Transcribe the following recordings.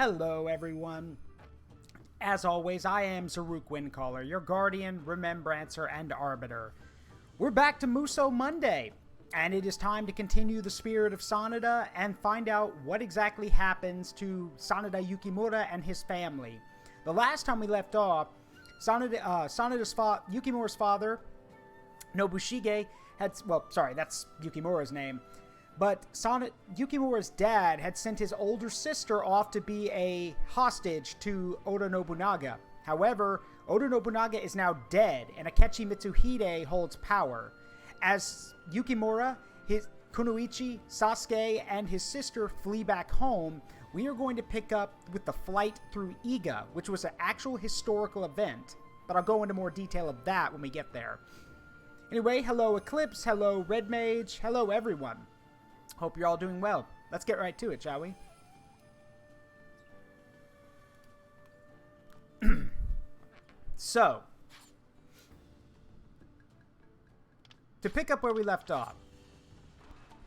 Hello everyone. As always, I am Zaruk Windcaller, your guardian, remembrancer, and arbiter. We're back to Muso Monday, and it is time to continue the spirit of Sanada and find out what exactly happens to Sanada Yukimura and his family. The last time we left off, Yukimura's father, Nobushige, that's Yukimura's name. But Yukimura's dad had sent his older sister off to be a hostage to Oda Nobunaga. However, Oda Nobunaga is now dead, and Akechi Mitsuhide holds power. As Yukimura, his Kunoichi, Sasuke, and his sister flee back home, we are going to pick up with the flight through Iga, which was an actual historical event. But I'll go into more detail of that when we get there. Anyway, hello Eclipse, hello Red Mage, hello everyone. Hope you're all doing well. Let's get right to it, shall we? So, to pick up where we left off,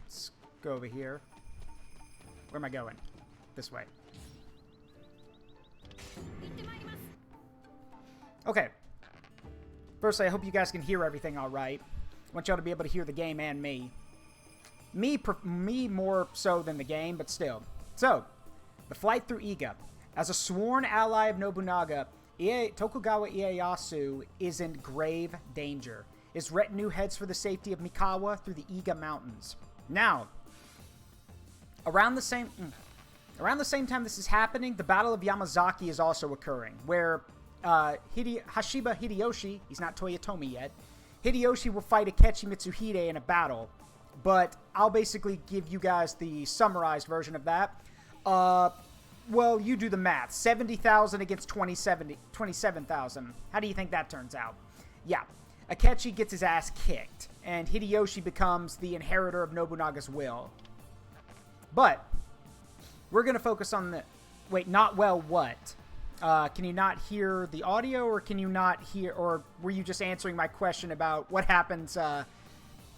let's go over here. Where am I going? This way. Okay. Firstly, I hope you guys can hear everything all right. I want y'all to be able to hear the game and me. Me more so than the game, but still. So, the flight through Iga. As a sworn ally of Nobunaga, Tokugawa Ieyasu is in grave danger. His retinue heads for the safety of Mikawa through the Iga Mountains. Now, around the same time this is happening, the Battle of Yamazaki is also occurring, where Hashiba Hideyoshi, he's not Toyotomi yet, Hideyoshi will fight Akechi Mitsuhide in a battle. But I'll basically give you guys the summarized version of that. Well, you do the math. 70,000 against 27,000. How do you think that turns out? Yeah. Akechi gets his ass kicked, and Hideyoshi becomes the inheritor of Nobunaga's will. But we're going to focus on the... Wait, not well what? Can you not hear the audio, or can you not hear... Or were you just answering my question about what happens at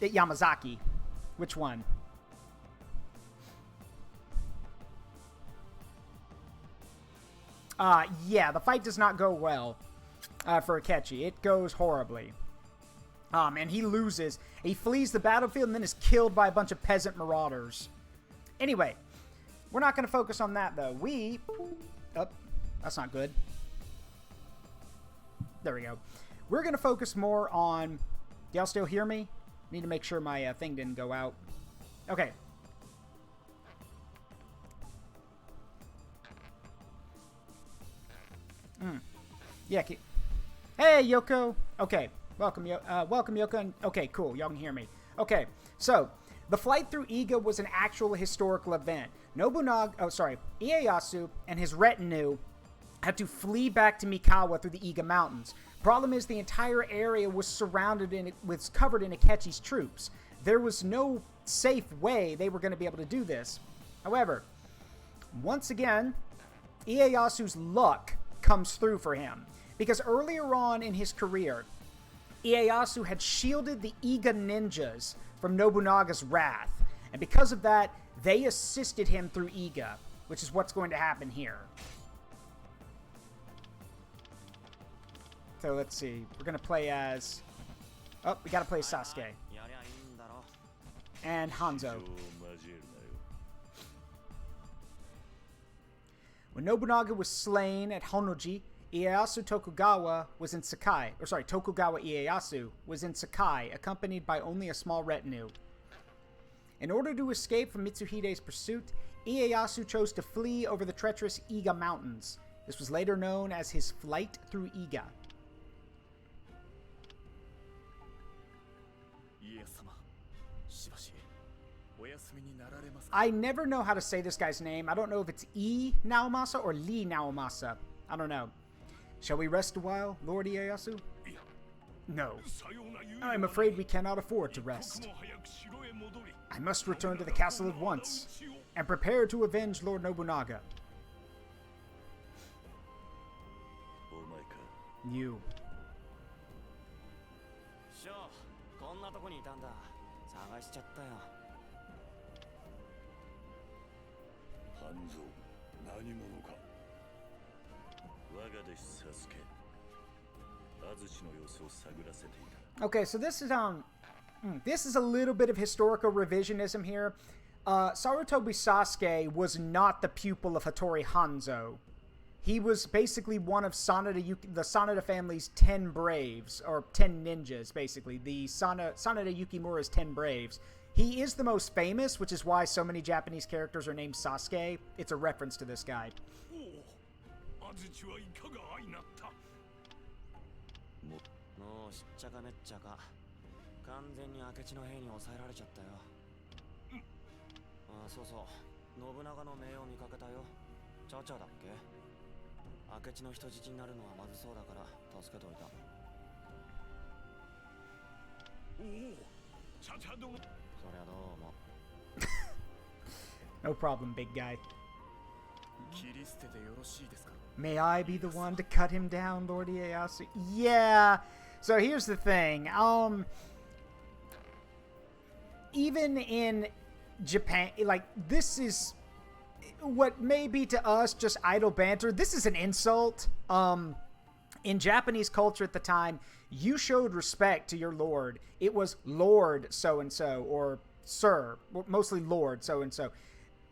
Yamazaki? Which one? Yeah, the fight does not go well for Akechi. It goes horribly. And he loses. He flees the battlefield and then is killed by a bunch of peasant marauders. Anyway, we're not going to focus on that, though. Oh, that's not good. There we go. We're going to focus more on... Do y'all still hear me? Need to make sure my thing didn't go out. Okay. Yeah. Hey, Yoko. Okay. Welcome, Yoko. Okay, cool. Y'all can hear me. Okay. So, the flight through Iga was an actual historical event. Ieyasu and his retinue had to flee back to Mikawa through the Iga Mountains. Problem is, the entire area was covered in Akechi's troops. There was no safe way they were going to be able to do this. However, once again, Ieyasu's luck comes through for him. Because earlier on in his career, Ieyasu had shielded the Iga ninjas from Nobunaga's wrath. And because of that, they assisted him through Iga, which is what's going to happen here. So let's see. We're going to play as... Oh, we got to play as Sasuke. And Hanzo. When Nobunaga was slain at Honnoji, Tokugawa Ieyasu was in Sakai, accompanied by only a small retinue. In order to escape from Mitsuhide's pursuit, Ieyasu chose to flee over the treacherous Iga Mountains. This was later known as his flight through Iga. I never know how to say this guy's name. I don't know if it's E Naomasa or Lee Naomasa. I don't know. Shall we rest a while, Lord Ieyasu? No. I'm afraid we cannot afford to rest. I must return to the castle at once and prepare to avenge Lord Nobunaga. You. Hanzo, 何者か Okay, so this is a little bit of historical revisionism here. Sarutobi Sasuke was not the pupil of Hattori Hanzo. He was basically one of the Sanada family's 10 braves, or 10 ninjas, basically. The Sanada Yukimura's 10 braves. He is the most famous, which is why so many Japanese characters are named Sasuke. It's a reference to this guy. No problem, big guy. May I be the one to cut him down, Lord Ieyasu? Yeah. So here's the thing. Even in Japan, like, this is what may be to us just idle banter. This is an insult. In Japanese culture at the time, you showed respect to your lord. It was Lord so-and-so, or Sir, mostly Lord so-and-so.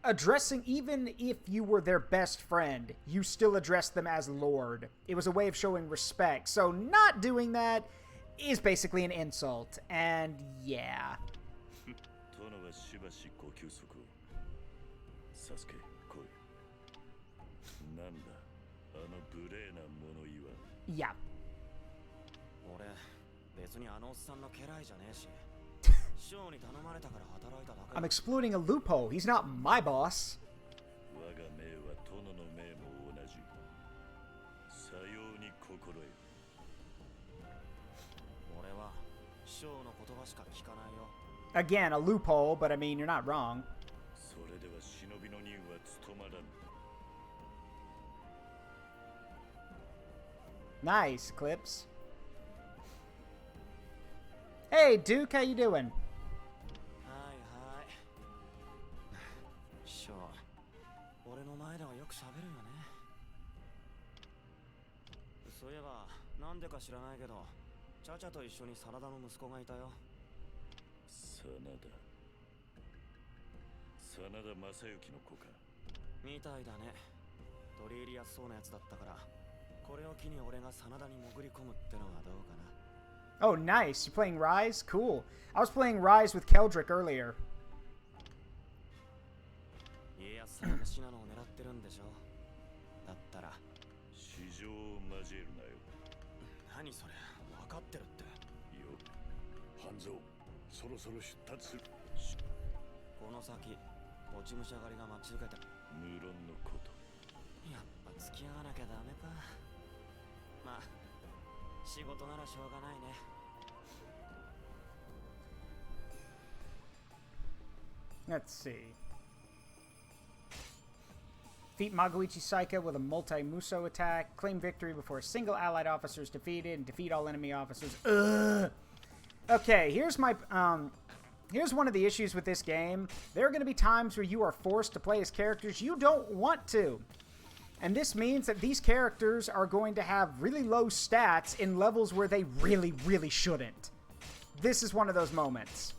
Addressing, even if you were their best friend, you still addressed them as Lord. It was a way of showing respect. So not doing that is basically an insult. And yeah. Yeah. I'm exploiting a loophole. He's not my boss. Again, a loophole, but I mean, you're not wrong. Nice, Clips. Hey, Duke, how you doing? Hi, hi. Sure. 俺の前ではよく喋るよね。そういえば、なんでか知らないけど、チャチャと一緒に真田の息子がいたよ。真田。真田正幸の子か。みたいだね。取り入りやすそうなやつだったから、これを機に俺が真田に潜り込むってのはどうかな。Oh, nice. You're playing Rise? Cool. I was playing Rise with Keldrick earlier. 家康さんがシナノを狙ってるんでしょ。だったら市場を交えるなよ。何それ、分かってるって。よ、半蔵、そろそろ出立する。この先、落ち武者狩りが待ち受けて。無論のこと。やっぱ付き合わなきゃダメか。まあ、仕事ならしょうがないね。Let's see. Defeat Magoichi Saika with a multi-muso attack. Claim victory before a single allied officer is defeated. And defeat all enemy officers. Ugh. Okay, here's my... here's one of the issues with this game. There are going to be times where you are forced to play as characters you don't want to. And this means that these characters are going to have really low stats in levels where they really, really shouldn't. This is one of those moments.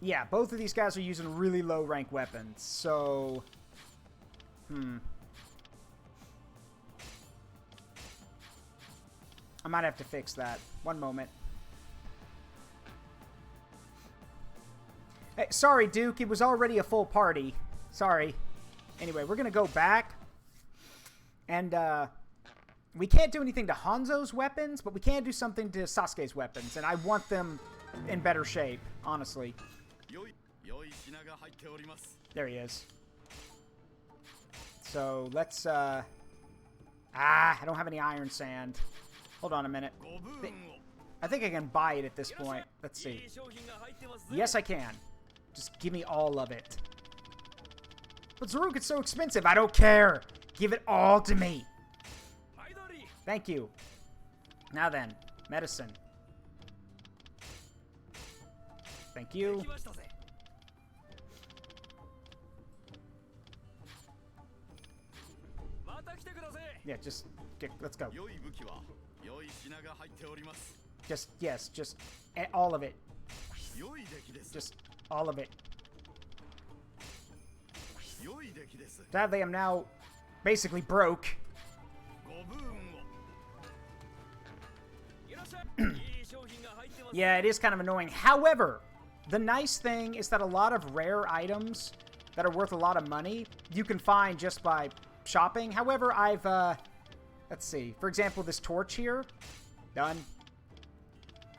Yeah, both of these guys are using really low rank weapons, so... I might have to fix that. One moment. Hey, sorry, Duke. It was already a full party. Sorry. Anyway, we're going to go back. And, we can't do anything to Hanzo's weapons, but we can do something to Sasuke's weapons. And I want them in better shape, honestly. There he is. So, let's, I don't have any iron sand. Hold on a minute. I think I can buy it at this point. Let's see. Yes, I can. Just give me all of it. But Zaruk, it's so expensive. I don't care. Give it all to me. Thank you. Now then. Medicine. Thank you. Yeah, just get, let's go. Just, yes, just all of it. Just all of it. Sadly, I'm now basically broke. Yeah, it is kind of annoying. However, the nice thing is that a lot of rare items that are worth a lot of money, you can find just by shopping. However, I've, let's see. For example, this torch here. Done.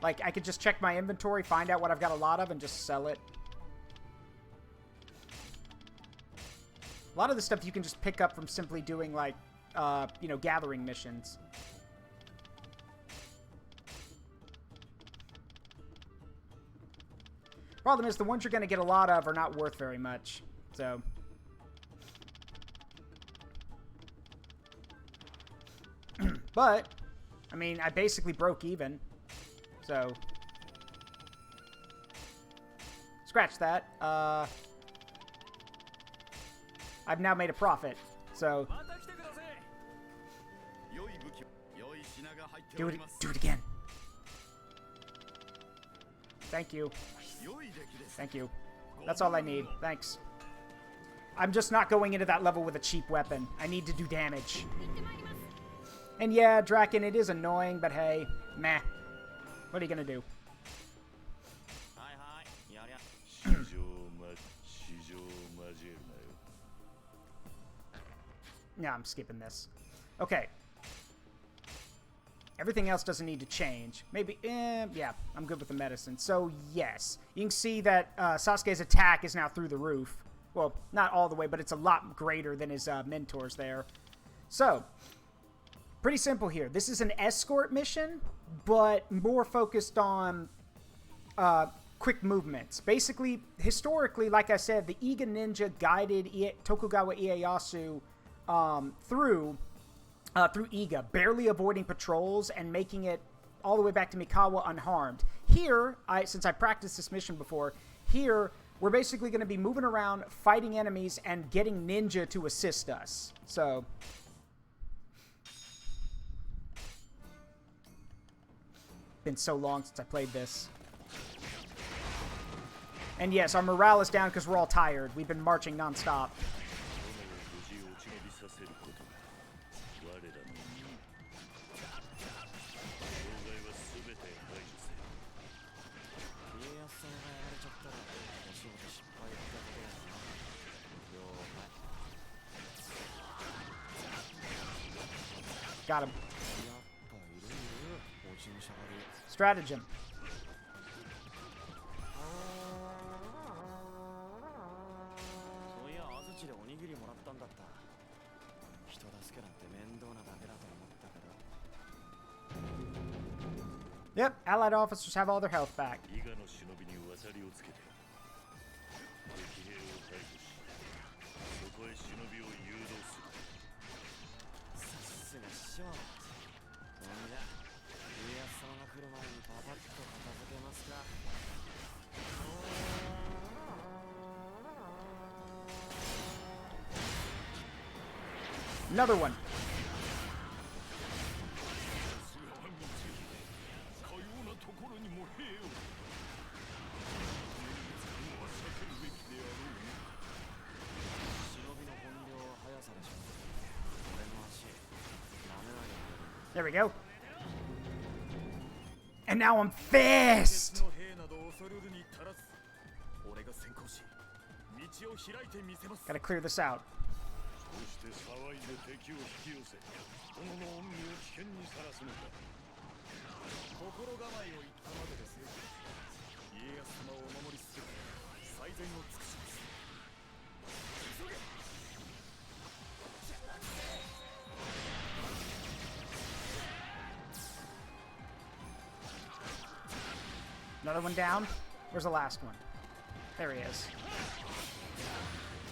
Like, I could just check my inventory, find out what I've got a lot of, and just sell it. A lot of the stuff you can just pick up from simply doing, like, you know, gathering missions. Problem is, the ones you're going to get a lot of are not worth very much. So... but, I mean, I basically broke even. So... scratch that. I've now made a profit. So... do it again. Thank you. Thank you. That's all I need. Thanks. I'm just not going into that level with a cheap weapon. I need to do damage. And yeah, Draken, it is annoying, but hey, meh. What are you gonna do? Yeah, I'm skipping this. Okay. Everything else doesn't need to change. Maybe, yeah, I'm good with the medicine. So, yes. You can see that Sasuke's attack is now through the roof. Well, not all the way, but it's a lot greater than his mentors there. So, pretty simple here. This is an escort mission, but more focused on quick movements. Basically, historically, like I said, the Iga Ninja guided Tokugawa Ieyasu through Iga, barely avoiding patrols and making it all the way back to Mikawa unharmed. Here, since I practiced this mission before, here we're basically going to be moving around, fighting enemies, and getting ninja to assist us. So, been so long since I played this. And yes, our morale is down because we're all tired. We've been marching non-stop. Got him. Stratagem. Yep, allied officers have all their health back. Another one. There we go. And now I'm fast! Gotta clear this out. Another one down. Where's the last one? There he is.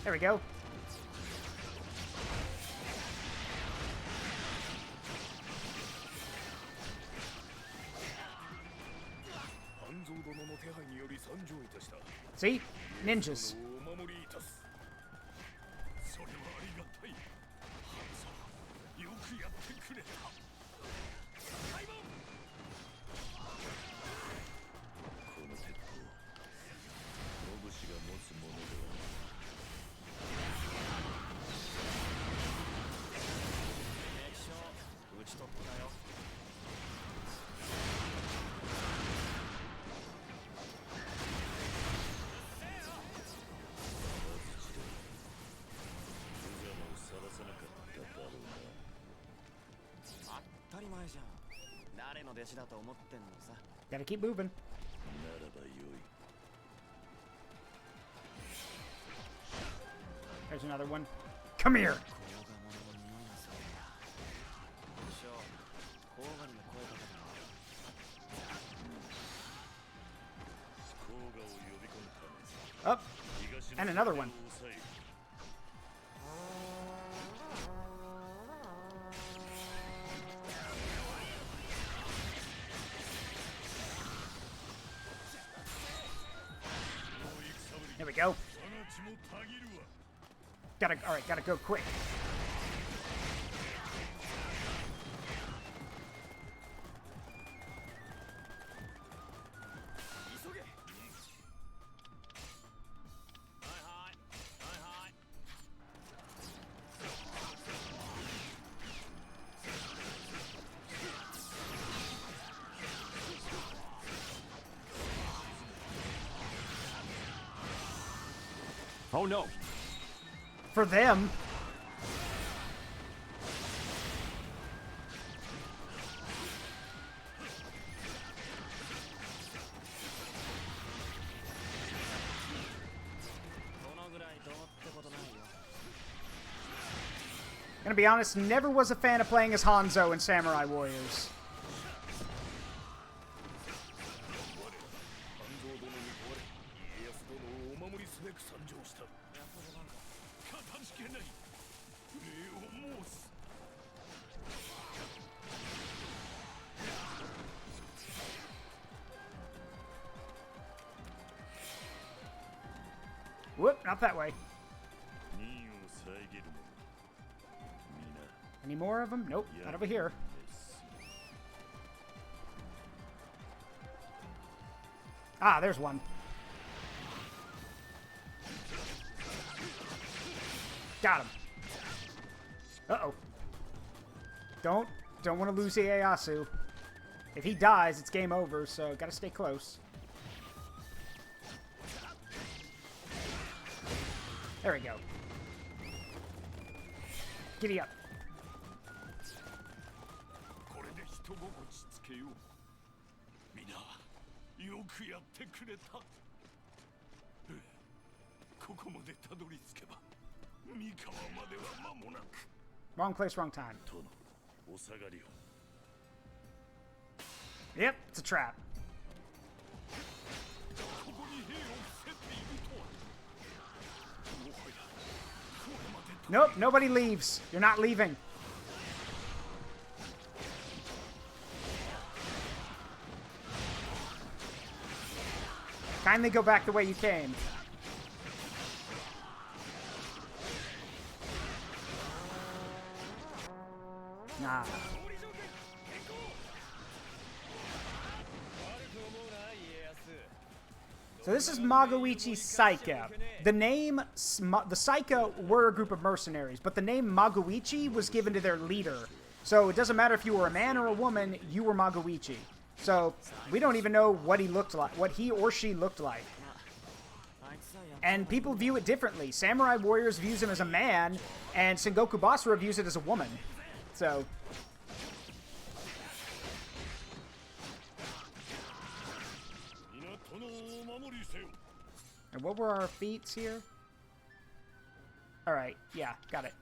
There we go. See? Ninjas. Gotta keep moving. There's another one. Come here! Up! And another one. There we go. Alright, gotta go quick. Oh no! For them. Gonna be honest, never was a fan of playing as Hanzo in Samurai Warriors. Whoop, not that way. Any more of them? Nope, not over here. Ah, there's one. Got him. Uh-oh. Don't want to lose Ujiyasu. If he dies, it's game over, so gotta stay close. There we go. Giddy up. Wrong place, wrong time. Yep, it's a trap. Nope, nobody leaves. You're not leaving. Kindly go back the way you came. Nah. So this is Magoichi Saika. The name, the Saika were a group of mercenaries, but the name Magoichi was given to their leader. So it doesn't matter if you were a man or a woman, you were Magoichi. So we don't even know what he looked like, what he or she looked like. And people view it differently. Samurai Warriors views him as a man, and Sengoku Basara views it as a woman. So... And what were our feats here? Alright, yeah, got it.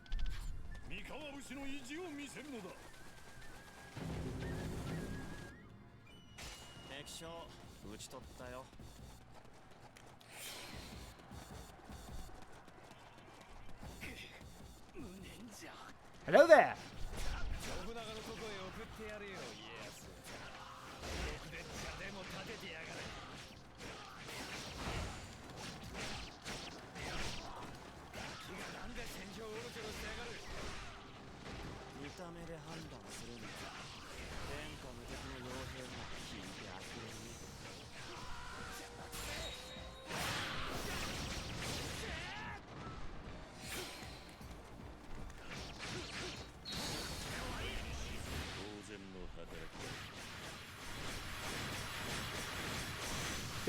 Hello there!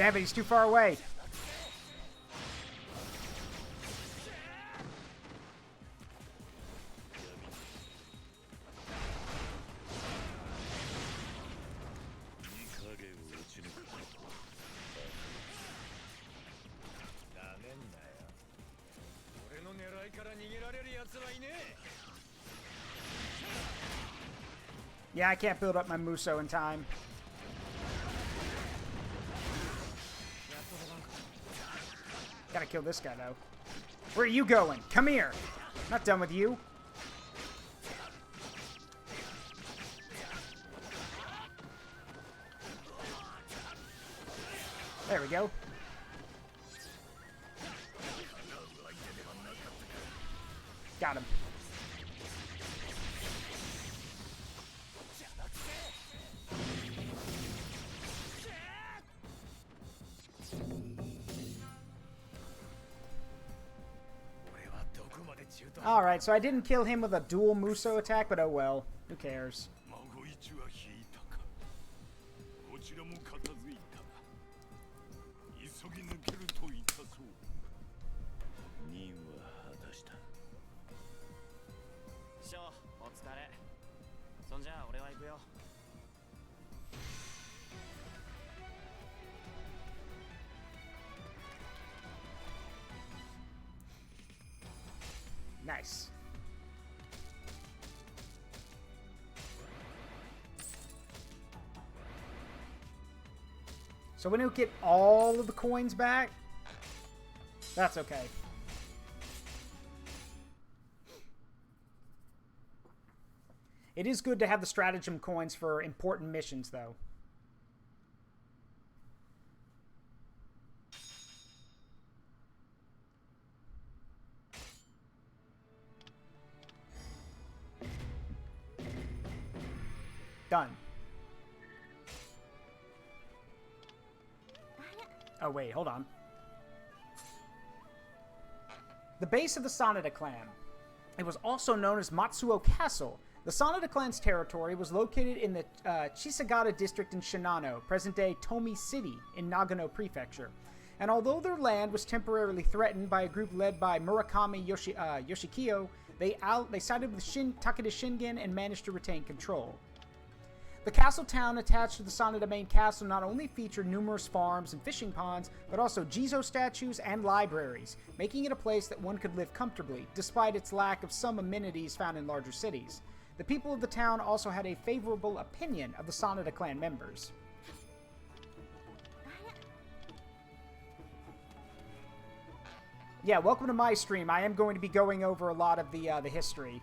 Damn it, he's too far away. Yeah, I can't build up my Muso in time. Gotta kill this guy, though. Where are you going? Come here. I'm not done with you. There we go. Got him. Alright, so I didn't kill him with a dual Muso attack, but oh well. Who cares? Nice. So we don't get all of the coins back. That's okay. It is good to have the stratagem coins for important missions, though. Done. Oh, wait, hold on. The base of the Sanada clan. It was also known as Matsuo Castle. The Sanada clan's territory was located in the Chisagata district in Shinano, present-day Tomi City in Nagano Prefecture. And although their land was temporarily threatened by a group led by Murakami Yoshikiyo, they sided with Takeda Shingen and managed to retain control. The castle town attached to the Sanada main castle not only featured numerous farms and fishing ponds, but also Jizo statues and libraries, making it a place that one could live comfortably, despite its lack of some amenities found in larger cities. The people of the town also had a favorable opinion of the Sanada clan members. Yeah, welcome to my stream. I am going to be going over a lot of the history.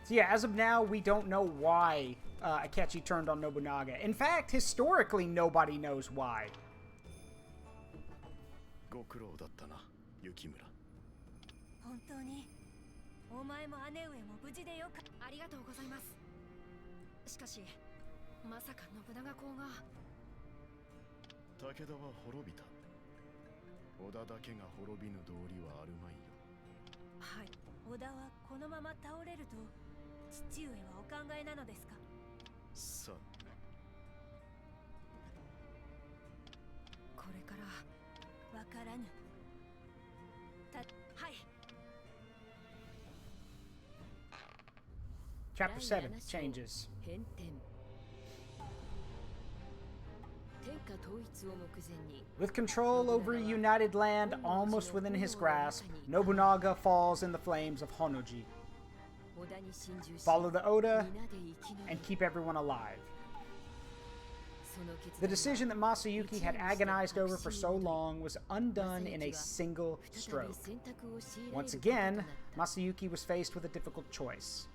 So yeah, as of now, we don't know why Akechi turned on Nobunaga. In fact, historically, nobody knows why. Chapter 7 changes. With control over a united land almost within his grasp, Nobunaga falls in the flames of Honnoji. Follow the Oda and keep everyone alive. The decision that Masayuki had agonized over for so long was undone in a single stroke. Once again, Masayuki was faced with a difficult choice.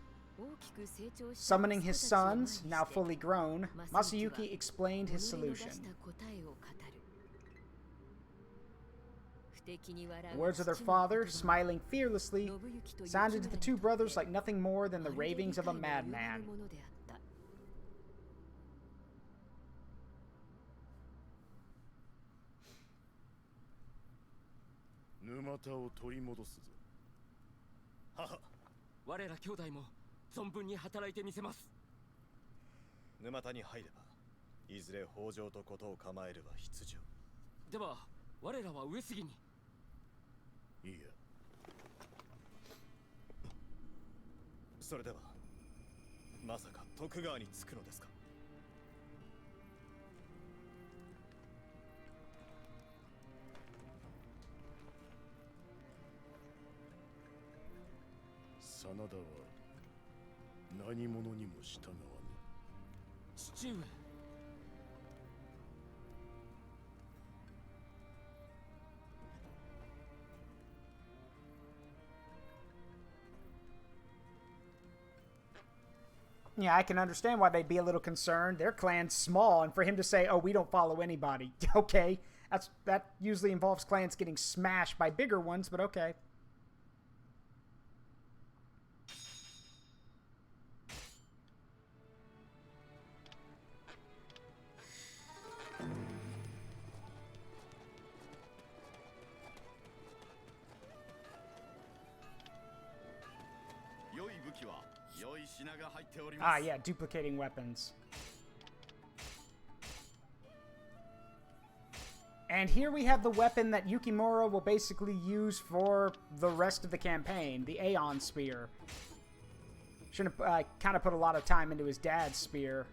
Summoning his sons, now fully grown, Masayuki explained his solution. The words of their father, smiling fearlessly, sounded to the two brothers like nothing more than the ravings of a madman. Sanada wa nani mono ni mo shitagawanu. Chichiue. Yeah, I can understand why they'd be a little concerned. Their clan's small, and for him to say, oh, we don't follow anybody. Okay, that usually involves clans getting smashed by bigger ones, but okay. Ah, yeah, duplicating weapons. And here we have the weapon that Yukimura will basically use for the rest of the campaign, the Aeon Spear. Should have kind of put a lot of time into his dad's spear.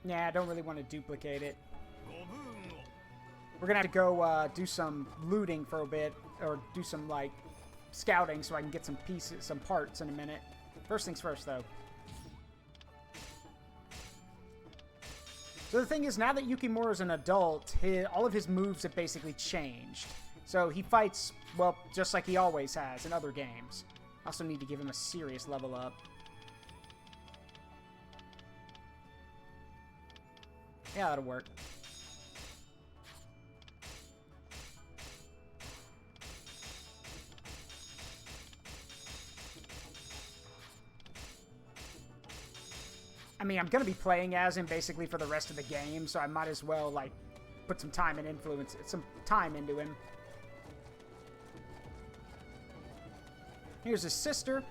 Yeah, I don't really want to duplicate it. We're gonna have to go do some looting for a bit, or do some like scouting so I can get some pieces, some parts in a minute. First things first, though. So the thing is, now that Yukimura is an adult, all of his moves have basically changed. So he fights, well, just like he always has in other games. Also need to give him a serious level up. Yeah, that'll work. I mean, I'm going to be playing as him basically for the rest of the game, so I might as well, like, put some time and influence, some time into him. Here's his sister.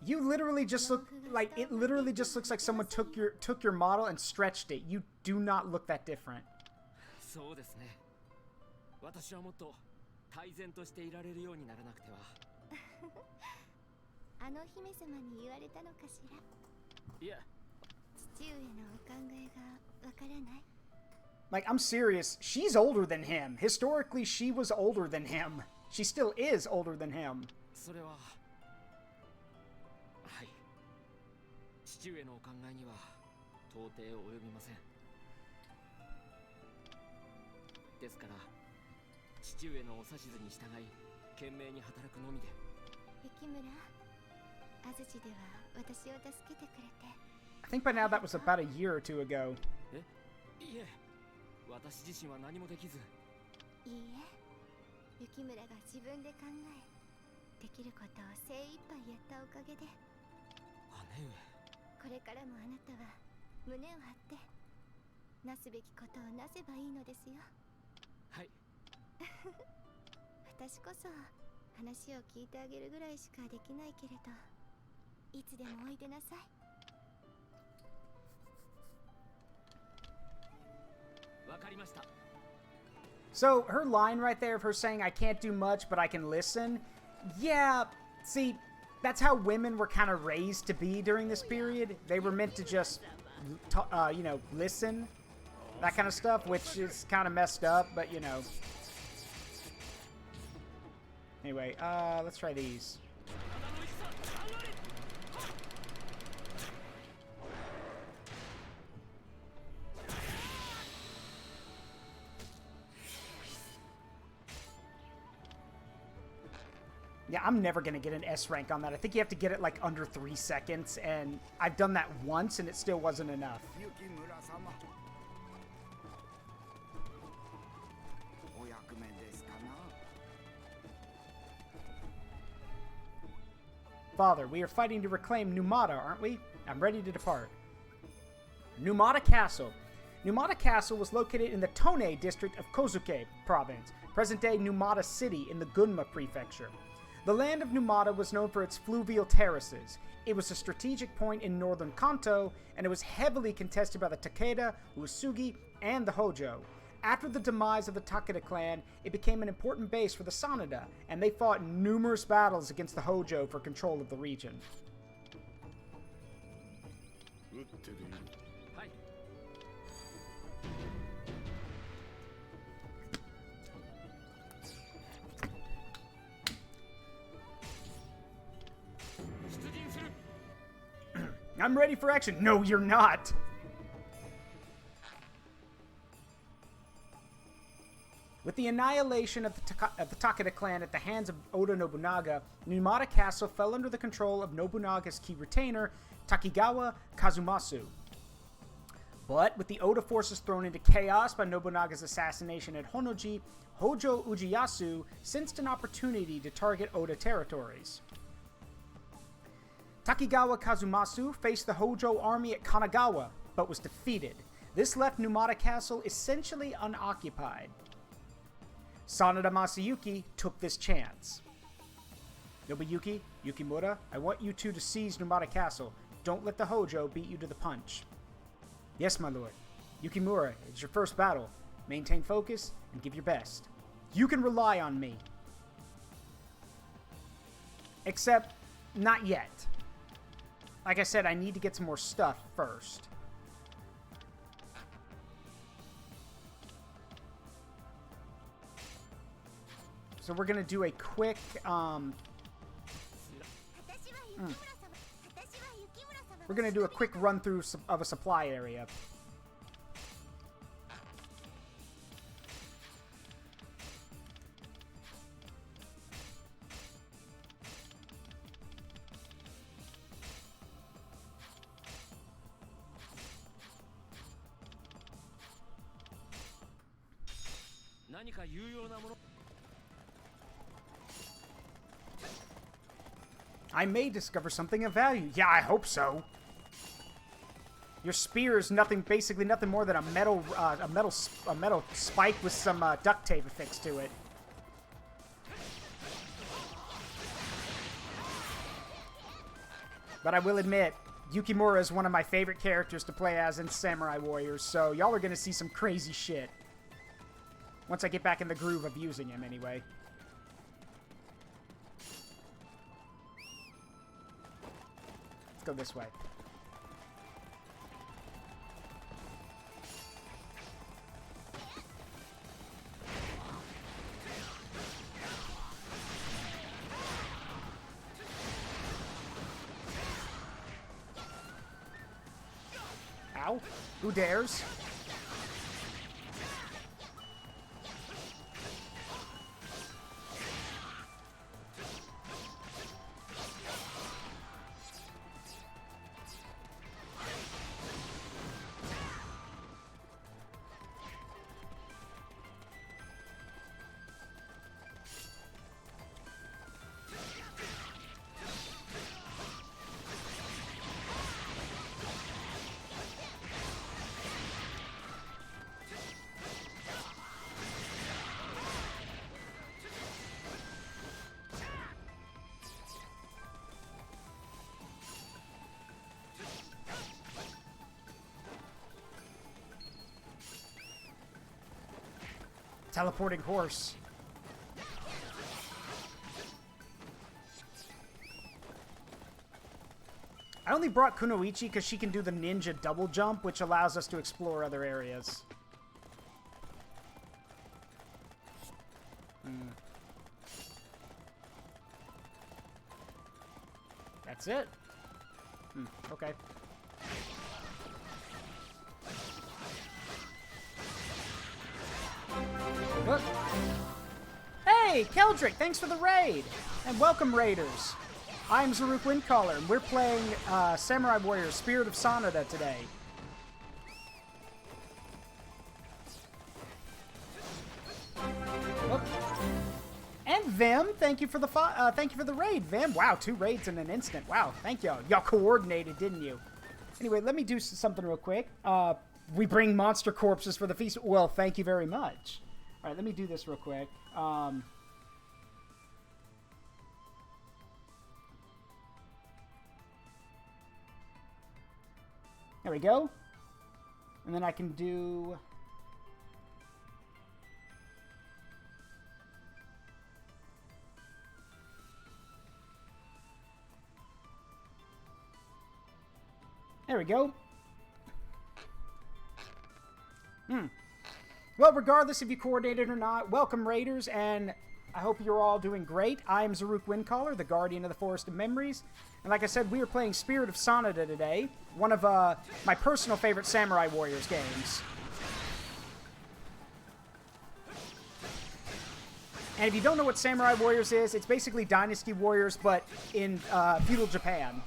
You literally just look like, it literally just looks like someone took your model and stretched it. You do not look that different. Like, I'm serious. She's older than him. Historically, she was older than him. She still is older than him. I think by now that was about a year or two ago. So, her line right there of her saying, I can't do much, but I can listen. Yeah, see, that's how women were kind of raised to be during this period. They were meant to just, you know, listen. That kind of stuff, which is kind of messed up, but, you know. Anyway, let's try these. Yeah, I'm never going to get an S rank on that. I think you have to get it like under 3 seconds, and I've done that once, and it still wasn't enough. Father, we are fighting to reclaim Numata, aren't we? I'm ready to depart. Pneumatic Castle. Pneumatic Castle was located in the Tone district of Kozuke province, present-day Numata City in the Gunma prefecture. The land of Numata was known for its fluvial terraces. It was a strategic point in northern Kanto, and it was heavily contested by the Takeda, Uesugi, and the Hojo. After the demise of the Takeda clan, it became an important base for the Sanada, and they fought numerous battles against the Hojo for control of the region. I'm ready for action. No, you're not. With the annihilation of the Takeda clan at the hands of Oda Nobunaga, Pneumatic Castle fell under the control of Nobunaga's key retainer, Takigawa Kazumasu. But with the Oda forces thrown into chaos by Nobunaga's assassination at Honnoji, Hojo Ujiyasu sensed an opportunity to target Oda territories. Takigawa Kazumasu faced the Hojo army at Kanagawa, but was defeated. This left Pneumatic Castle essentially unoccupied. Sanada Masayuki took this chance. Nobuyuki, Yukimura, I want you two to seize Pneumatic Castle. Don't let the Hojo beat you to the punch. Yes, my lord. Yukimura, it's your first battle. Maintain focus and give your best. You can rely on me. Except, not yet. Like I said, I need to get some more stuff first. So we're going to do a quick, we're going to do a quick run-through of a supply area. I may discover something of value. Yeah, I hope so. Your spear is basically nothing more than a metal spike with some duct tape affixed to it. But I will admit, Yukimura is one of my favorite characters to play as in Samurai Warriors, so y'all are gonna see some crazy shit. Once I get back in the groove of using him, anyway. Let's go this way. Ow. Who dares? Teleporting horse. I only brought Kunoichi because she can do the ninja double jump, which allows us to explore other areas. That's it? Okay. Look. Hey, Hey, Keldrick, thanks for the raid. And welcome, raiders. I'm Zaruk Windcaller, and we're playing Samurai Warriors Spirit of Sanada today. Oh. And Vim, thank you for the raid, Vim. Wow, 2 raids in an instant. Wow, thank y'all. Y'all coordinated, didn't you? Anyway, let me do something real quick. We bring monster corpses for the feast. Well, thank you very much. All right, let me do this real quick. There we go. And then I can do... There we go. Well, regardless if you coordinated or not, welcome, Raiders, and I hope you're all doing great. I'm Zaruk Windcaller, the Guardian of the Forest of Memories. And like I said, we are playing Spirit of Sanada today, one of my personal favorite Samurai Warriors games. And if you don't know what Samurai Warriors is, it's basically Dynasty Warriors, but in feudal Japan.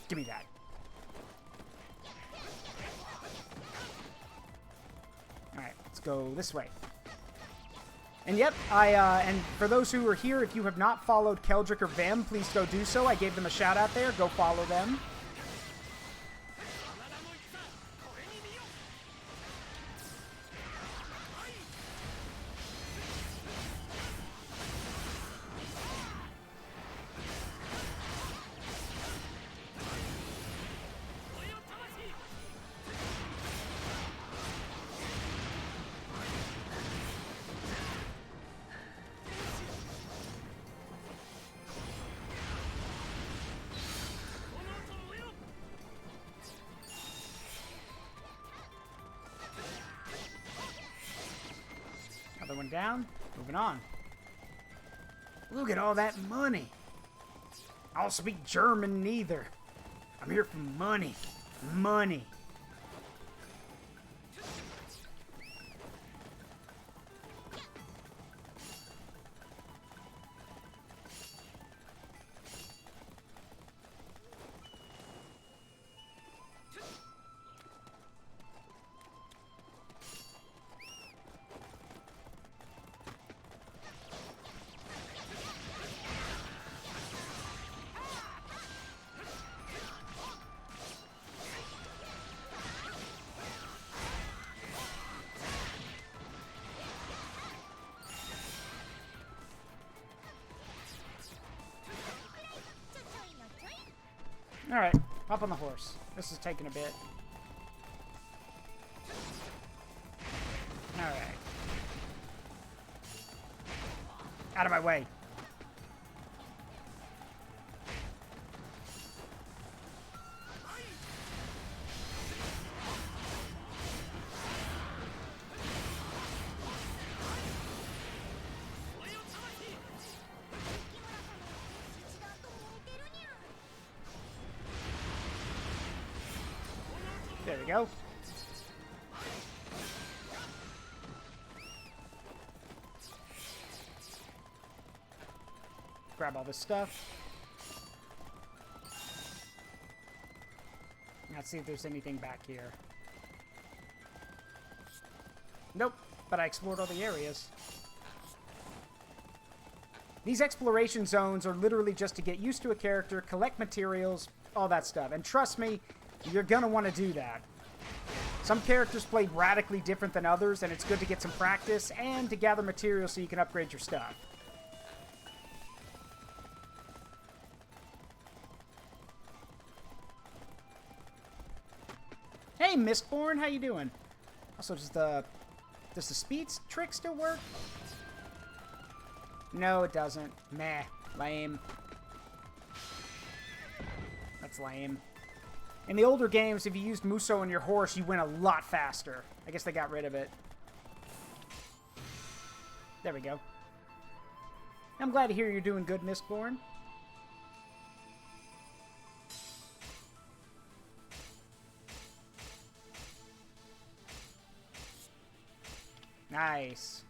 Give me that. Alright, let's go this way. And yep, and for those who are here, if you have not followed Keldrick or Vim, please go do so. I gave them a shout out there. Go follow them. Another one down. Moving on. Look at all that money. I don't speak German neither. I'm here for money. Money. Alright, hop on the horse. This is taking a bit. Alright. Out of my way. There we go. Grab all this stuff. Let's see if there's anything back here. Nope, but I explored all the areas. These exploration zones are literally just to get used to a character, collect materials, all that stuff. And trust me, you're gonna want to do that. Some characters play radically different than others, and it's good to get some practice and to gather materials so you can upgrade your stuff. Hey, Mistborn, how you doing? Also, does the speed trick still work? No, it doesn't. Meh. Lame. That's lame. In the older games, if you used Muso on your horse, you went a lot faster. I guess they got rid of it. There we go. I'm glad to hear you're doing good, Mistborn. Nice.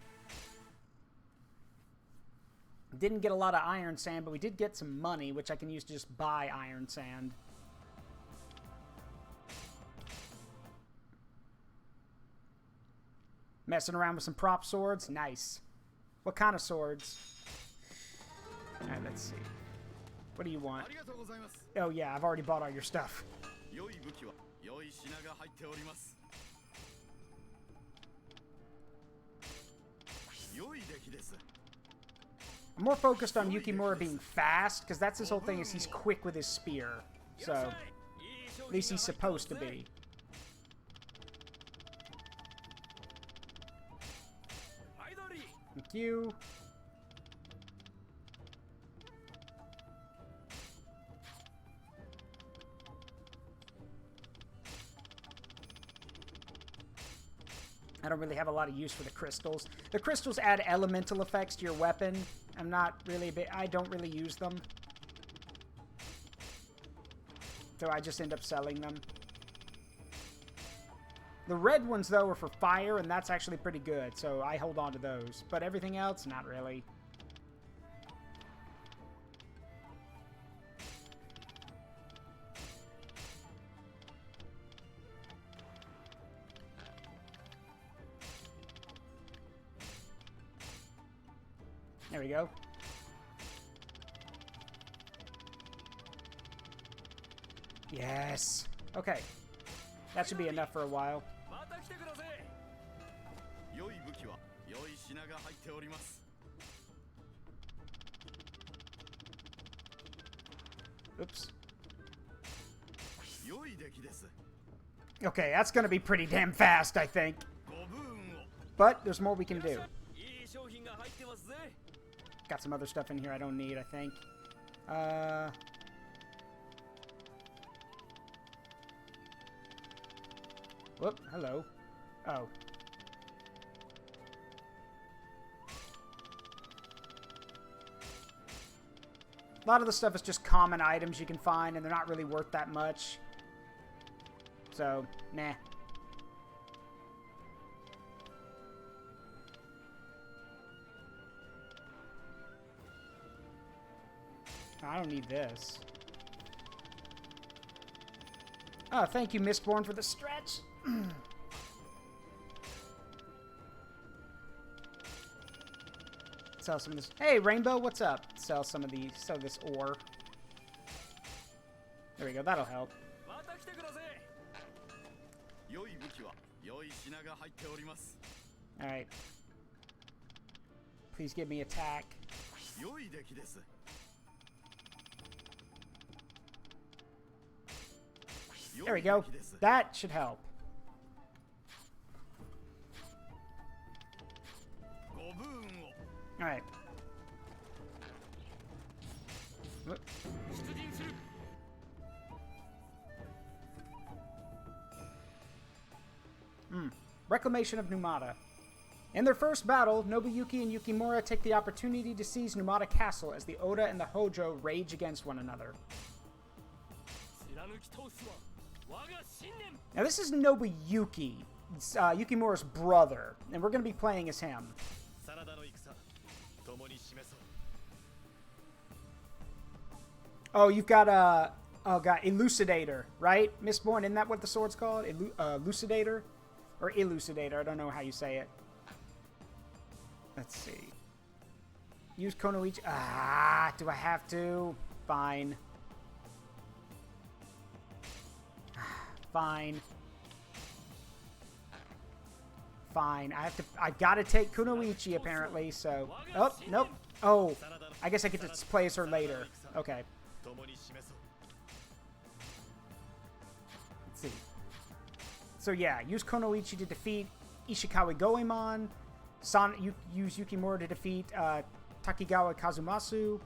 Didn't get a lot of iron sand, but we did get some money, which I can use to just buy iron sand. Messing around with some prop swords. Nice. What kind of swords? Alright, let's see. What do you want? Oh yeah, I've already bought all your stuff. I'm more focused on Yukimura being fast, because that's his whole thing, is he's quick with his spear. So, at least he's supposed to be. Thank you. I don't really have a lot of use for the crystals. The crystals add elemental effects to your weapon. I don't really use them. So I just end up selling them. The red ones, though, are for fire, and that's actually pretty good. So I hold on to those. But everything else, not really. There we go. Yes. Okay. That should be enough for a while. Oops. Okay, that's going to be pretty damn fast, I think. But there's more we can do. Got some other stuff in here I don't need, I think. Whoop, hello. Oh. A lot of the stuff is just common items you can find, and they're not really worth that much. So, nah. I don't need this. Oh, thank you, Mistborn, for the stretch. Sell some of this. Hey, Rainbow, what's up? Sell some of these. Sell this ore. There we go. That'll help. Alright. Please give me attack. There we go. That should help. Alright. Reclamation of Pneumata. In their first battle, Nobuyuki and Yukimura take the opportunity to seize Pneumatic Castle as the Oda and the Hojo rage against one another. Now this is Nobuyuki, Yukimura's brother, and we're going to be playing as him. Oh, you've got a... Oh, God. Elucidator, right? Mistborn, isn't that what the sword's called? Elucidator? Or Elucidator. I don't know how you say it. Let's see. Use Konoichi. Ah, do I have to? Fine. Fine. Fine. I've got to take Kunoichi, apparently, so... Oh, nope. Oh, I guess I get to play as her later. Okay. Let's see. So yeah, use Konoichi to defeat Ishikawa Goemon. Use Yukimura to defeat Takigawa Kazumasu.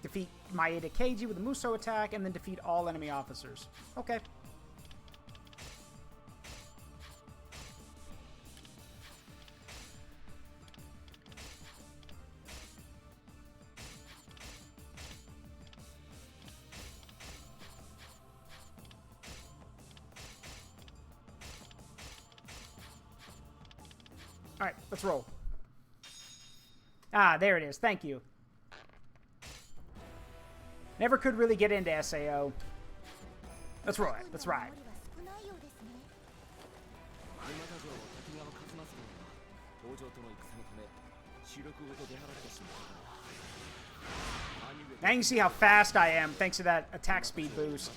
Defeat Maeda Keiji with a Muso attack, and then defeat all enemy officers. Okay. Alright, let's roll. Ah, there it is. Thank you. Never could really get into SAO. Let's roll it. Let's ride. Now you can see how fast I am thanks to that attack speed boost.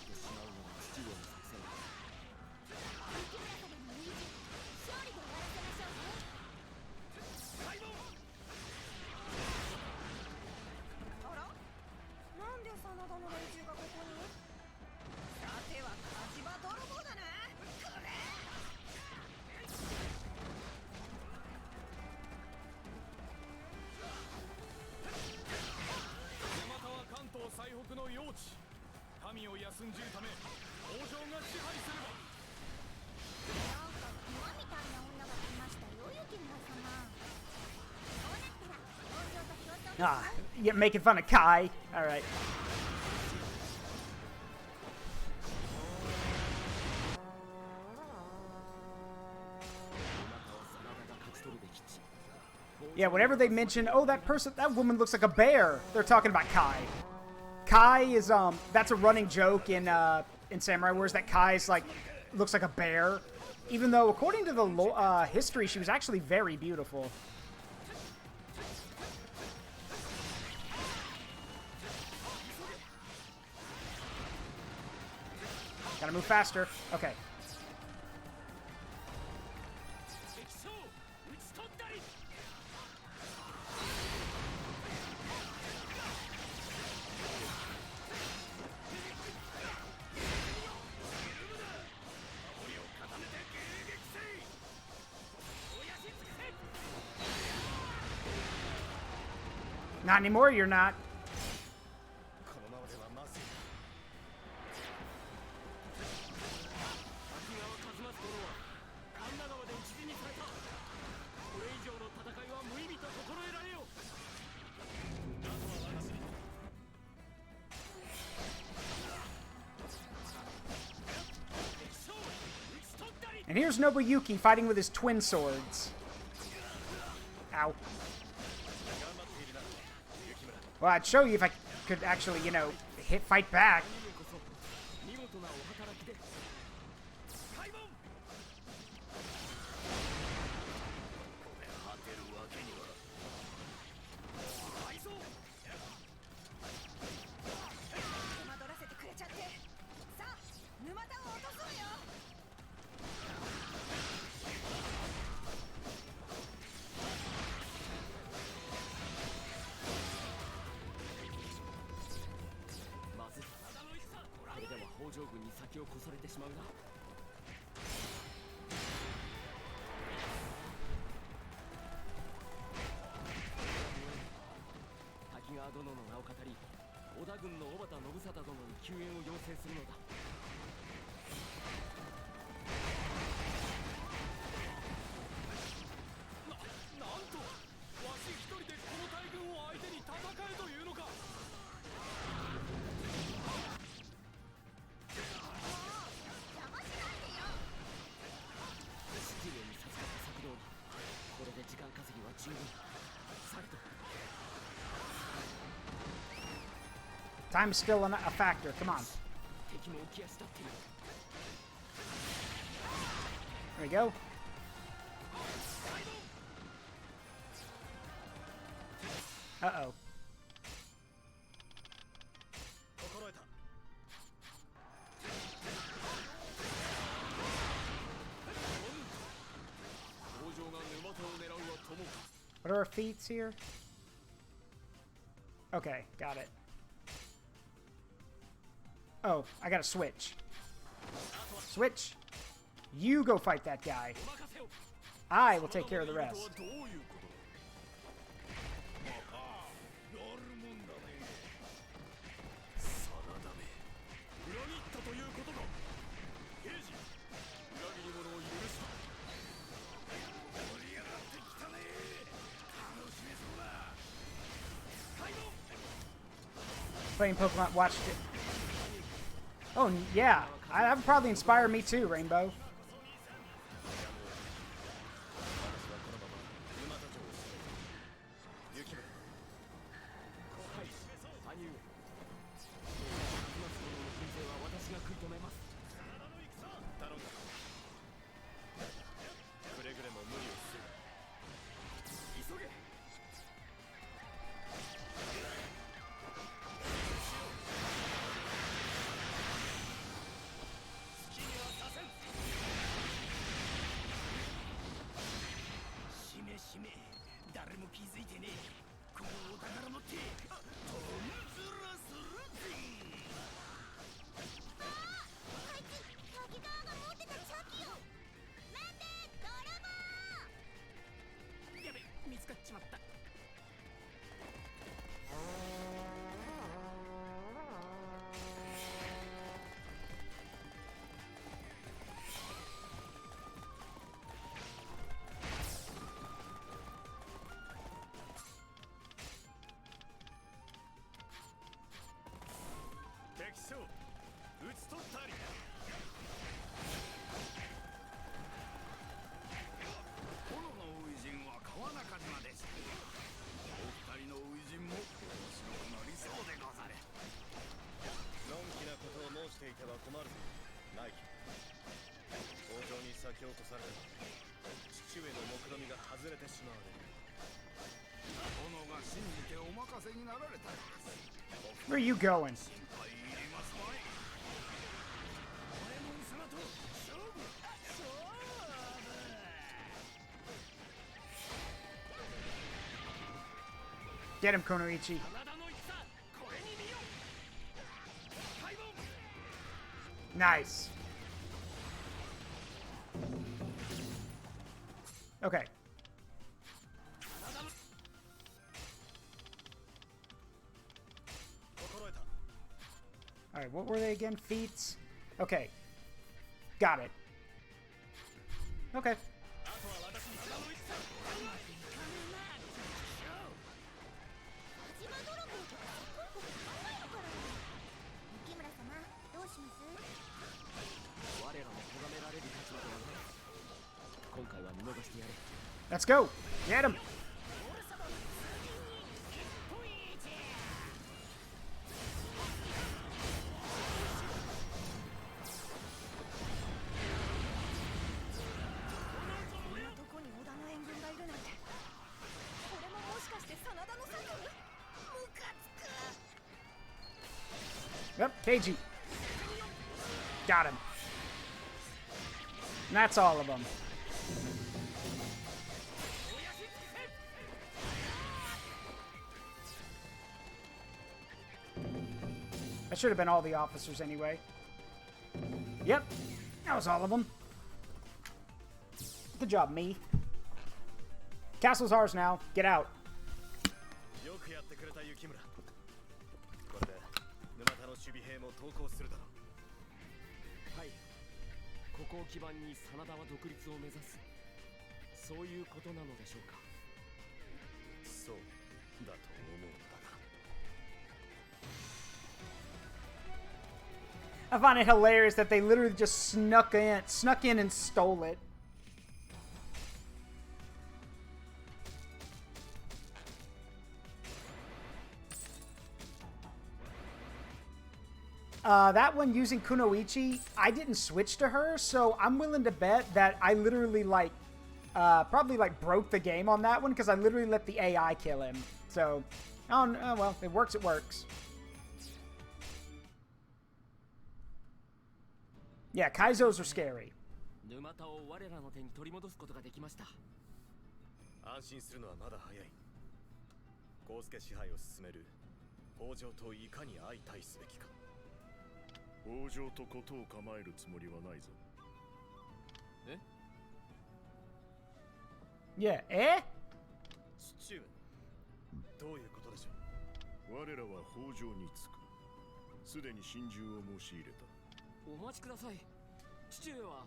Ah, you're making fun of Kai. All right. Yeah, whenever they mention, oh, that woman looks like a bear, they're talking about Kai. Kai is, that's a running joke in Samurai Wars, that Kai's, like, looks like a bear. Even though, according to the history, she was actually very beautiful. Gotta move faster. Okay. Not anymore, you're not. And here's Nobuyuki fighting with his twin swords. Ow. Well, I'd show you if I could actually, you know, fight back. Time's still a factor. Come on. There we go. Uh-oh. What are our feats here? Okay, got it. Oh, I gotta switch. Switch. You go fight that guy. I will take care of the rest. Playing Pokemon, watched it. Oh, yeah. That would probably inspire me too, Rainbow. 強とされれば父上の目論見が外れてしまわれる。殿が信じてお任せになられたのです。 Where are you going? 心配いりますまい。五右衛門様と勝負。Get him, Kunoichi. Nice. Okay. Alright, what were they again? Feats? Okay. Got it. Okay. Let's go. Get him. Yep, KG. Got him. And that's all of them. That should have been all the officers anyway. Yep, that was all of them. Good job, me. Castle's ours now. Get out. ここを基盤に真田は独立を目指す。そういうことなのでしょうか。そうだと思うのだが。I find it hilarious that they literally just snuck in and stole it. That one using Kunoichi, I didn't switch to her, so I'm willing to bet that I literally, like, probably, like, broke the game on that one, because I literally let the AI kill him. So, oh, well, it works, it works. Yeah, Kaizos are scary. 沼田を我らの手に取り戻すことができました。安心するのはまだ早い。光介支配を進める北条といかに相対すべきか。北条とことを構えるつもりはないぞ。え？ Yeah, え？父上、どういうことでしょう。我らは北条につく。すでに心中を申し入れた。お待ちください。父上は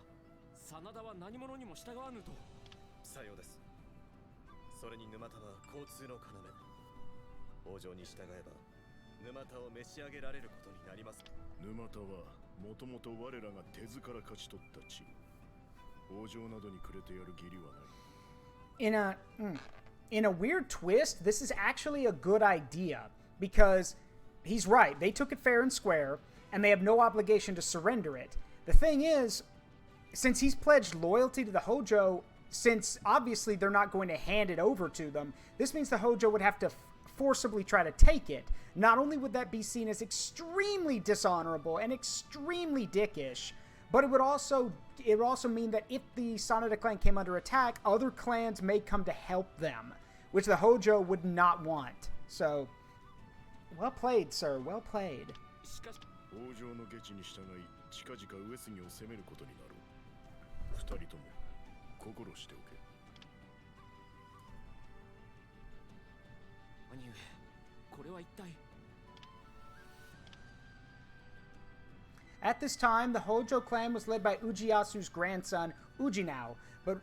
真田は何者にも従わぬと。さようです。それに沼田は交通の要。北条に従えば沼田を召し上げられることになります。沼田はもともと我らが手ずから勝ち取った地。北条などにくれてやる義理はない。In a weird twist, this is actually a good idea because he's right. They took it fair and square, and they have no obligation to surrender it. The thing is, since he's pledged loyalty to the Hojo, since obviously they're not going to hand it over to them, this means the Hojo would have to forcibly try to take it. Not only would that be seen as extremely dishonorable and extremely dickish, but it would also mean that if the Sanada clan came under attack, other clans may come to help them, which the Hojo would not want. So, well played, sir. Well played. 北条の下知に従い近々上杉を攻めることになろう。二人とも心しておけ。兄上、これは一体。At this time, the Hojo clan was led by Ujiyasu's grandson, Ujino, but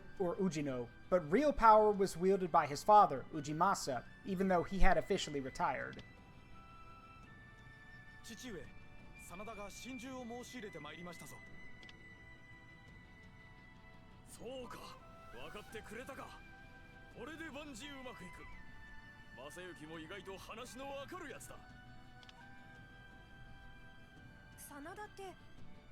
real power was wielded by his father, Ujimasa, even though he had officially retired. 父上、真田が心中を申し入れてまいりましたぞ。そうか、分かってくれたか。これで万事うまくいく。正行も意外と話のわかるやつだ。真田って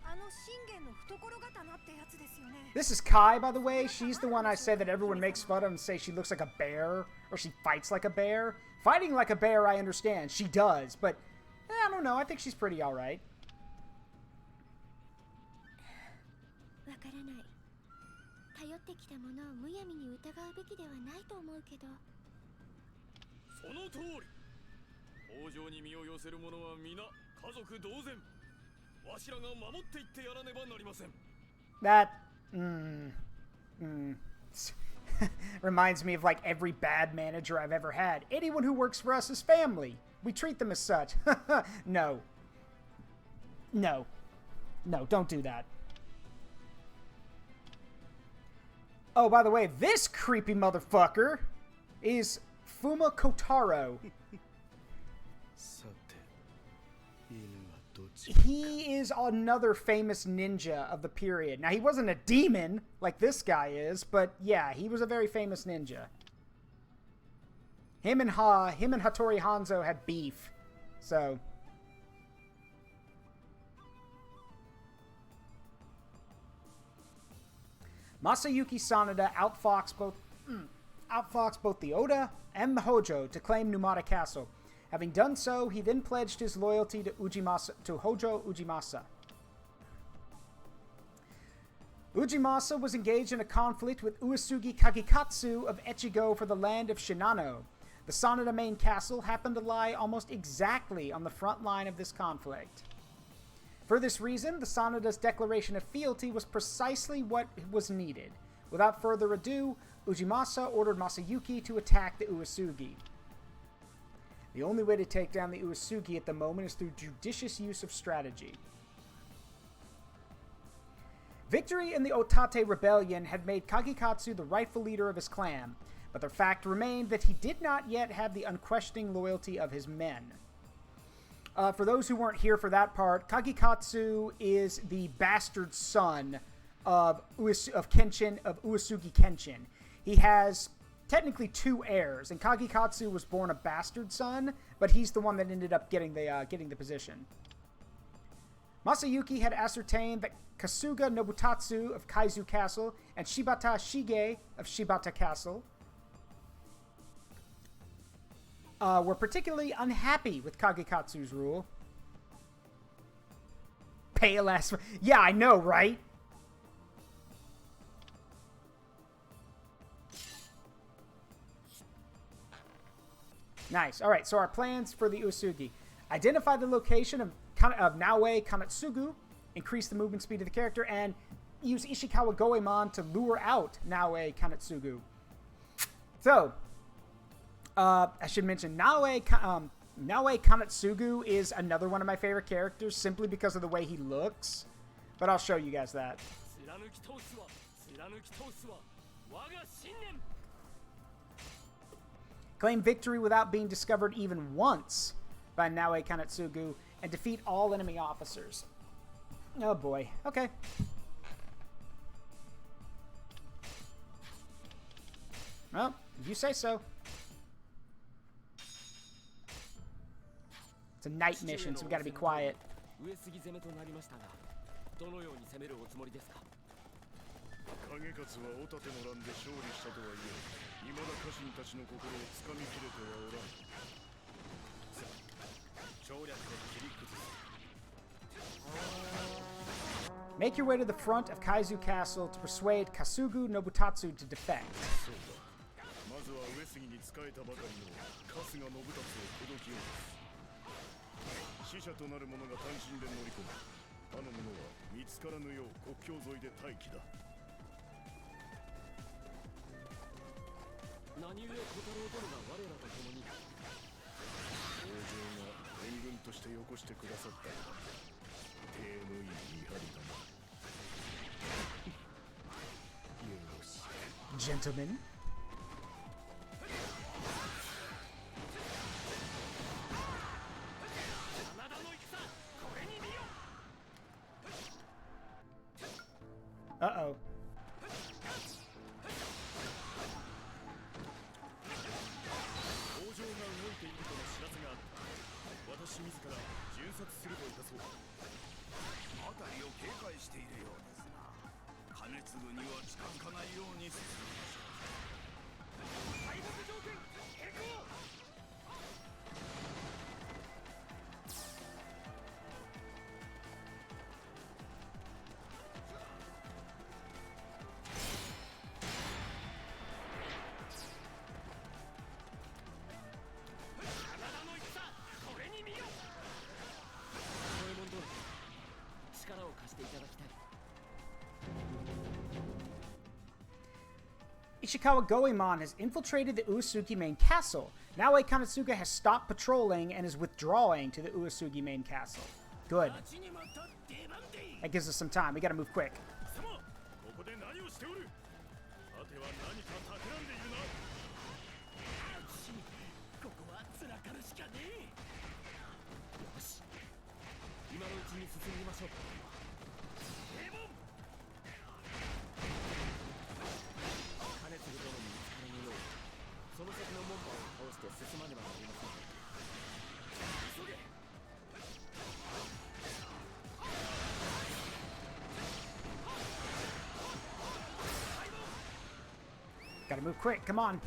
あの信玄の懐刀ってやつですよね。This is Kai, by the way. She's the one I said that everyone makes fun of and say she looks like a bear, or she fights like a bear. Fighting like a bear, I understand. She does, but I don't know. I think she's pretty alright. わからない。頼ってきたものをむやみに疑うべきではないと思うけど。その通り。北条に身を寄せる者は皆家族同然。わしらが守っていってやらねばなりません。That reminds me of like every bad manager I've ever had. Anyone who works for us is family. We treat them as such. No. No. No, don't do that. Oh, by the way, this creepy motherfucker is Fuma Kotaro. He is another famous ninja of the period. Now, he wasn't a demon like this guy is, but yeah, he was a very famous ninja. Him and Hattori Hanzo had beef, so... Masayuki Sanada outfoxed both the Oda and the Hojo to claim Pneumatic Castle. Having done so, he then pledged his loyalty to Hojo Ujimasa. Ujimasa was engaged in a conflict with Uesugi Kagekatsu of Echigo for the land of Shinano. The Sanada main castle happened to lie almost exactly on the front line of this conflict. For this reason, the Sanada's declaration of fealty was precisely what was needed. Without further ado, Ujimasa ordered Masayuki to attack the Uesugi. The only way to take down the Uesugi at the moment is through judicious use of strategy. Victory in the Otate Rebellion had made Kagekatsu the rightful leader of his clan, but the fact remained that he did not yet have the unquestioning loyalty of his men. For those who weren't here for that part, Kagekatsu is the bastard son of Uesugi Kenshin. He has technically two heirs, and Kagekatsu was born a bastard son, but he's the one that ended up getting the position. Masayuki had ascertained that Kasuga Nobutatsu of Kaizu Castle and Shibata Shige of Shibata Castle were particularly unhappy with Kagekatsu's rule. Pale ass. Yeah, I know, right? Nice. All right, so our plans for the Uesugi. Identify the location of Naoe Kanetsugu, increase the movement speed of the character, and use Ishikawa Goemon to lure out Naoe Kanetsugu. So, I should mention Naoe Kanetsugu is another one of my favorite characters simply because of the way he looks. But I'll show you guys that. Claim victory without being discovered even once by Naoe Kanetsugu and defeat all enemy officers. Oh boy. Okay. Well, if you say so. It's a night mission, so we gotta be quiet. Make your way to the front of Kaizu Castle to persuade Kasuga Nobutatsu to defect. Gentlemen. Uh-oh. Ishikawa Goemon has infiltrated the Uesugi main castle. Now Kasuga has stopped patrolling and is withdrawing to the Uesugi main castle. Good. That gives us some time. We gotta move quick. Gotta move quick, come on.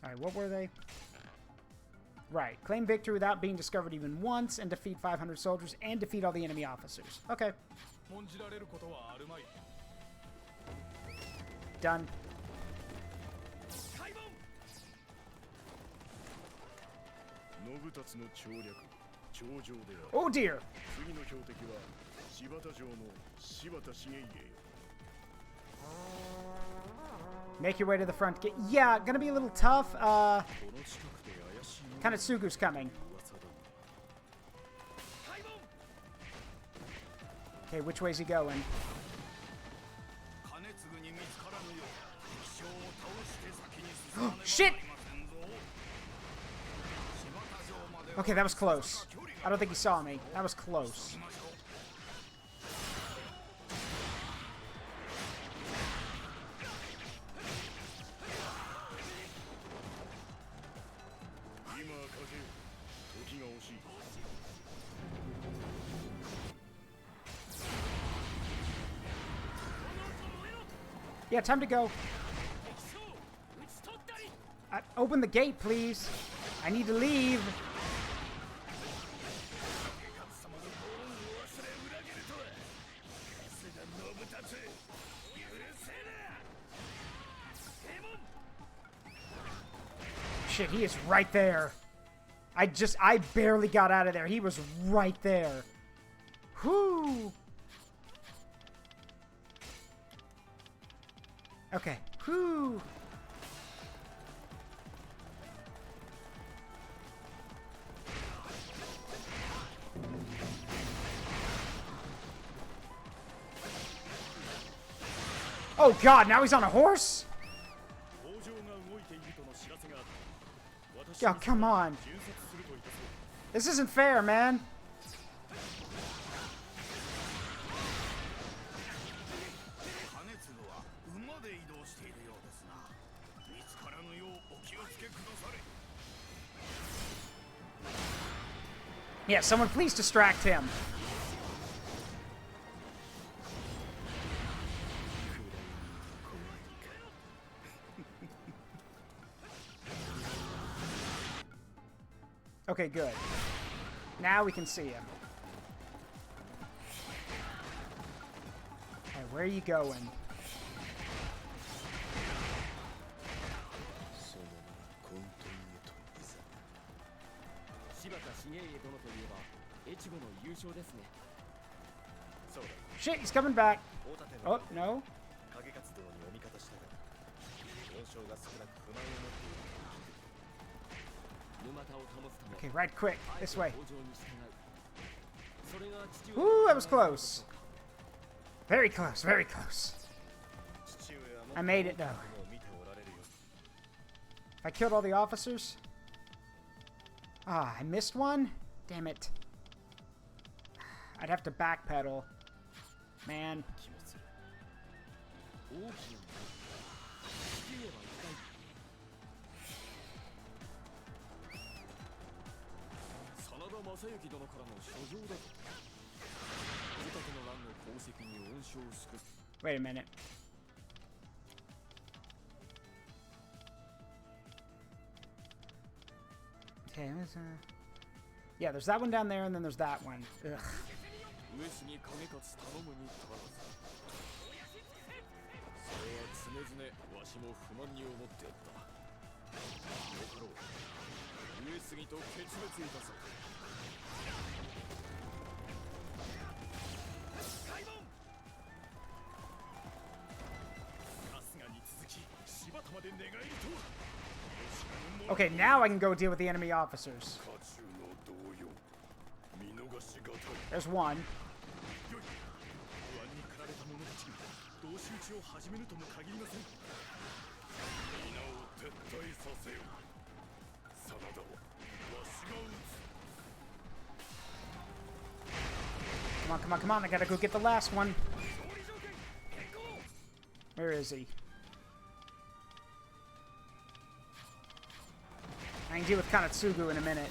Alright, what were they? Right, claim victory without being discovered even once, and defeat 500 soldiers, and defeat all the enemy officers. Okay. Done. Oh dear! Make your way to the front gate. Yeah, gonna be a little tough. Kanetsugu's coming. Okay, which way's he going? Shit! Okay, that was close. I don't think he saw me. That was close. Yeah, time to go. Open the gate, please. I need to leave. Shit, he is right there. I barely got out of there. He was right there. Whoo! Okay. Whoo! Oh god, now he's on a horse? Oh, come on. This isn't fair, man. Yeah, someone please distract him. Okay, good. Now we can see him. Okay, where are you going? Shit, he's coming back. Oh, no. Okay, right quick. This way. Ooh, that was close. Very close, very close. I made it, though. I killed all the officers? Ah, I missed one? Damn it. I'd have to backpedal. Man. Wait a minute. Okay, yeah, there's that one down there, and then there's that one. Ugh. Okay, now I can go deal with the enemy officers. There's one. Come on, come on, come on. I gotta go get the last one. Where is he? I can deal with Kasuga in a minute.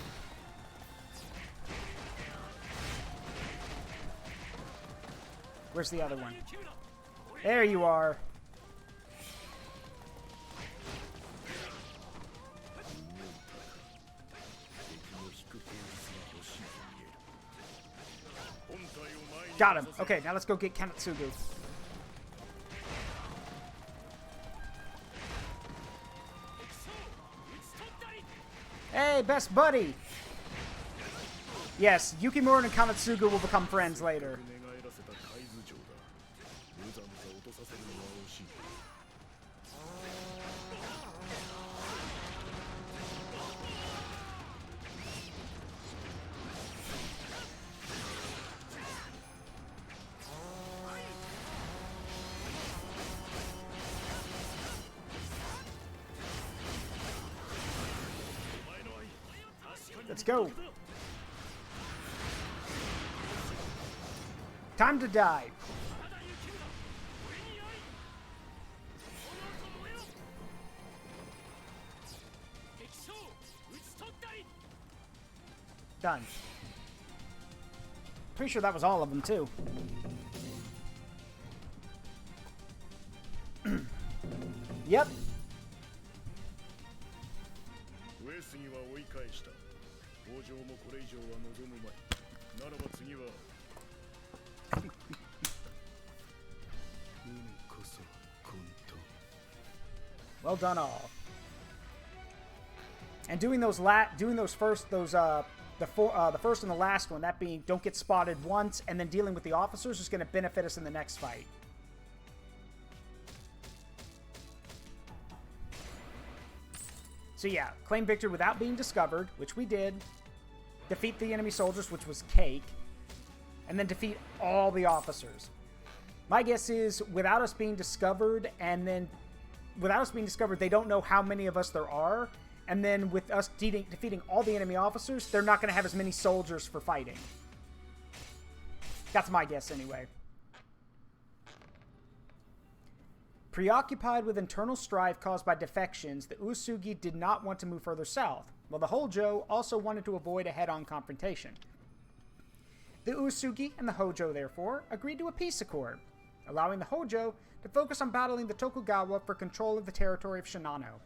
Where's the other one? There you are. Got him. Okay, now let's go get Kasuga. Hey, best buddy! Yes, Yukimura and Kasuga will become friends later. Let's go. Time to die. Done. Pretty sure that was all of them, too. Yep. Well done, all. And doing those the first and the last one, that being don't get spotted once, and then dealing with the officers is going to benefit us in the next fight. So yeah, claim victory without being discovered, which we did. Defeat the enemy soldiers, which was cake. And then defeat all the officers. My guess is, without us being discovered, they don't know how many of us there are. And then with us defeating all the enemy officers, they're not going to have as many soldiers for fighting. That's my guess anyway. Preoccupied with internal strife caused by defections, the Usugi did not want to move further south, while the Hojo also wanted to avoid a head-on confrontation. The Usugi and the Hojo, therefore, agreed to a peace accord, allowing the Hojo to focus on battling the Tokugawa for control of the territory of Shinano.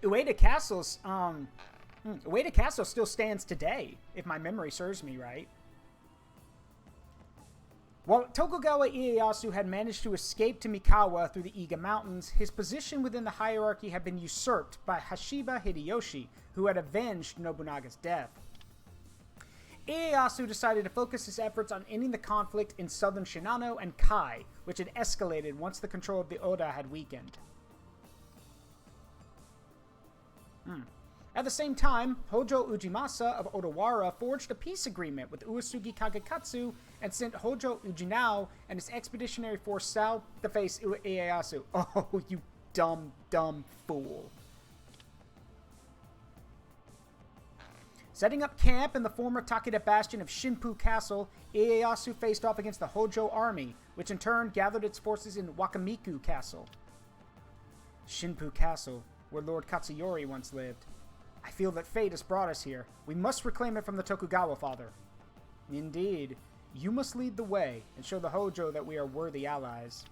Ueda Castle's, Ueda Castle still stands today, if my memory serves me right. While Tokugawa Ieyasu had managed to escape to Mikawa through the Iga Mountains, his position within the hierarchy had been usurped by Hashiba Hideyoshi, who had avenged Nobunaga's death. Ieyasu decided to focus his efforts on ending the conflict in southern Shinano and Kai, which had escalated once the control of the Oda had weakened. At the same time, Hojo Ujimasa of Odawara forged a peace agreement with Uesugi Kagekatsu and sent Hojo Ujinao and his expeditionary force south to face Ieyasu. Oh, you dumb, dumb fool. Setting up camp in the former Takeda bastion of Shinpu Castle, Ieyasu faced off against the Hojo army, which in turn gathered its forces in Wakamiku Castle. Shinpu Castle, where Lord Katsuyori once lived. I feel that fate has brought us here. We must reclaim it from the Tokugawa father. Indeed, you must lead the way and show the Hojo that we are worthy allies.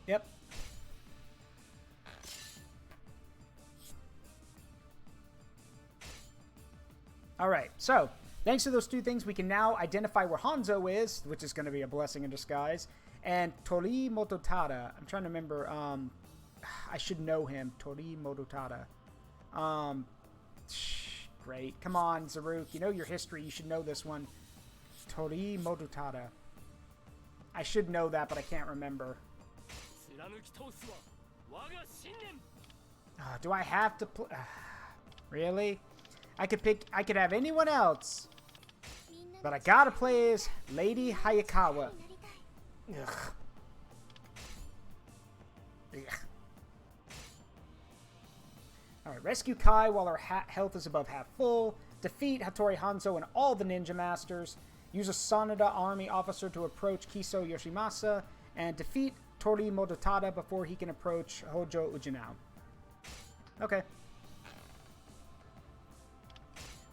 Yep. Alright, so, thanks to those two things, we can now identify where Hanzo is, which is going to be a blessing in disguise. And Tori Mototada. I'm trying to remember. I should know him. Tori Mototada. Great. Come on, Zaruk. You know your history. You should know this one. Tori Mototada. I should know that, but I can't remember. Do I have to play? Really? I could have anyone else. But I gotta play as Lady Hayakawa. Ugh. Ugh. Alright, rescue Kai while her health is above half full. Defeat Hattori Hanzo and all the ninja masters. Use a Sanada army officer to approach Kiso Yoshimasa. And defeat Tori Mototada before he can approach Hojo Ujinao. Okay.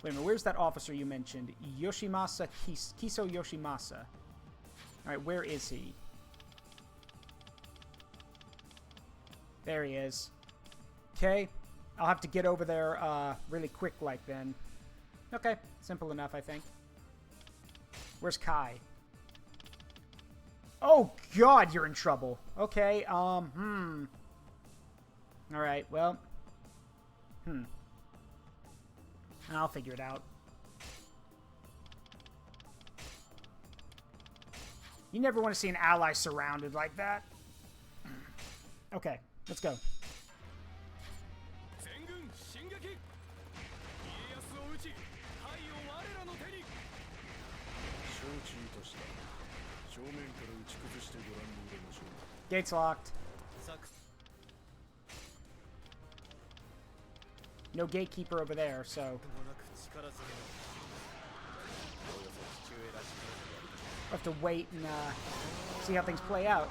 Wait a minute, where's that officer you mentioned? Yoshimasa, Kiso Yoshimasa. Alright, where is he? There he is. Okay. I'll have to get over there really quick like then. Okay. Simple enough, I think. Where's Kai? Oh, God, you're in trouble. Okay, Alright, well. I'll figure it out. You never want to see an ally surrounded like that. Okay, let's go. Gates locked. No gatekeeper over there, so... We'll have to wait and see how things play out.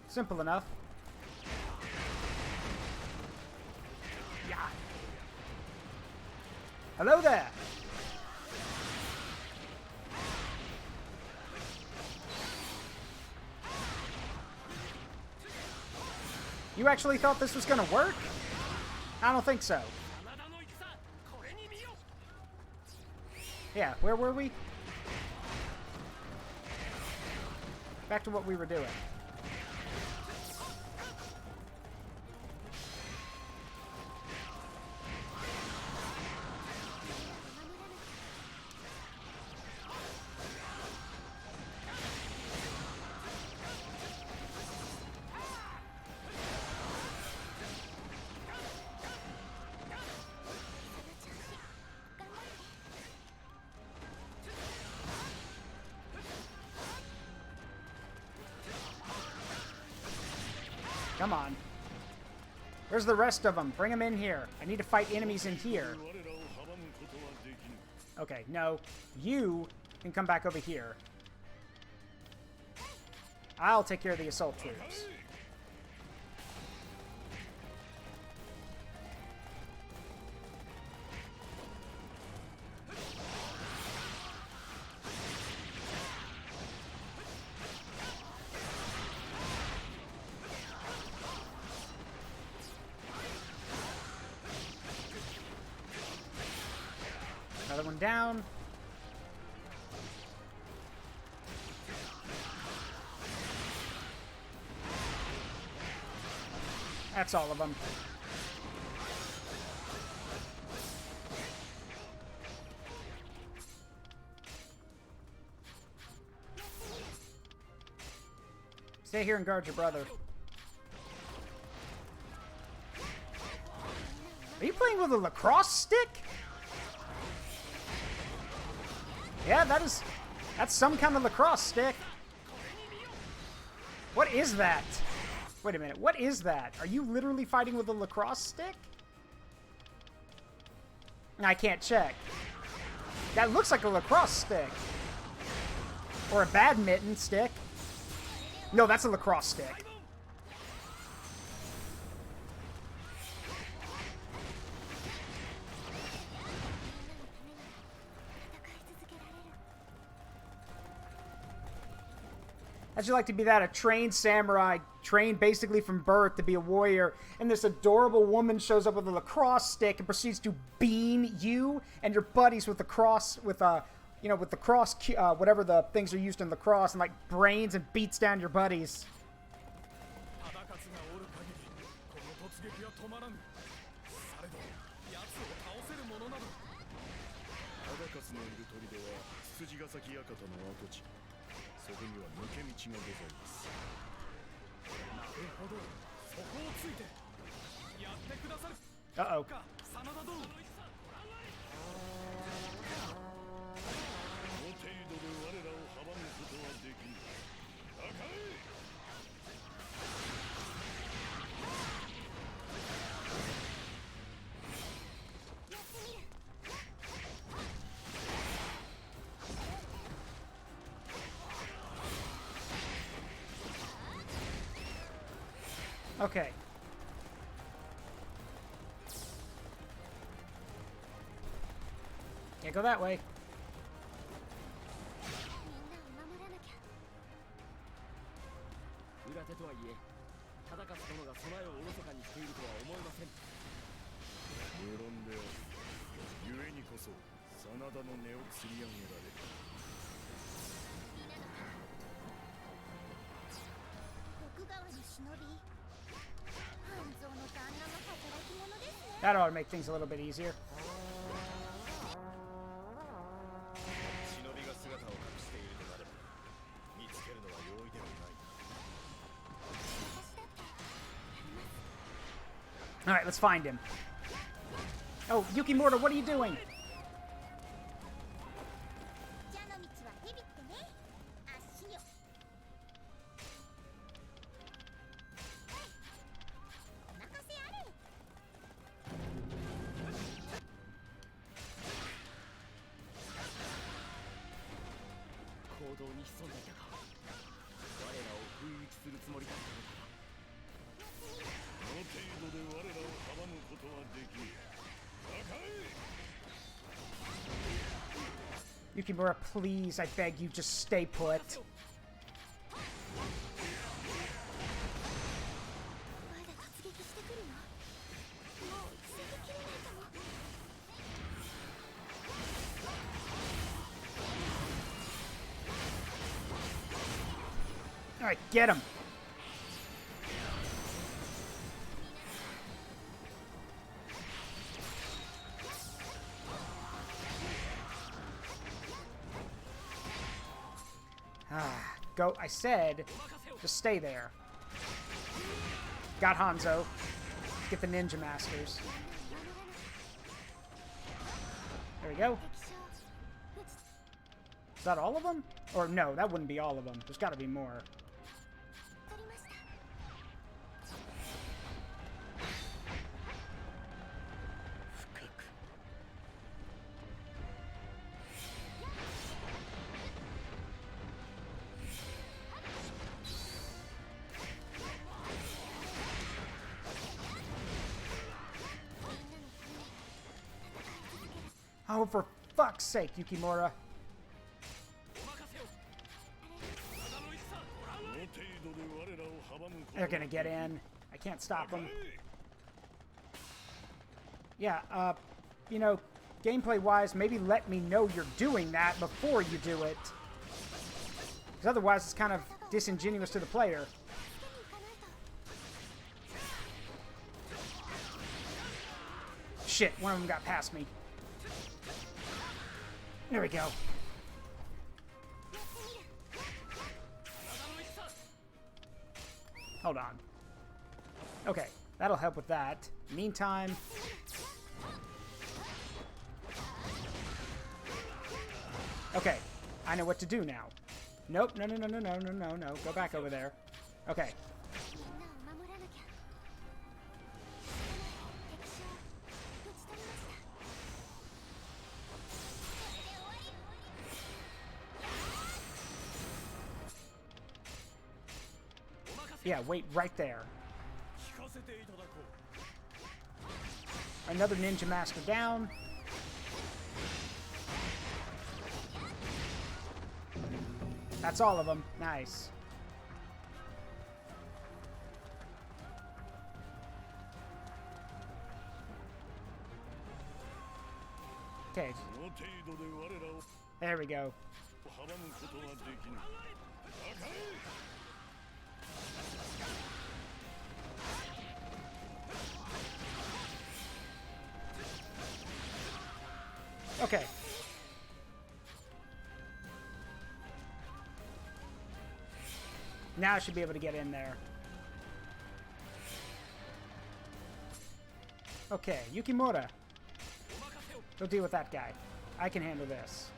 Simple enough. Yeah. Hello there. You actually thought this was gonna work? I don't think so. Yeah, where were we? Back to what we were doing. Come on. Where's the rest of them? Bring them in here. I need to fight enemies in here. Okay, no. You can come back over here. I'll take care of the assault troops. Another one down. That's all of them. Stay here and guard your brother. Are you playing with a lacrosse stick? Yeah, that's some kind of lacrosse stick. What is that? Wait a minute, what is that? Are you literally fighting with a lacrosse stick? I can't check. That looks like a lacrosse stick. Or a badminton stick. No, that's a lacrosse stick. How'd you like to be that? A trained samurai, trained basically from birth to be a warrior, and this adorable woman shows up with a lacrosse stick and proceeds to bean you and your buddies with the cross, with with the cross, whatever the things are used in lacrosse, and like brains, and beats down your buddies. Uh-oh. Okay. Can't go that way. 裏手とはいえ、忠勝殿が備えをおろそかにしているとは思えません。無論である。故にこそ、真田の根を釣り上げられる。徳川の忍び。半蔵の旦那の働き者ですね。 That ought to make things a little bit easier. 忍びが姿を隠しているとなれば、見つけるのは容易ではない。 Alright, let's find him. Oh, Yukimura, what are you doing? Yukimura, please, I beg you, just stay put. Alright, get him! Go, I said, just stay there. Got Hanzo. Get the ninja masters. There we go. Is that all of them? Or no, that wouldn't be all of them. There's got to be more. Oh, for fuck's sake, Yukimura. They're gonna get in. I can't stop them. Yeah, you know, gameplay-wise, maybe let me know you're doing that before you do it. Because otherwise, it's kind of disingenuous to the player. Shit, one of them got past me. There we go. Hold on. Okay, that'll help with that. Meantime... Okay, I know what to do now. Nope, no. Go back over there. Okay. Yeah, wait right there. Another ninja master down. That's all of them. Nice. Okay. There we go. Okay. Now I should be able to get in there. Okay, Yukimura. Go deal with that guy. I can handle this.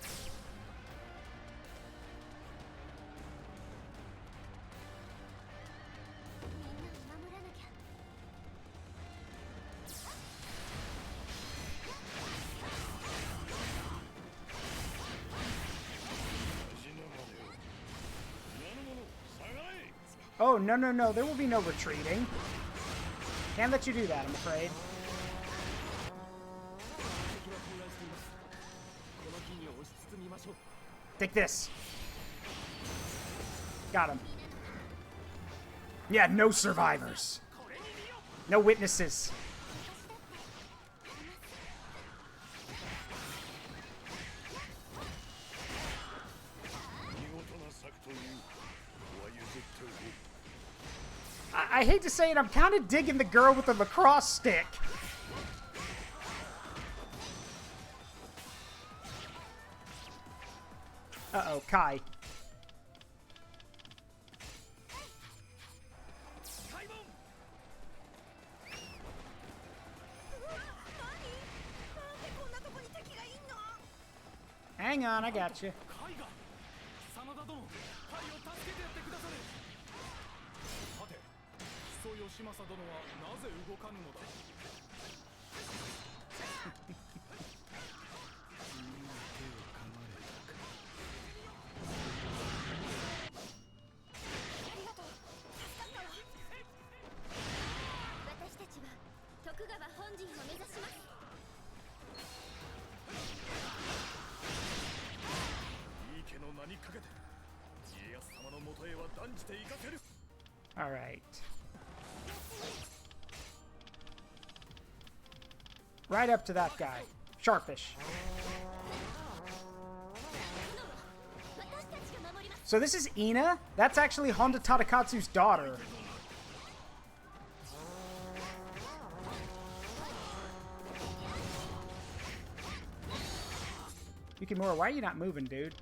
Oh, no. There will be no retreating. Can't let you do that, I'm afraid. Take this. Got him. Yeah, no survivors. No witnesses. I hate to say it, I'm kind of digging the girl with the lacrosse stick. Uh-oh, Kai. Hang on, I got you. All right. Right up to that guy. Sharpish. So this is Ina? That's actually Honda Tadakatsu's daughter. Yukimura, why are you not moving, dude?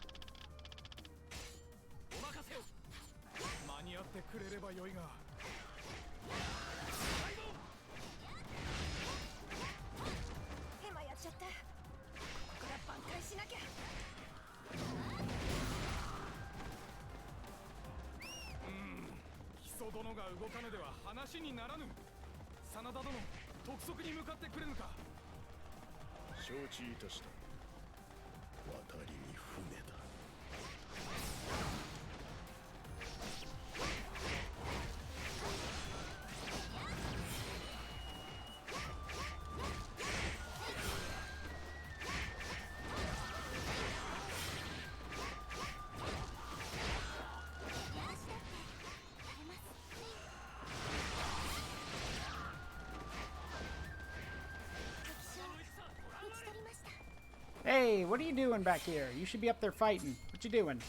Hey, what are you doing back here? You should be up there fighting. What you doing?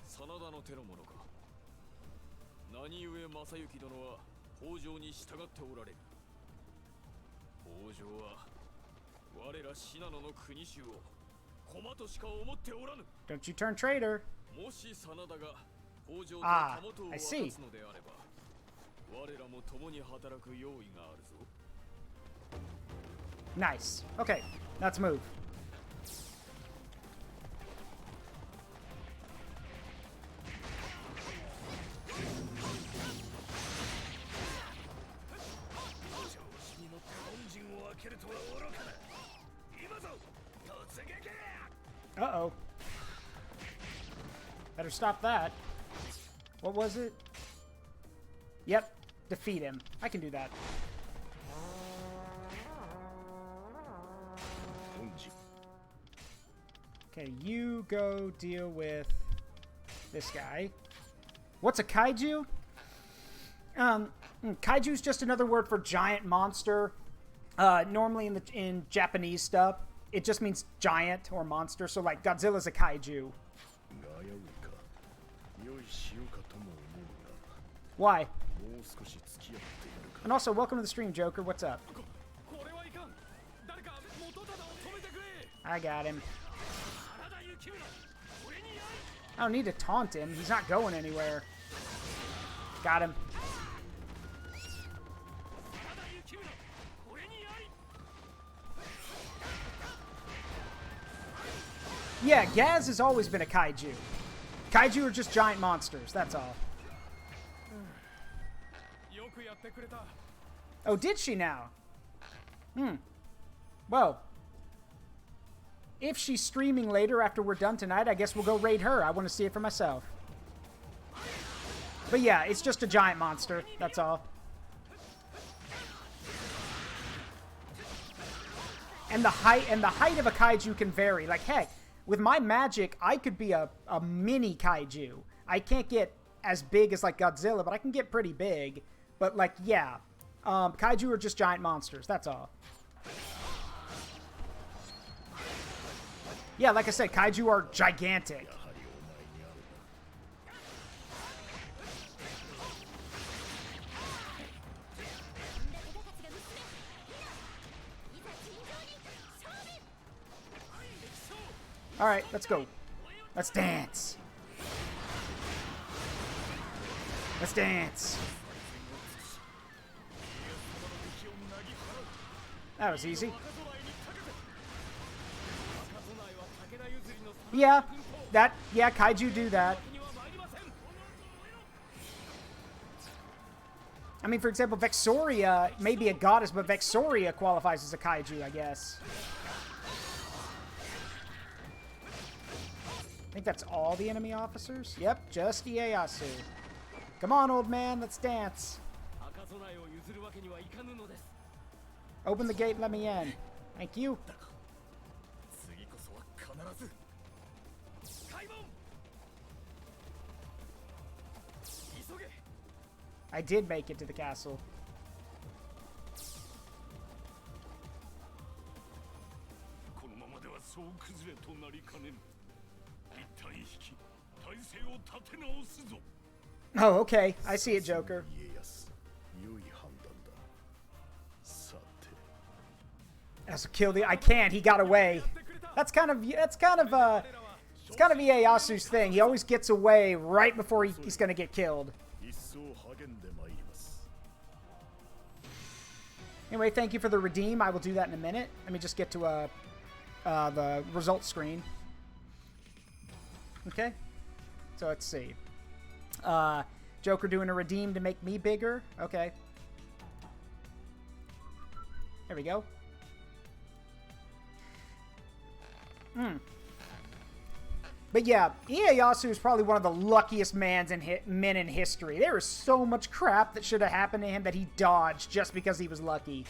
Sanada no teのものか。何故正行殿は北条に従っておられる。北条は我ら信濃の国衆を駒としか思っておらぬ。Don't you turn traitor. もし真田が北条とたもとを渡すのであれば、我らも共に働く用意があるぞ。Nice. Okay, let's move. Uh-oh. Better stop that. What was it? Yep. Defeat him. I can do that. Okay, you go deal with this guy. What's a kaiju? Kaiju's just another word for giant monster. Normally in Japanese stuff, it just means giant or monster. So like Godzilla's a kaiju. Why? And also, welcome to the stream, Joker. What's up? I got him. I don't need to taunt him. He's not going anywhere. Got him. Yeah, Gaz has always been a kaiju. Kaiju are just giant monsters, that's all. Oh, did she now? Well, if she's streaming later after we're done tonight, I guess we'll go raid her. I want to see it for myself. But yeah, it's just a giant monster, that's all. And the height of a kaiju can vary. Like, heck, with my magic, I could be a mini kaiju. I can't get as big as, like, Godzilla, but I can get pretty big. But, like, yeah. Kaiju are just giant monsters. That's all. Yeah, like I said, kaiju are gigantic. All right, let's go. Let's dance. Let's dance. That was easy. Yeah, kaiju do that. I mean, for example, Vexoria may be a goddess, but Vexoria qualifies as a kaiju, I guess. I think that's all the enemy officers. Yep, just Ujiyasu. Come on, old man, let's dance. Open the gate and let me in. Thank you. I did make it to the castle. Oh, okay. I see it, Joker. I can't. He got away. It's kind of Ieyasu's thing. He always gets away right before he's going to get killed. Anyway, thank you for the redeem. I will do that in a minute. Let me just get to the results screen. Okay. So let's see. Joker doing a redeem to make me bigger. Okay. There we go. But yeah, Ieyasu is probably one of the luckiest men in history. There is so much crap that should have happened to him that he dodged just because he was lucky.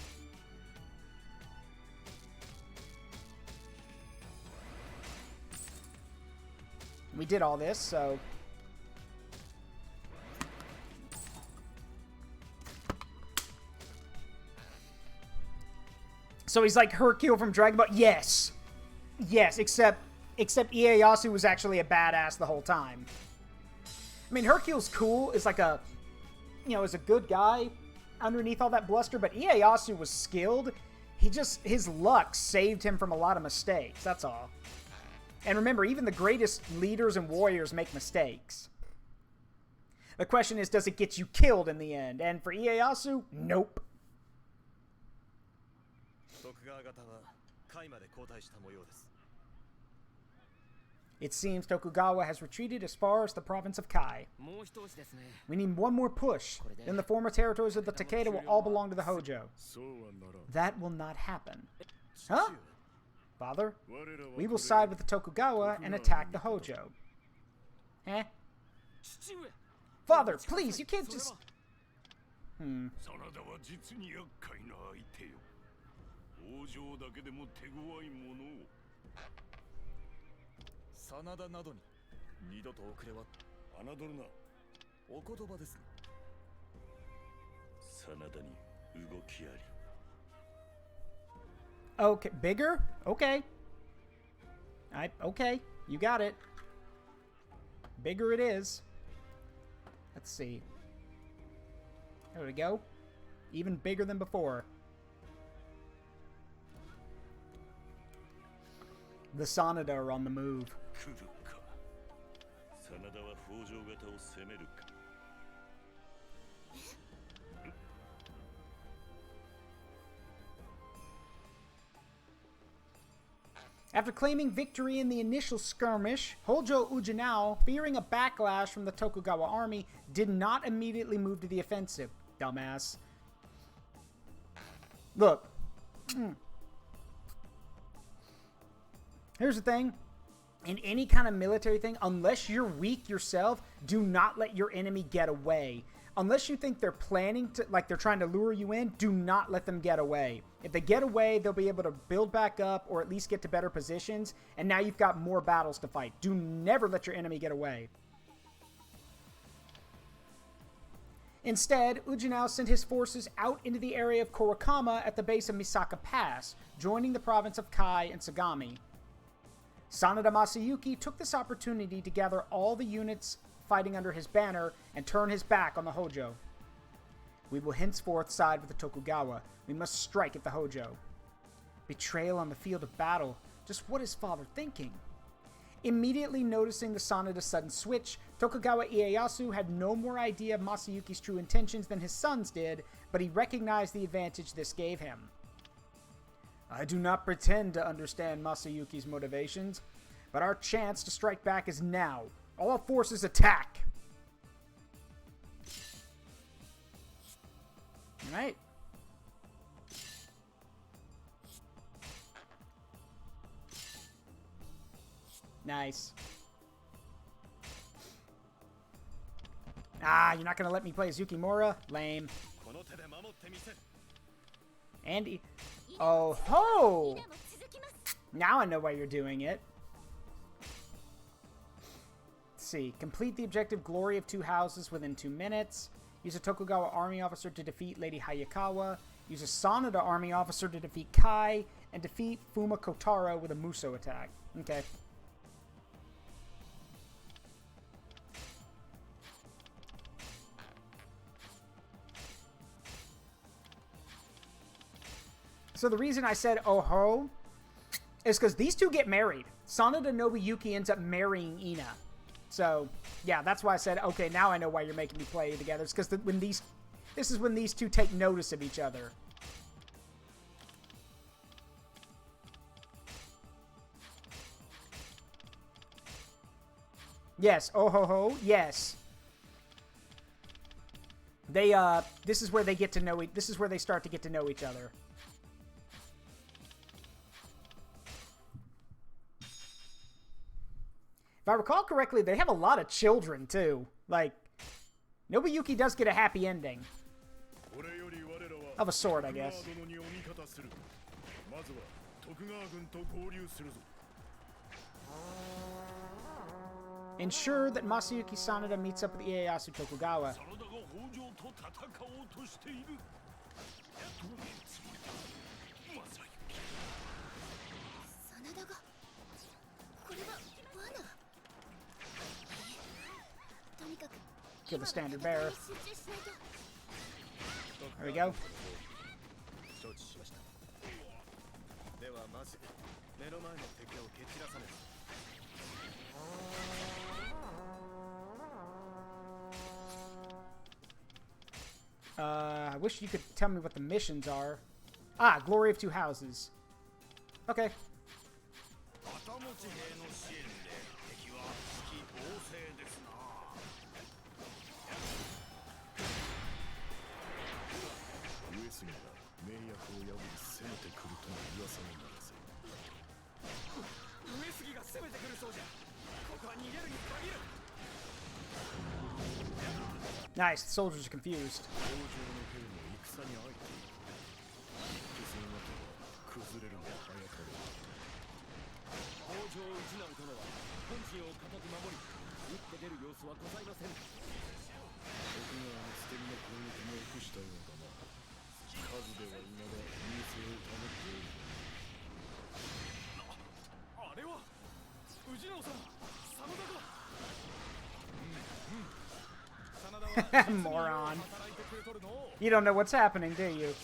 We did all this, so So he's like Hercule from Dragon Ball. Yes. Yes, except Ieyasu was actually a badass the whole time. I mean, Hercule's cool. Is like a, you know, is a good guy underneath all that bluster, but Ieyasu was skilled. His luck saved him from a lot of mistakes. That's all. And remember, even the greatest leaders and warriors make mistakes. The question is, does it get you killed in the end? And for Ieyasu, nope. It seems Tokugawa has retreated as far as the province of Kai. We need one more push. Then the former territories of the Takeda will all belong to the Hojo. That will not happen. Huh? Father, we will side with the Tokugawa and attack the Hojo. Eh? Father, please, you can't just... Sanada などに二度と遅れは侮るな。お言葉ですが。Sanadaに動きあり。Okay, bigger? Okay. Okay, you got it. Bigger it is. Let's see. There we go. Even bigger than before. The Sanada are on the move. After claiming victory in the initial skirmish, Hojo Ujinao, fearing a backlash from the Tokugawa army, did not immediately move to the offensive. Dumbass. Look. Here's the thing. In any kind of military thing, unless you're weak yourself, do not let your enemy get away. Unless you think they're planning to, like they're trying to lure you in, do not let them get away. If they get away, they'll be able to build back up or at least get to better positions, and now you've got more battles to fight. Do never let your enemy get away. Instead, Ujinao sent his forces out into the area of Korakama at the base of Misaka Pass, joining the province of Kai and Sagami. Sanada Masayuki took this opportunity to gather all the units fighting under his banner and turn his back on the Hojo. We will henceforth side with the Tokugawa. We must strike at the Hojo. Betrayal on the field of battle. Just what is father thinking? Immediately noticing the Sanada's sudden switch, Tokugawa Ieyasu had no more idea of Masayuki's true intentions than his sons did, but he recognized the advantage this gave him. I do not pretend to understand Masayuki's motivations, but our chance to strike back is now. All forces attack! Alright. Nice. Ah, you're not gonna let me play as Yukimura? Lame. Andy. Oh ho! Now I know why you're doing it. Let's see. Complete the objective Glory of Two Houses within 2 minutes. Use a Tokugawa army officer to defeat Lady Hayakawa. Use a Sanada army officer to defeat Kai. And defeat Fuma Kotaro with a Muso attack. Okay. So the reason I said oh ho is because these two get married. Sanada Nobuyuki ends up marrying Ina. So, yeah, that's why I said, okay, now I know why you're making me play together. It's because this is when these two take notice of each other. Yes, oh ho ho, yes. They, this is where they get to know, this is where they start to get to know each other. If I recall correctly, they have a lot of children, too. Like, Nobuyuki does get a happy ending. Of a sort, I guess. Ensure that Masayuki Sanada meets up with Ieyasu Tokugawa. Kill the standard bearer. There we go. I wish you could tell me what the missions are. Ah, Glory of Two Houses. Okay. Nice, the soldiers are confused. Moron. You don't know what's happening, do you?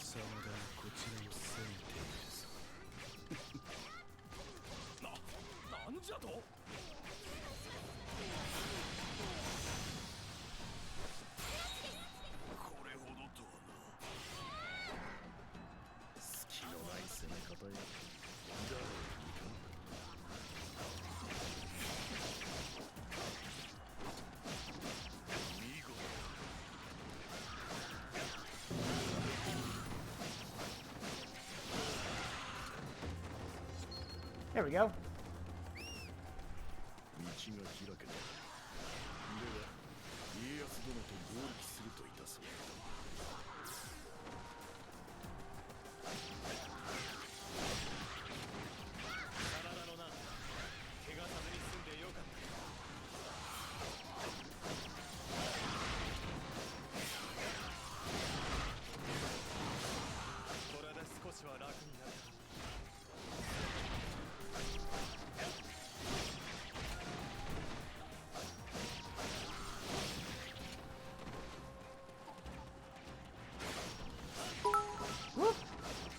There we go.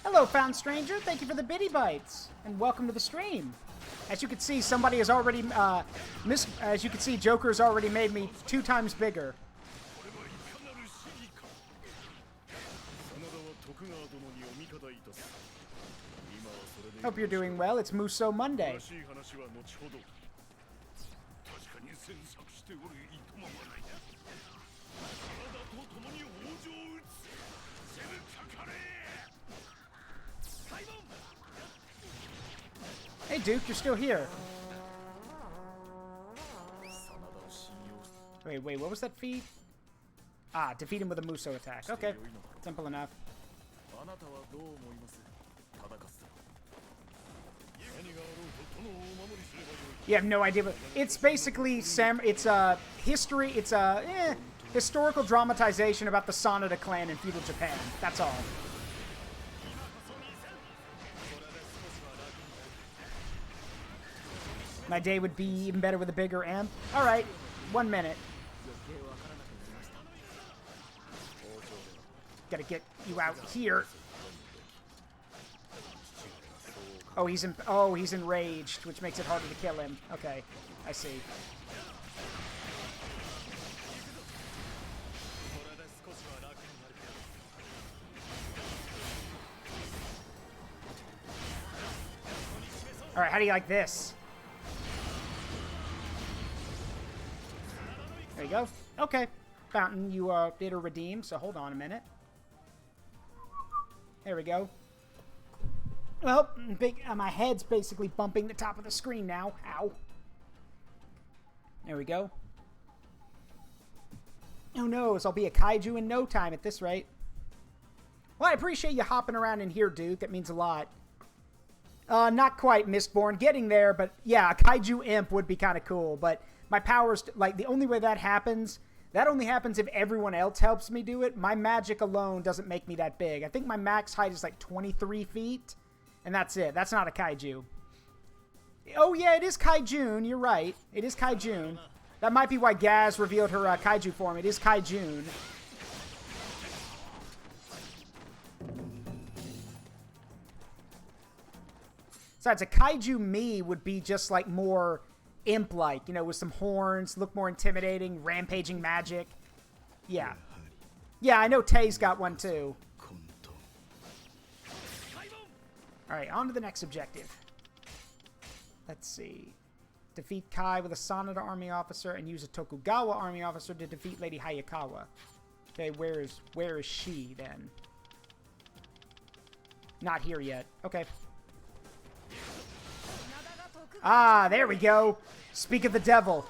Hello, Found Stranger. Thank you for the biddy bites, and welcome to the stream. As you can see, somebody has already as you can see, Joker's already made me 2 times bigger. Hope you're doing well. It's Muso Monday. Hey, Duke, you're still here. Wait, what was that feat? Ah, defeat him with a Muso attack. Okay, simple enough. You have no idea, but it's basically it's a history. It's a historical dramatization about the Sanada clan in feudal Japan. That's all. My day would be even better with a bigger amp. All right, 1 minute. Gotta get you out here. Oh, he's enraged, which makes it harder to kill him. Okay, I see. All right, how do you like this? There you go. Okay. Fountain, you did a redeem, so hold on a minute. There we go. Well, my head's basically bumping the top of the screen now. Ow. There we go. Oh no, so I'll be a kaiju in no time at this rate. Well, I appreciate you hopping around in here, Duke. That means a lot. Not quite, Mistborn. Getting there, but yeah, a kaiju imp would be kind of cool, but my powers, like, the only way that only happens if everyone else helps me do it. My magic alone doesn't make me that big. I think my max height is like 23 feet, and that's it. That's not a kaiju. Oh, yeah, it is kaijun. You're right. It is kaijun. That might be why Gaz revealed her kaiju form. It is Kaijun. Besides, a kaiju me would be just like more imp-like, you know, with some horns, look more intimidating, rampaging magic. Yeah. Yeah, I know Tay's got one too. Alright, on to the next objective. Let's see. Defeat Kai with a Sanada army officer and use a Tokugawa army officer to defeat Lady Hayakawa. Okay, where is she then? Not here yet. Okay. Ah, there we go. Speak of the devil.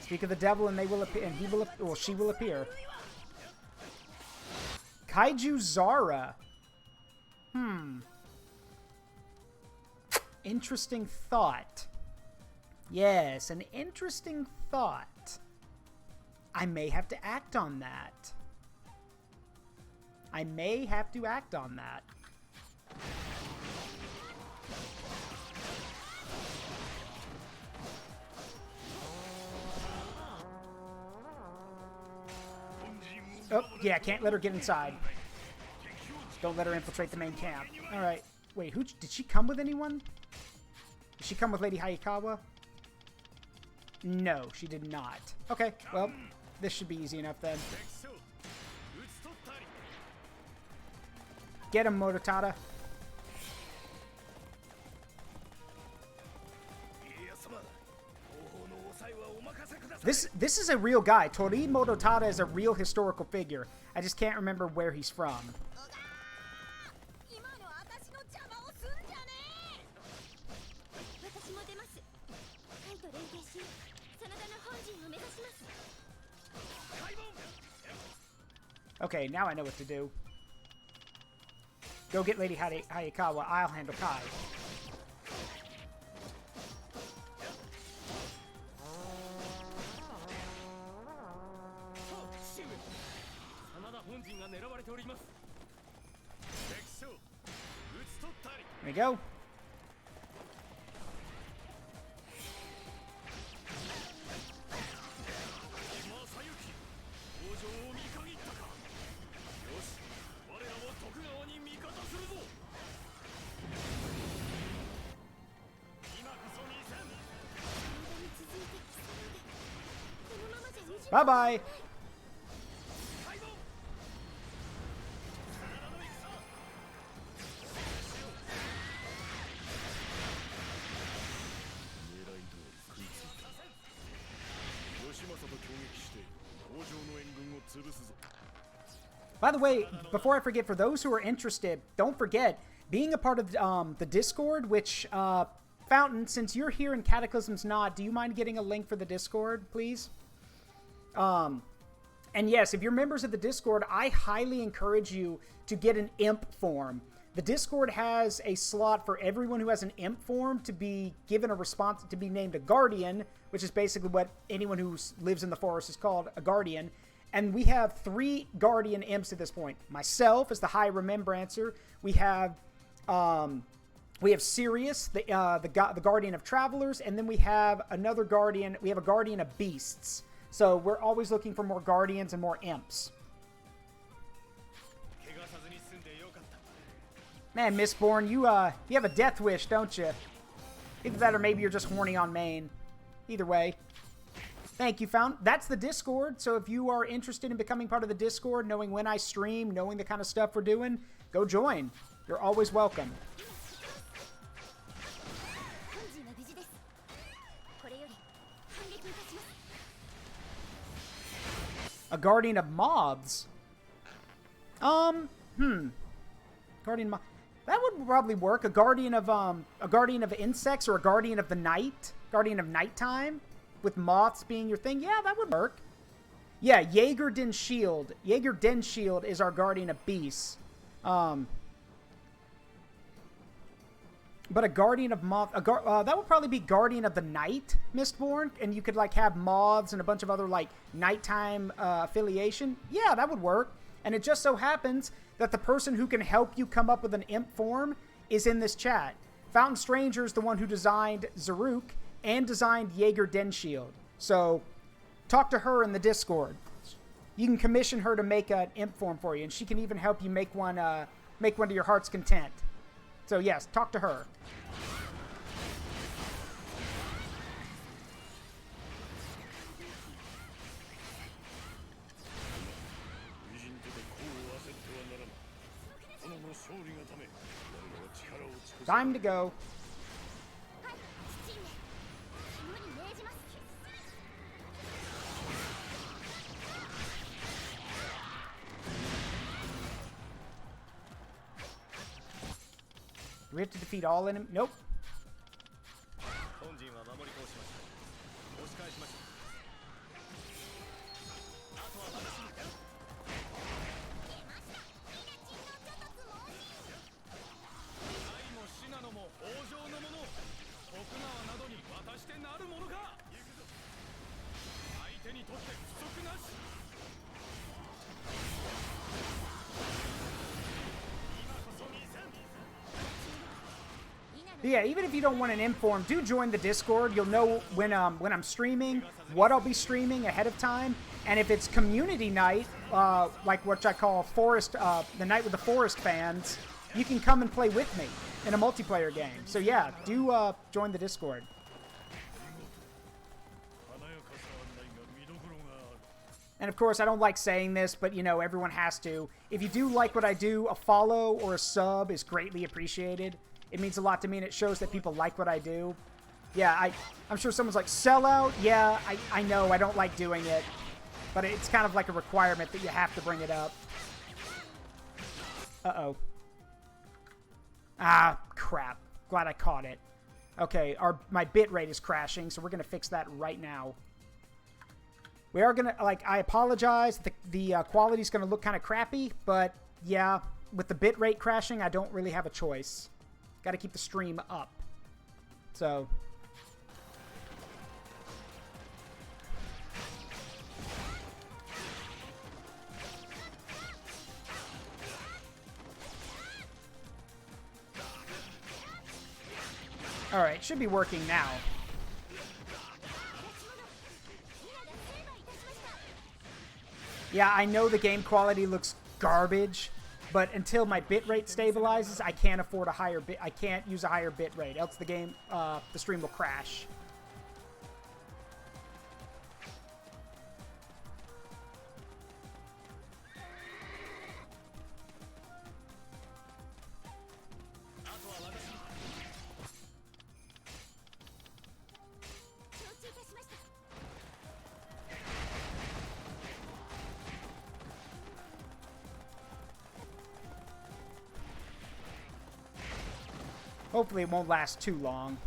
Speak of the devil, and they will appear, and he will, well, she will appear. Kaiju Zara. Interesting thought. Yes, an interesting thought. I may have to act on that. I may have to act on that. Oh, yeah, can't let her get inside. Don't let her infiltrate the main camp. Alright. Wait, did she come with anyone? Did she come with Lady Hayakawa? No, she did not. Okay, well, this should be easy enough then. Get him, Mototada. This is a real guy. Tori Mototada is a real historical figure. I just can't remember where he's from. Okay, now I know what to do. Go get Lady Hayakawa. I'll handle Kai. There we go. Bye-bye. By the way, before I forget, for those who are interested, don't forget, being a part of the Discord, which, Fountain, since you're here in Cataclysm's Knot, do you mind getting a link for the Discord, please? And yes, if you're members of the Discord, I highly encourage you to get an imp form. The Discord has a slot for everyone who has an imp form to be given a response, to be named a guardian, which is basically what anyone who lives in the forest is called, a guardian. And we have 3 guardian imps at this point. Myself as the High Remembrancer. We have Sirius, the guardian of travelers, and then we have another guardian. We have a guardian of beasts. So we're always looking for more guardians and more imps. Man, Mistborn, you have a death wish, don't you? Either that or maybe you're just horny on main. Either way. Thank you, Fountain. That's the Discord, so if you are interested in becoming part of the Discord, knowing when I stream, knowing the kind of stuff we're doing, go join. You're always welcome. A guardian of moths? Guardian moth. That would probably work. A guardian of insects, or a guardian of the night. Guardian of nighttime. With moths being your thing. Yeah, that would work. Yeah, Jaeger Den Shield. Jaeger Den Shield is our guardian of beasts. But a guardian of moth... that would probably be guardian of the night, Mistborn. And you could, like, have moths and a bunch of other, like, nighttime affiliation. Yeah, that would work. And it just so happens that the person who can help you come up with an imp form is in this chat. Fountain Stranger is the one who designed Zaruk, and designed Jaeger Den Shield. So talk to her in the Discord. You can commission her to make an imp form for you, and she can even help you make one to your heart's content. So yes, talk to her. Time to go. Do we have to defeat all enemies? Nope. Yeah, even if you don't want an inform, do join the Discord. You'll know when I'm streaming, what I'll be streaming ahead of time, and if it's community night, like what I call forest, the night with the forest fans, you can come and play with me in a multiplayer game. So yeah, do join the Discord. And of course, I don't like saying this, but you know, everyone has to. If you do like what I do, a follow or a sub is greatly appreciated. It means a lot to me, and it shows that people like what I do. Yeah, I'm sure someone's like, sellout? Yeah, I know, I don't like doing it. But it's kind of like a requirement that you have to bring it up. Uh-oh. Ah, crap. Glad I caught it. Okay, my bit rate is crashing, so we're going to fix that right now. We are going to, like, I apologize. The quality's going to look kind of crappy, but yeah, with the bit rate crashing, I don't really have a choice. Got to keep the stream up. So. All right, should be working now. Yeah, I know the game quality looks garbage. But until my bitrate stabilizes, I can't afford a higher bit. I can't use a higher bitrate, else the stream will crash. Hopefully it won't last too long.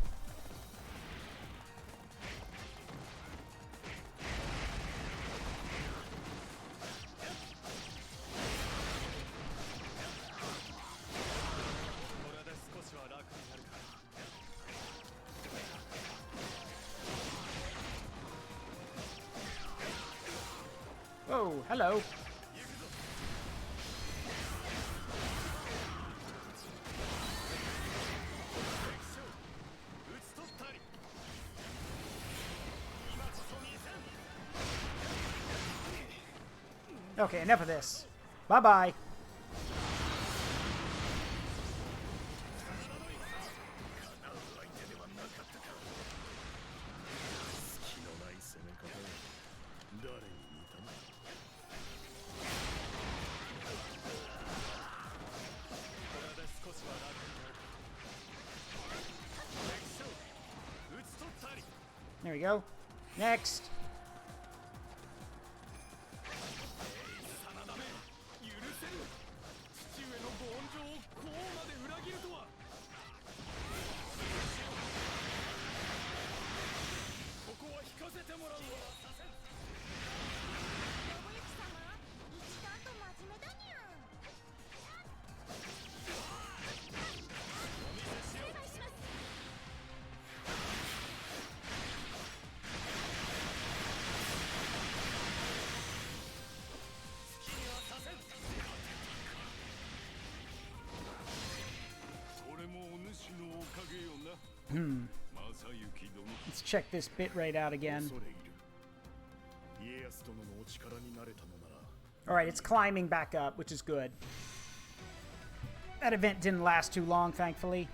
Oh, hello. Okay, enough of this. Bye-bye. There we go. Next. Let's check this bitrate out again. Alright, it's climbing back up, which is good. That event didn't last too long, thankfully.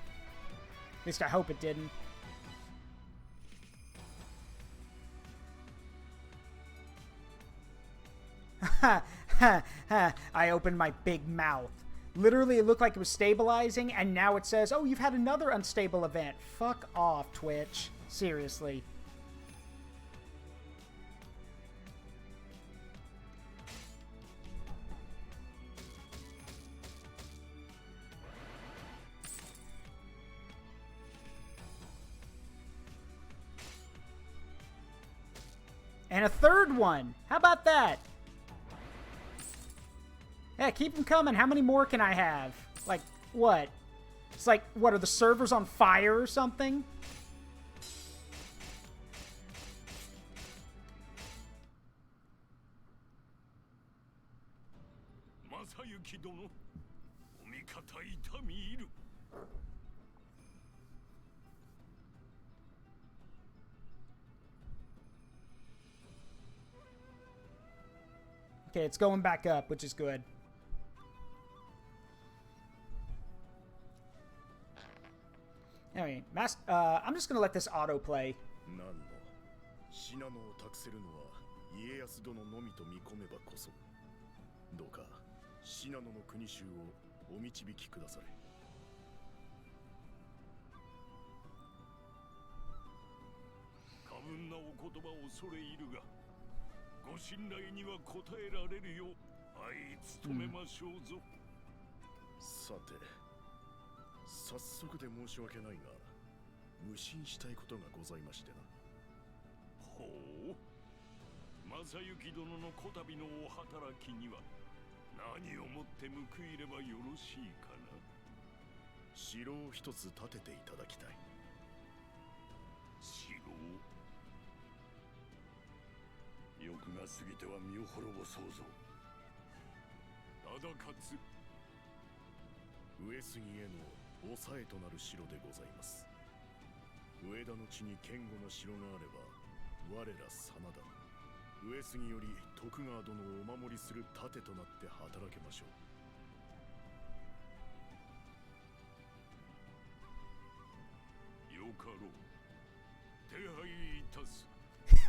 At least I hope it didn't. I opened my big mouth. Literally, it looked like it was stabilizing, and now it says, oh, you've had another unstable event. Fuck off, Twitch. Seriously. And a third one. How about that? Yeah, keep them coming. How many more can I have? Like, what? It's like, what, are the servers on fire or something? Okay, it's going back up, which is good. Anyway, I'm just gonna let this autoplay.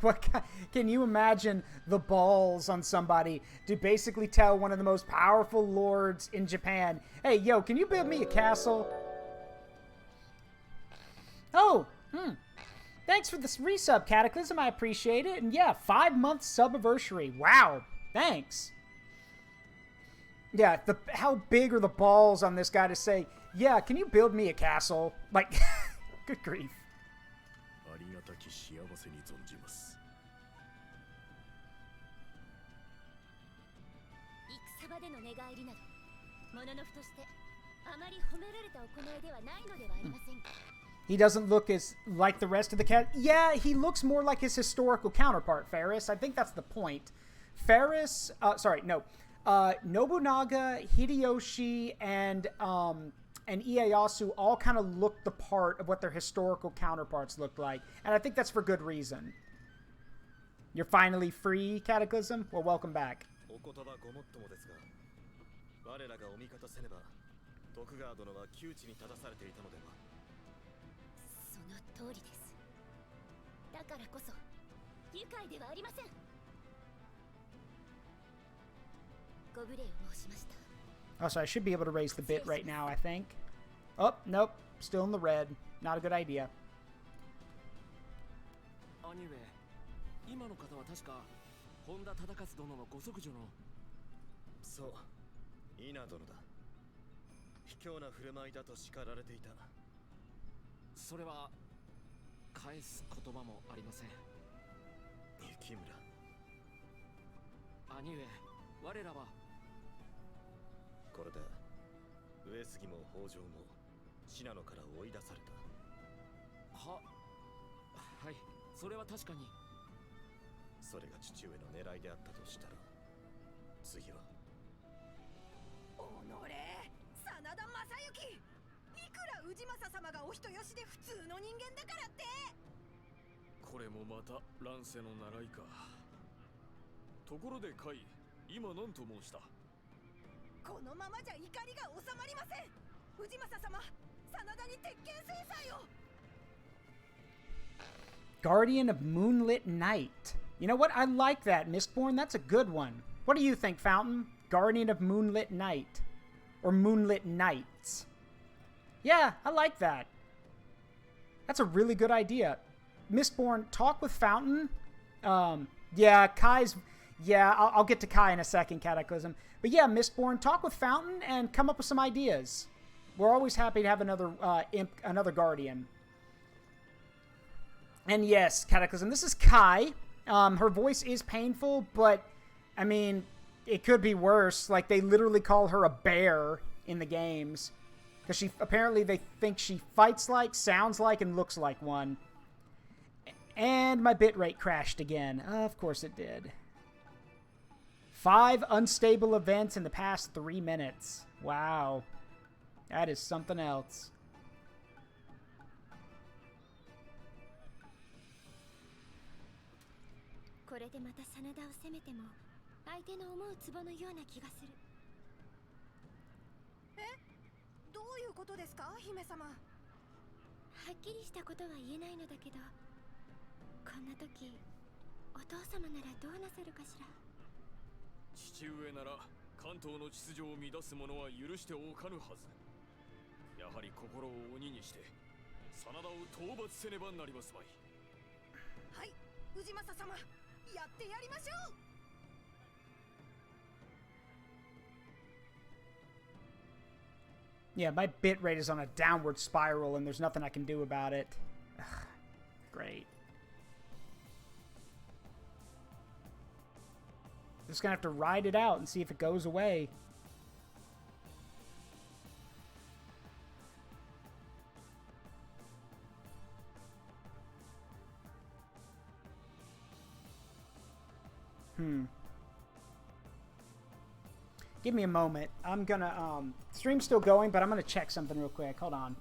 What can you imagine the balls on somebody to basically tell one of the most powerful lords in Japan, hey, yo, can you build me a castle? Oh, thanks for this resub, Cataclysm. I appreciate it. And yeah, 5-month sub-anniversary. Wow, thanks. Yeah, how big are the balls on this guy to say, yeah, can you build me a castle? Like, good grief. He doesn't look as like the rest of the cat. Yeah, he looks more like his historical counterpart, Ferris. I think that's the point. Ferris, Nobunaga, Hideyoshi, and Ieyasu all kind of looked the part of what their historical counterparts looked like. And I think that's for good reason. You're finally free, Cataclysm? Well, welcome back. Oh, so I should be able to raise the bit right now, I think. Oh, nope. Still in the red. Not a good idea. Sanada いくら氏政様がお人よしで普通の人間だからってこれもまた乱世の習いか。ところでカイ、今何と申した？このままじゃ怒りが収まりません。氏政様、真田に鉄拳制裁を。 Guardian of Moonlit Night. You know what? I like that, Mistborn. That's a good one. What do you think, Fountain? Guardian of Moonlit Night. Or Moonlit Nights. Yeah, I like that. That's a really good idea. Mistborn, talk with Fountain. Yeah, Kai's... Yeah, I'll get to Kai in a second, Cataclysm. But yeah, Mistborn, talk with Fountain and come up with some ideas. We're always happy to have another another Guardian. And yes, Cataclysm, this is Kai. Her voice is painful, but, I mean, it could be worse. Like, they literally call her a bear in the games. Because apparently they think she fights like, sounds like, and looks like one. And my bitrate crashed again. Of course it did. 5 unstable events in the past 3 minutes. Wow. That is something else. これでまた真田を攻めても相手の思うツボのような気がする。どういうことですか、姫様？はっきりしたことは言えないのだけど、こんな時お父様ならどうなさるかしら。父上なら関東の秩序を乱す者は許しておかぬはず。やはり心を鬼にして真田を討伐せねばなりますまい。はい、氏政様、やってやりましょう。 Yeah, my bitrate is on a downward spiral, and there's nothing I can do about it. Ugh, great. Just gonna have to ride it out and see if it goes away. Give me a moment. I'm gonna, stream's still going, but I'm gonna check something real quick. Hold on.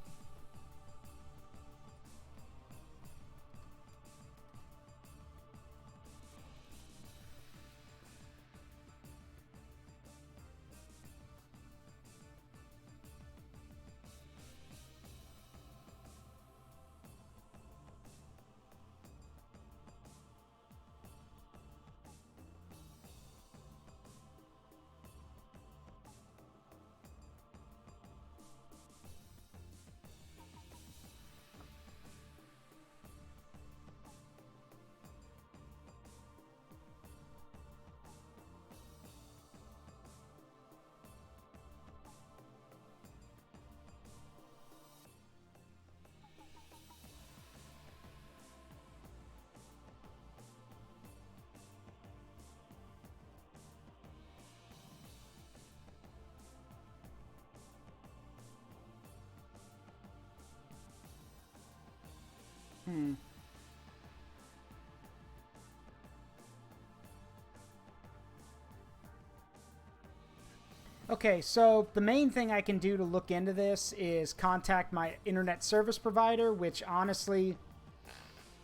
Okay, so the main thing I can do to look into this is contact my internet service provider, which honestly,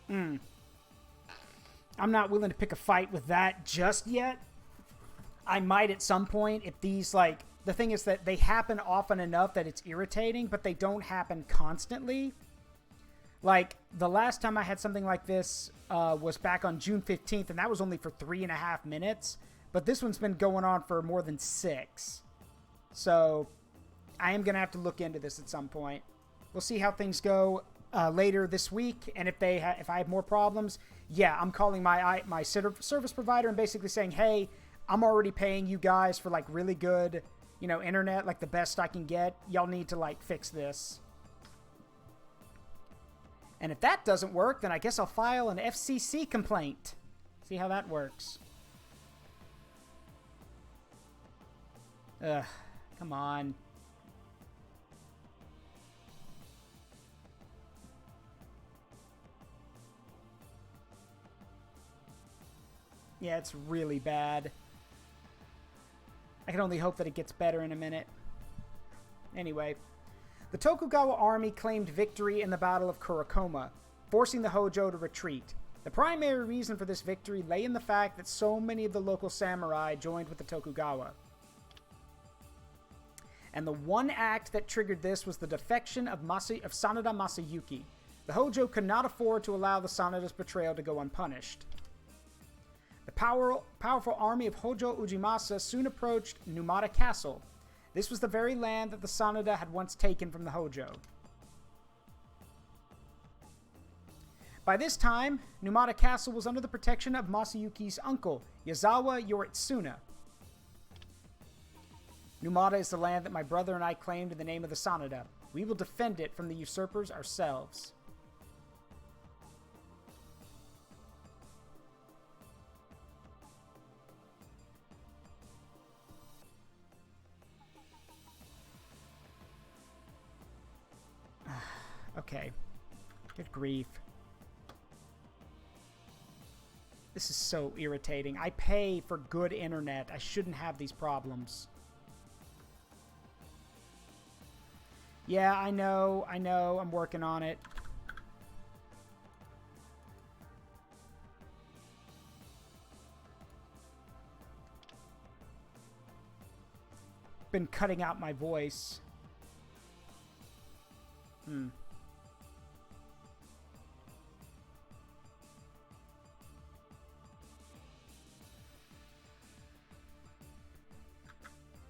I'm not willing to pick a fight with that just yet. I might at some point if these, like, the thing is that they happen often enough that it's irritating, but they don't happen constantly. Like, the last time I had something like this was back on June 15th, and that was only for 3.5 minutes. But this one's been going on for more than 6. So, I am going to have to look into this at some point. We'll see how things go later this week, and if I have more problems, yeah, I'm calling my service provider and basically saying, hey, I'm already paying you guys for, like, really good, you know, internet, like the best I can get. Y'all need to, like, fix this. And if that doesn't work, then I guess I'll file an FCC complaint. See how that works. Ugh, come on. Yeah, it's really bad. I can only hope that it gets better in a minute. Anyway. The Tokugawa army claimed victory in the Battle of Kurokoma, forcing the Hojo to retreat. The primary reason for this victory lay in the fact that so many of the local samurai joined with the Tokugawa. And the one act that triggered this was the defection of Sanada Masayuki. The Hojo could not afford to allow the Sanada's betrayal to go unpunished. The powerful army of Hojo Ujimasa soon approached Pneumatic Castle. This was the very land that the Sanada had once taken from the Hojo. By this time, Pneumatic Castle was under the protection of Masayuki's uncle, Yazawa Yoritsuna. Pneumata is the land that my brother and I claimed in the name of the Sanada. We will defend it from the usurpers ourselves. Okay. Good grief. This is so irritating. I pay for good internet. I shouldn't have these problems. Yeah, I know. I'm working on it. Been cutting out my voice.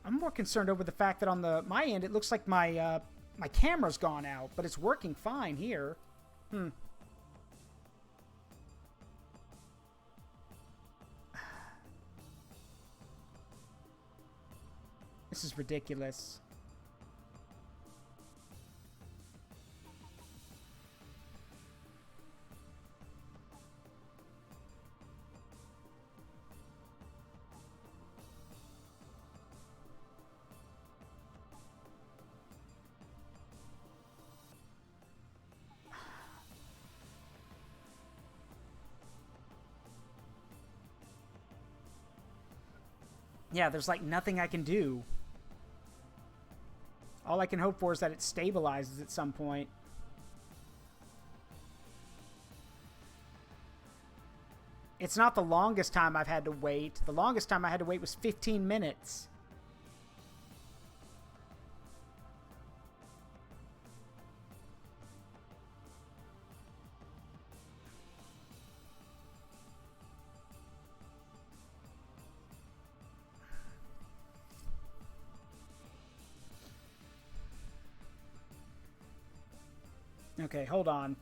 I'm more concerned over the fact that on my end it looks like my my camera's gone out, but it's working fine here. This is ridiculous. Yeah, there's like nothing I can do. All I can hope for is that it stabilizes at some point. It's not the longest time I've had to wait. The longest time I had to wait was 15 minutes. Okay, hold on.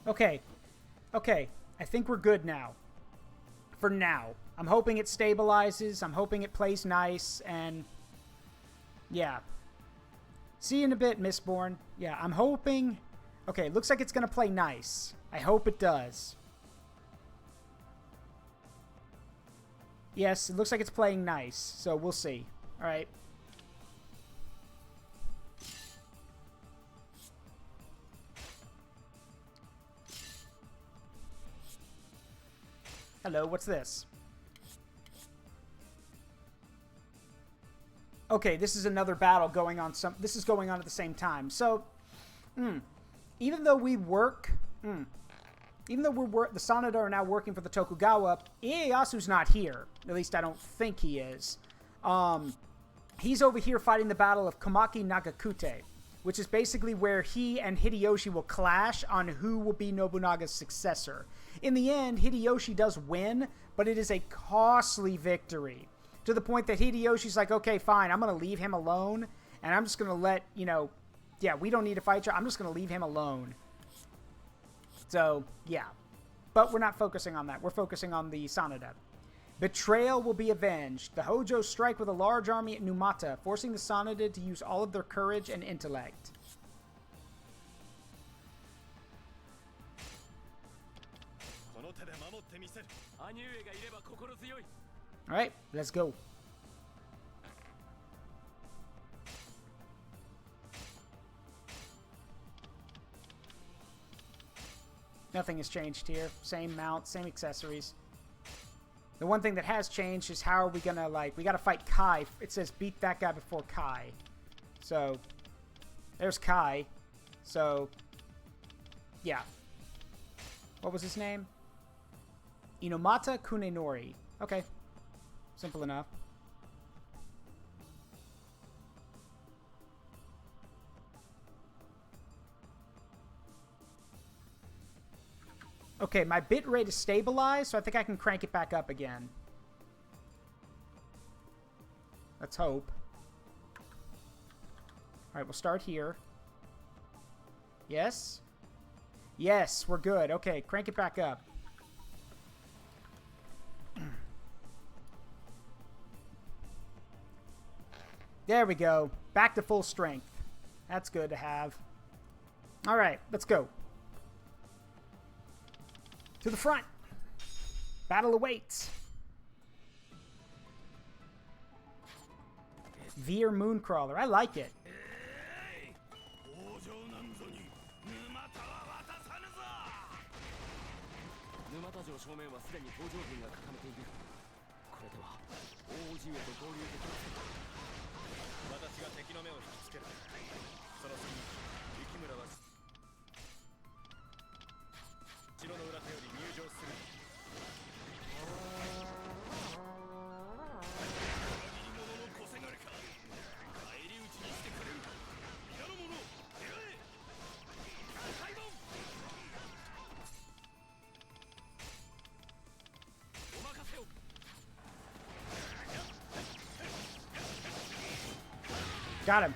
Okay. Okay. I think we're good now. For now. I'm hoping it stabilizes. I'm hoping it plays nice. And yeah. See you in a bit, Mistborn. Yeah, I'm hoping... Okay, looks like it's going to play nice. I hope it does. Yes, it looks like it's playing nice. So we'll see. All right. Hello, what's this? Okay, this is another battle going on. This is going on at the same time. So, even though we work, even though the Sanada are now working for the Tokugawa, Ieyasu's not here. At least I don't think he is. He's over here fighting the Battle of Komaki Nagakute, which is basically where he and Hideyoshi will clash on who will be Nobunaga's successor. In the end, Hideyoshi does win, but it is a costly victory. To the point that Hideyoshi's like, okay, fine, I'm going to leave him alone, and I'm just going to let, yeah, we don't need to fight you. I'm just going to leave him alone. So, yeah. But we're not focusing on that. We're focusing on the Sanada. Betrayal will be avenged. The Hojo strike with a large army at Numata, forcing the Sanada to use all of their courage and intellect. Alright, let's go. Nothing has changed here. Same mount, same accessories. The one thing that has changed is how are we gonna, like, we gotta fight Kai. It says beat that guy before Kai. So, there's Kai. So, yeah. What was his name? Inomata Kunenori. Okay. Simple enough. Okay, my bit rate is stabilized, so I think I can crank it back up again. Let's hope. Alright, we'll start here. Yes? Yes, we're good. Okay, crank it back up. There we go. Back to full strength. That's good to have. Alright, let's go. To the front. Battle awaits. Veer Mooncrawler. I like it. Got him.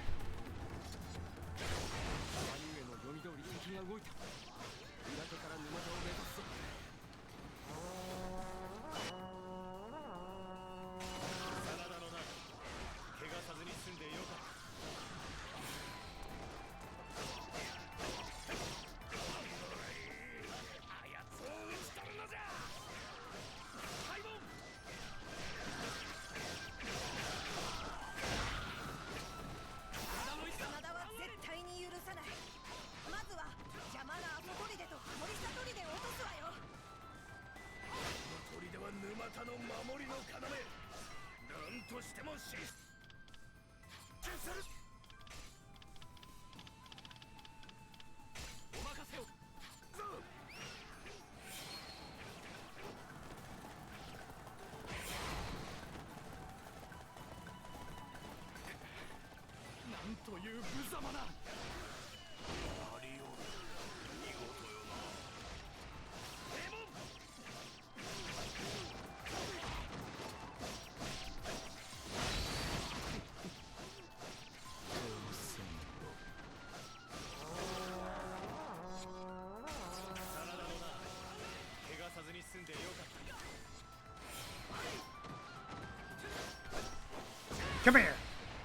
Come here.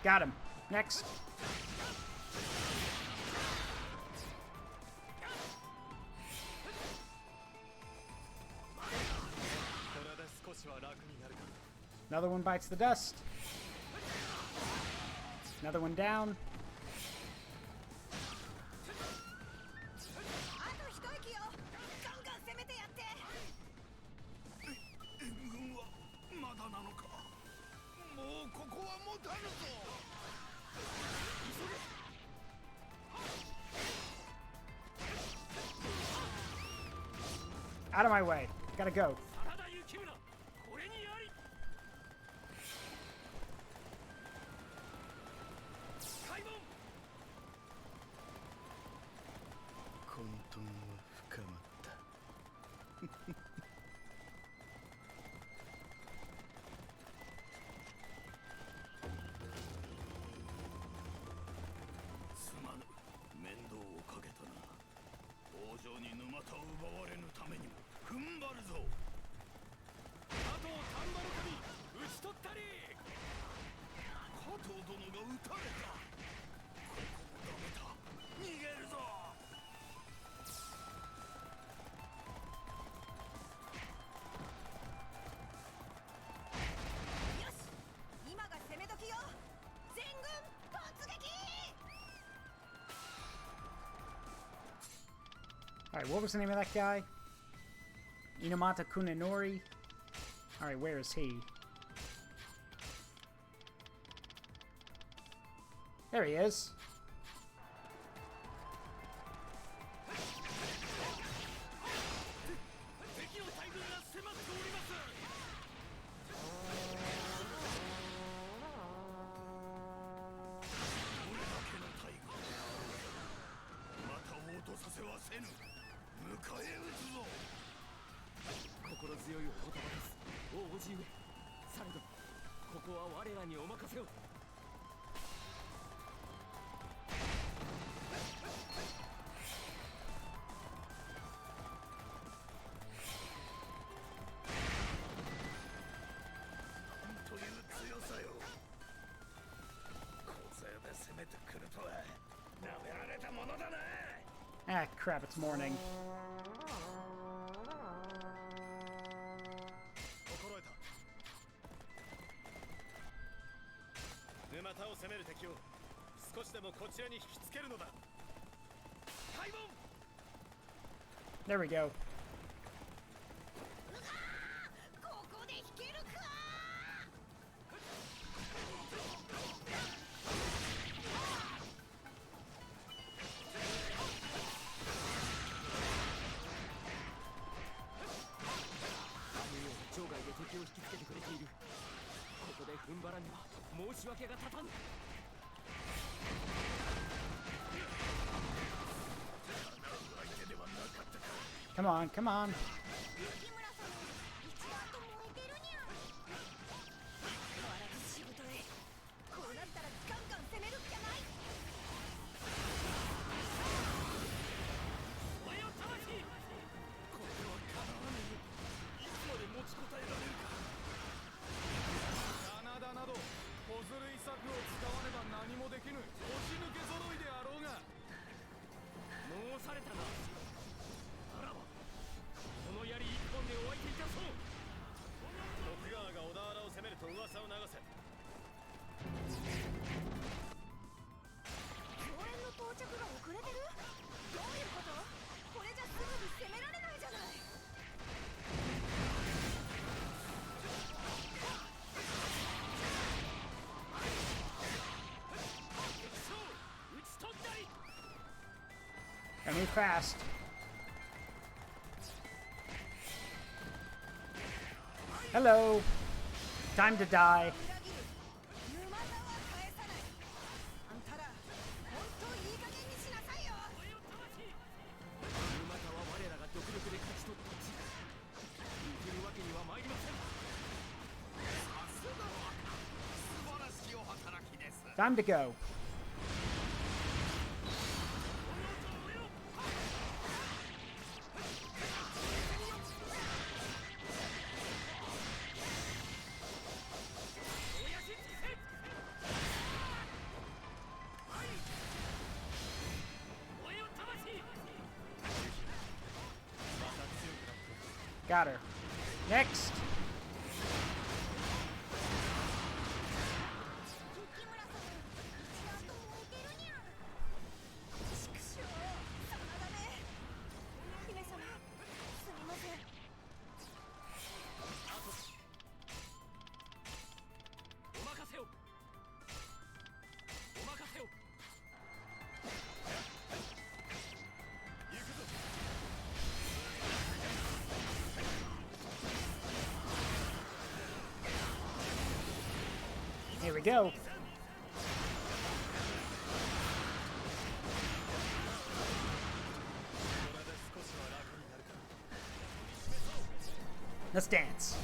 Got him. Next. Another one bites the dust. Another one down. Out of my way. Gotta go. Alright, what was the name of that guy? Inamata Kunenori. Alright, where is he? There he is. Ah, crap, it's morning. There we go. Come on, come on. Gotta move fast. Hello. Time to die. Time to go. Got her. Next. Here we go. Let's dance.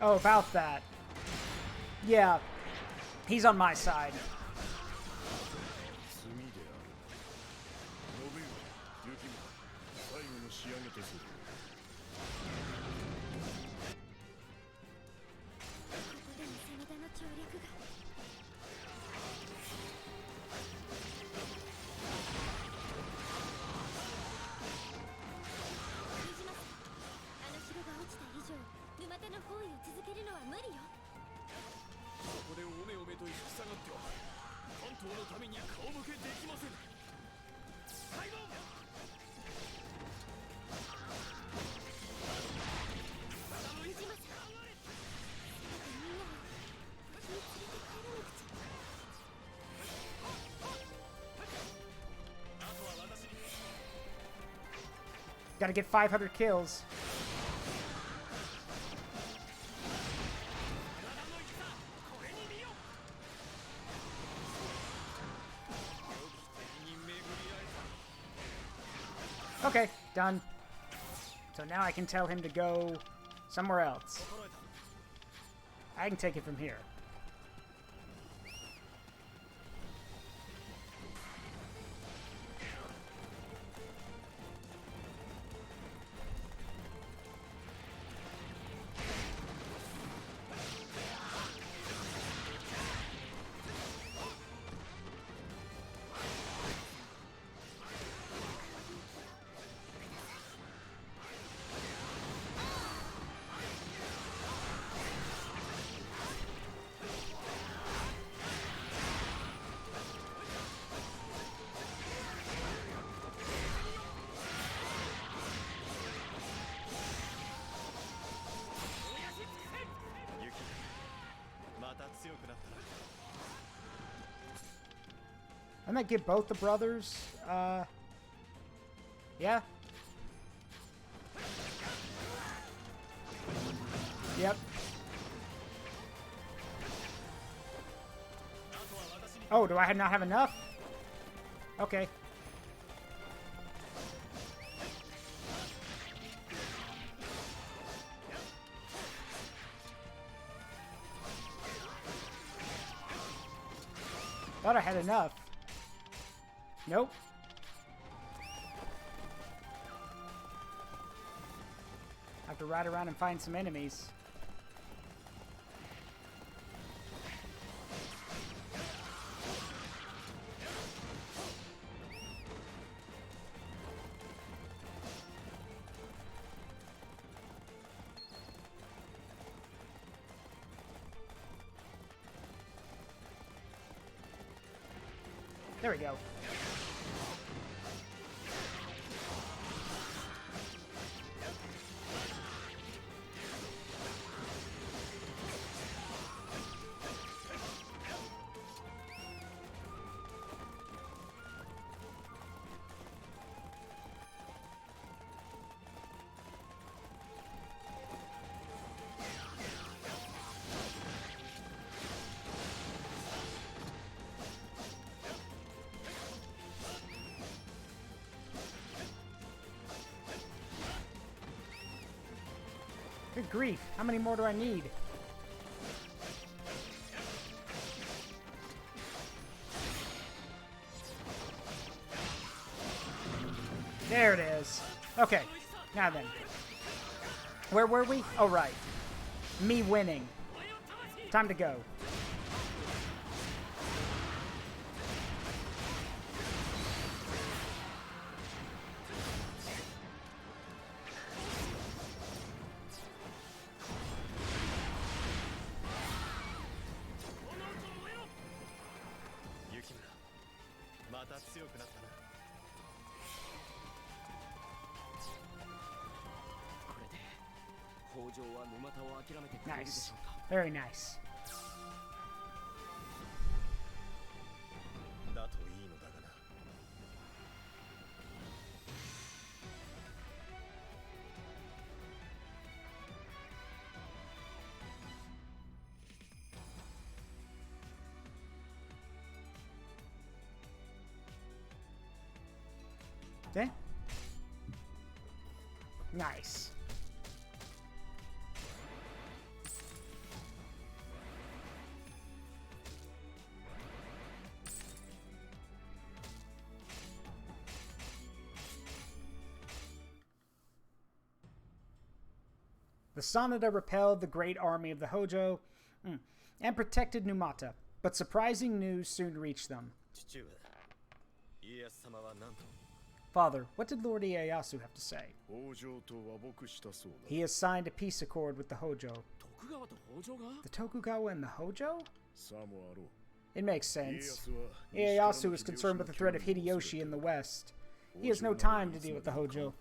Oh, about that. Yeah, he's on my side. 罪である。述べよ、ユキム。最後の仕上げとする。ここでも真田の調略が。飯島さん、あの城が落ちた以上、沼田の包囲を続けるのは無理よ。ここでおめおめと引き下がっては関東のために顔向けできません。開門。飯島さん、みんなを無事に連れて帰らなくちゃ。あとは私に。 Gotta get 500 kills. Okay, done. So now I can tell him to go somewhere else. I can take it from here. I might get both the brothers. Yeah. Yep. Oh, do I not have enough? Okay. Thought I had enough. Nope. Have to ride around and find some enemies. There we go. Good grief, how many more do I need? There it is. Okay, now then. Where were we? Oh, right. Me winning. Time to go. Nice. Very nice. Okay. The Sanada repelled the great army of the Hojo and protected Numata, but surprising news soon reached them. 父上、家康様は何と Father, what did Lord Ieyasu have to say? 北条と和睦したそうだ。 He has signed a peace accord with the Hojo. 徳川と北条が The Tokugawa and the Hojo? さもあろう。 It makes sense. 家康は Ieyasu is concerned with the threat of Hideyoshi in the west. He has no time to deal with the Hojo.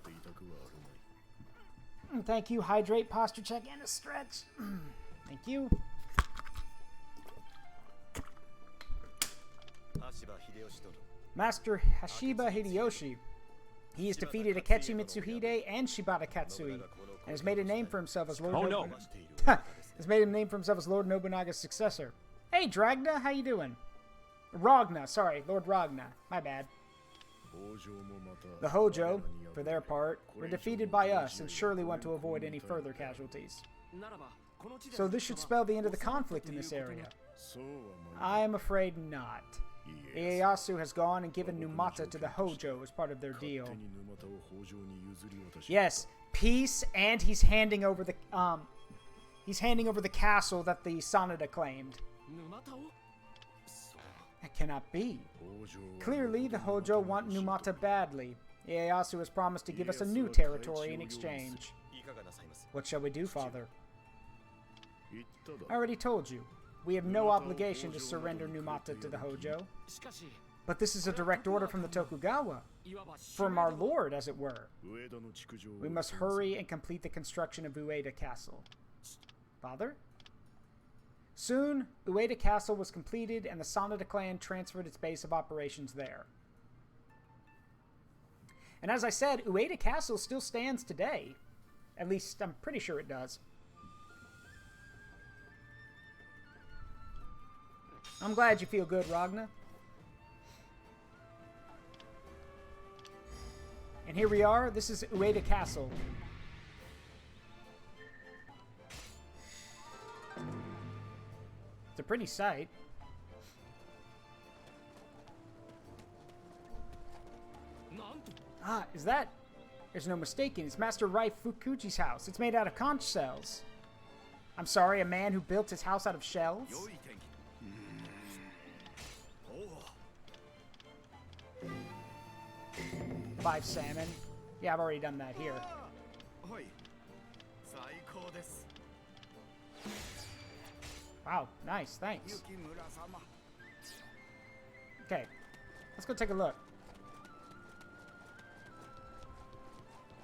Thank you. Hydrate, posture check, and a stretch. Thank you. 羽柴秀吉殿 Master Hashiba Hideyoshi. He has defeated Akechi Mitsuhide and Shibata Katsui, and has made a name for himself as Lord. Has made a name for himself as Lord Nobunaga's successor. Hey, Dragna, how you doing? Ragna, sorry, Lord Ragna. My bad. The Hojo, for their part, were defeated by us and surely want to avoid any further casualties. So this should spell the end of the conflict in this area. I am afraid not. Ieyasu has gone and given Numata to the Hojo as part of their deal. Yes, peace, and he's handing over the castle that the Sanada claimed. That cannot be. Clearly, the Hojo want Numata badly. Ieyasu has promised to give us a new territory in exchange. What shall we do, Father? I already told you. We have no obligation to surrender Numata to the Hojo. But this is a direct order from the Tokugawa. From our lord, as it were. We must hurry and complete the construction of Ueda Castle. Father? Soon, Ueda Castle was completed and the Sanada clan transferred its base of operations there. And as I said, Ueda Castle still stands today. At least, I'm pretty sure it does. I'm glad you feel good, Ragna. And here we are. This is Ueda Castle. It's a pretty sight. Ah, is that? There's no mistaking. It's Master Rai Fukuji's house. It's made out of conch shells. I'm sorry, a man who built his house out of shells? 5 salmon. Yeah, I've already done that here. Wow, nice, thanks. Okay, let's go take a look.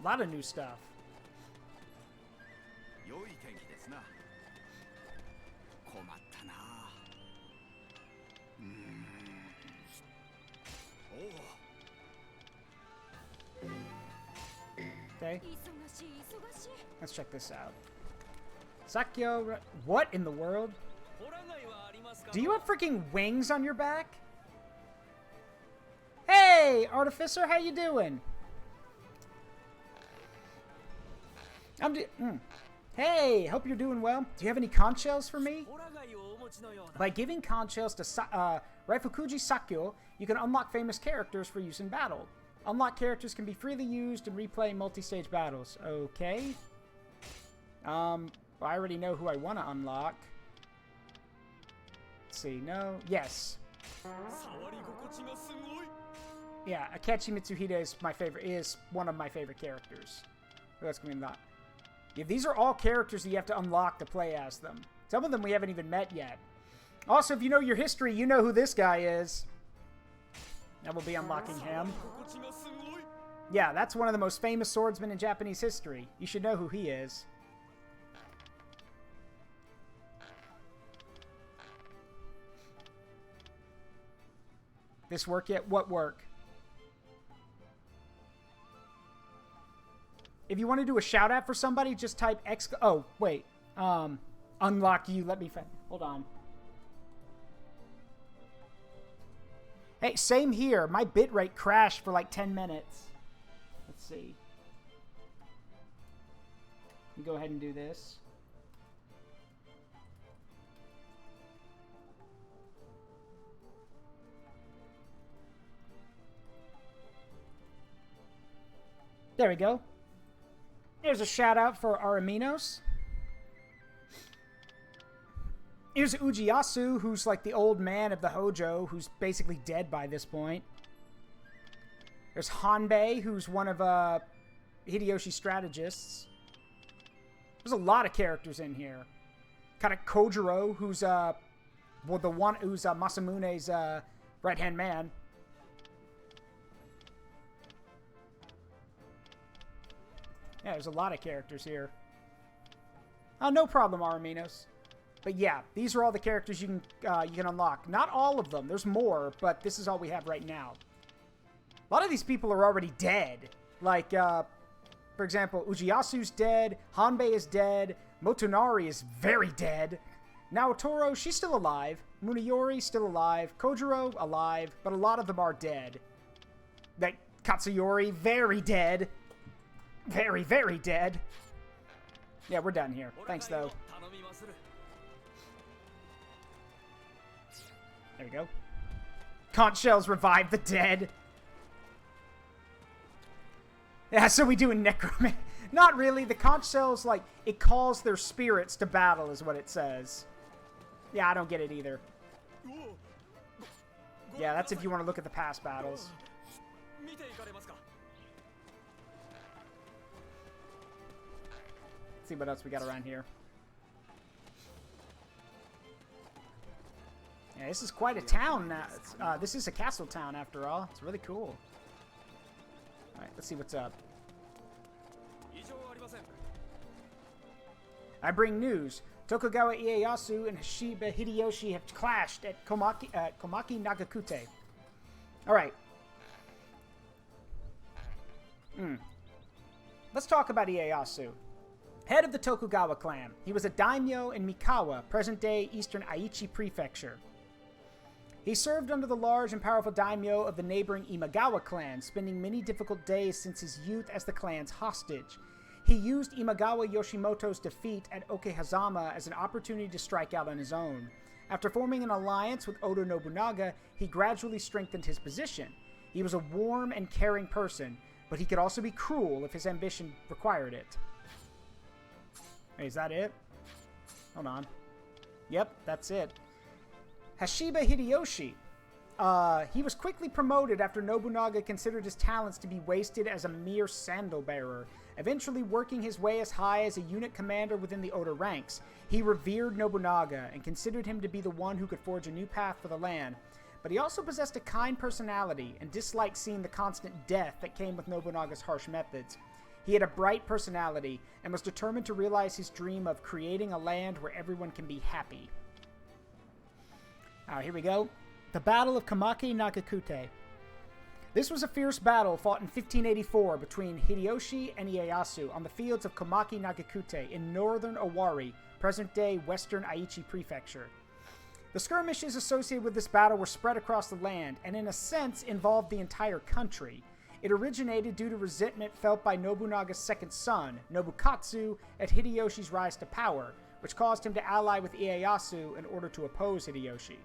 A lot of new stuff. Okay. Let's check this out. Sakyo, what in the world? Do you have freaking wings on your back? Hey, Artificer, how you doing? Hey, hope you're doing well. Do you have any conch shells for me? By giving conch shells to Raifukuji Sakyo, you can unlock famous characters for use in battle. Unlocked characters can be freely used and replay multi-stage battles. Okay. I already know who I want to unlock. Let's see. No. Yes. Yeah, Akechi Mitsuhide is my favorite. Is one of my favorite characters. Who else can we unlock? Yeah, these are all characters that you have to unlock to play as them. Some of them we haven't even met yet. Also, if you know your history, you know who this guy is. That will be unlocking him. Yeah, that's one of the most famous swordsmen in Japanese history. You should know who he is. This work yet? What work? If you want to do a shout out for somebody, just type X. Oh, wait. Unlock you. Let me find. Hold on. Hey, same here. My bitrate crashed for like 10 minutes. Let's see. Let me go ahead and do this. There we go. There's a shout out for Araminos. Here's Ujiyasu, who's like the old man of the Hojo, who's basically dead by this point. There's Hanbei, who's one of Hideyoshi's strategists. There's a lot of characters in here. Kind of Kojiro, who's well, the one who's Masamune's right-hand man. Yeah, there's a lot of characters here. Oh, no problem, Araminos. But yeah, these are all the characters you can unlock. Not all of them. There's more, but this is all we have right now. A lot of these people are already dead. Like, for example, Ujiyasu's dead. Hanbei is dead. Motonari is very dead. Naotoro, she's still alive. Muniyori, still alive. Kojiro, alive. But a lot of them are dead. That Katsuyori, very dead. Very, very dead. Yeah, we're done here. Thanks, though. There we go. Conch shells revive the dead. Yeah, so we do in necromancy. Not really. The conch shells, like, it calls their spirits to battle is what it says. Yeah, I don't get it either. Yeah, that's if you want to look at the past battles. Let's see what else we got around here. Yeah, this is quite a town now. This is a castle town, after all. It's really cool. Alright, let's see what's up. I bring news. Tokugawa Ieyasu and Hashiba Hideyoshi have clashed at Komaki Nagakute. Alright. Let's talk about Ieyasu. Head of the Tokugawa clan. He was a daimyo in Mikawa, present-day eastern Aichi prefecture. He served under the large and powerful daimyo of the neighboring Imagawa clan, spending many difficult days since his youth as the clan's hostage. He used Imagawa Yoshimoto's defeat at Okehazama as an opportunity to strike out on his own. After forming an alliance with Oda Nobunaga, he gradually strengthened his position. He was a warm and caring person, but he could also be cruel if his ambition required it. Hey, is that it? Hold on. Yep, that's it. Hashiba Hideyoshi. He was quickly promoted after Nobunaga considered his talents to be wasted as a mere sandal bearer, eventually working his way as high as a unit commander within the Oda ranks. He revered Nobunaga and considered him to be the one who could forge a new path for the land, but he also possessed a kind personality and disliked seeing the constant death that came with Nobunaga's harsh methods. He had a bright personality and was determined to realize his dream of creating a land where everyone can be happy. Alright, here we go. The Battle of Komaki Nagakute. This was a fierce battle fought in 1584 between Hideyoshi and Ieyasu on the fields of Komaki Nagakute in northern Owari, present-day western Aichi prefecture. The skirmishes associated with this battle were spread across the land and in a sense involved the entire country. It originated due to resentment felt by Nobunaga's second son, Nobukatsu, at Hideyoshi's rise to power, which caused him to ally with Ieyasu in order to oppose Hideyoshi.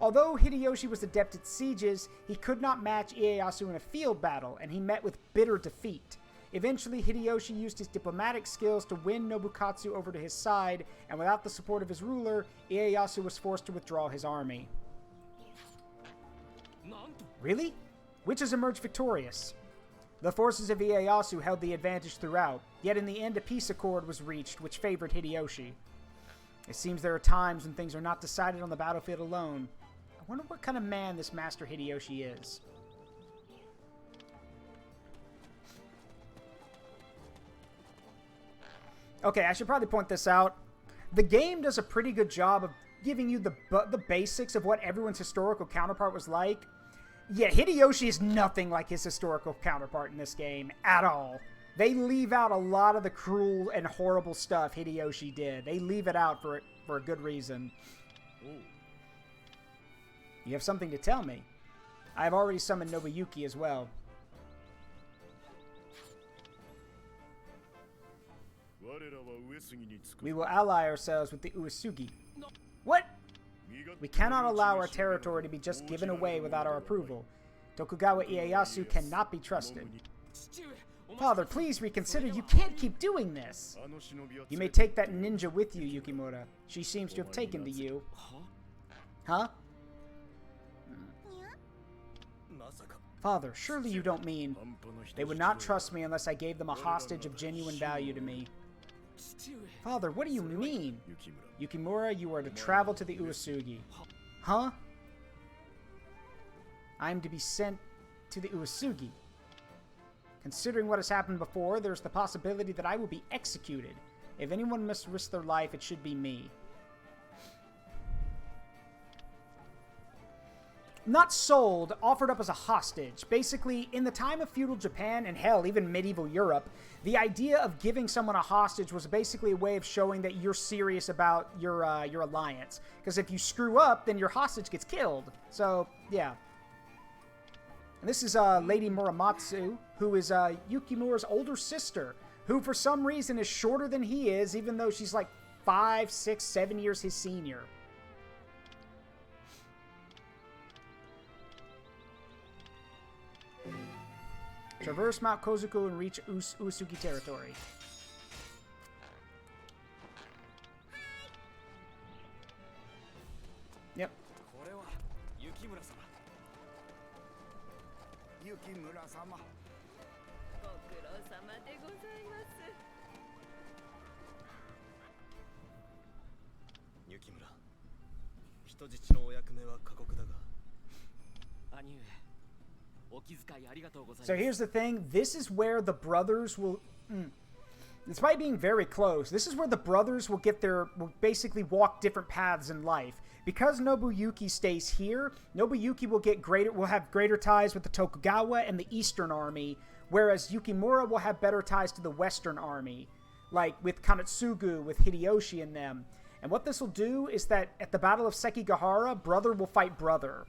Although Hideyoshi was adept at sieges, he could not match Ieyasu in a field battle, and he met with bitter defeat. Eventually, Hideyoshi used his diplomatic skills to win Nobukatsu over to his side, and without the support of his ruler, Ieyasu was forced to withdraw his army. Really? Which has emerged victorious? The forces of Ieyasu held the advantage throughout, yet in the end a peace accord was reached which favored Hideyoshi. It seems there are times when things are not decided on the battlefield alone. I wonder what kind of man this Master Hideyoshi is. Okay, I should probably point this out. The game does a pretty good job of giving you the basics of what everyone's historical counterpart was like. Yet Hideyoshi is nothing like his historical counterpart in this game at all. They leave out a lot of the cruel and horrible stuff Hideyoshi did. They leave it out for a good reason. Ooh. You have something to tell me. I have already summoned Nobuyuki as well. We will ally ourselves with the Uesugi. What? We cannot allow our territory to be just given away without our approval. Tokugawa Ieyasu cannot be trusted. Father, please reconsider. You can't keep doing this. You may take that ninja with you, Yukimura. She seems to have taken to you. Huh? Father, surely you don't mean... They would not trust me unless I gave them a hostage of genuine value to me. Father, what do you mean? Yukimura, you are to travel to the Uesugi. Huh? I am to be sent to the Uesugi. Considering what has happened before, there's the possibility that I will be executed. If anyone must risk their life, it should be me. Not sold, offered up as a hostage. Basically, in the time of feudal Japan, and hell, even medieval Europe, the idea of giving someone a hostage was basically a way of showing that you're serious about your alliance. Because if you screw up, then your hostage gets killed. So, yeah. And this is Lady Muramatsu, who is Yukimura's older sister, who for some reason is shorter than he is, even though she's like 5, 6, 7 years his senior. Traverse Mount Kozuku and reach Uesugi territory. Yep. So here's the thing. This is where the brothers will... Despite being very close, this is where the brothers will basically walk different paths in life. Because Nobuyuki stays here, Nobuyuki will have greater ties with the Tokugawa and the Eastern Army, whereas Yukimura will have better ties to the Western Army, like with Kanetsugu, with Hideyoshi and them. And what this will do is that at the Battle of Sekigahara, brother will fight brother.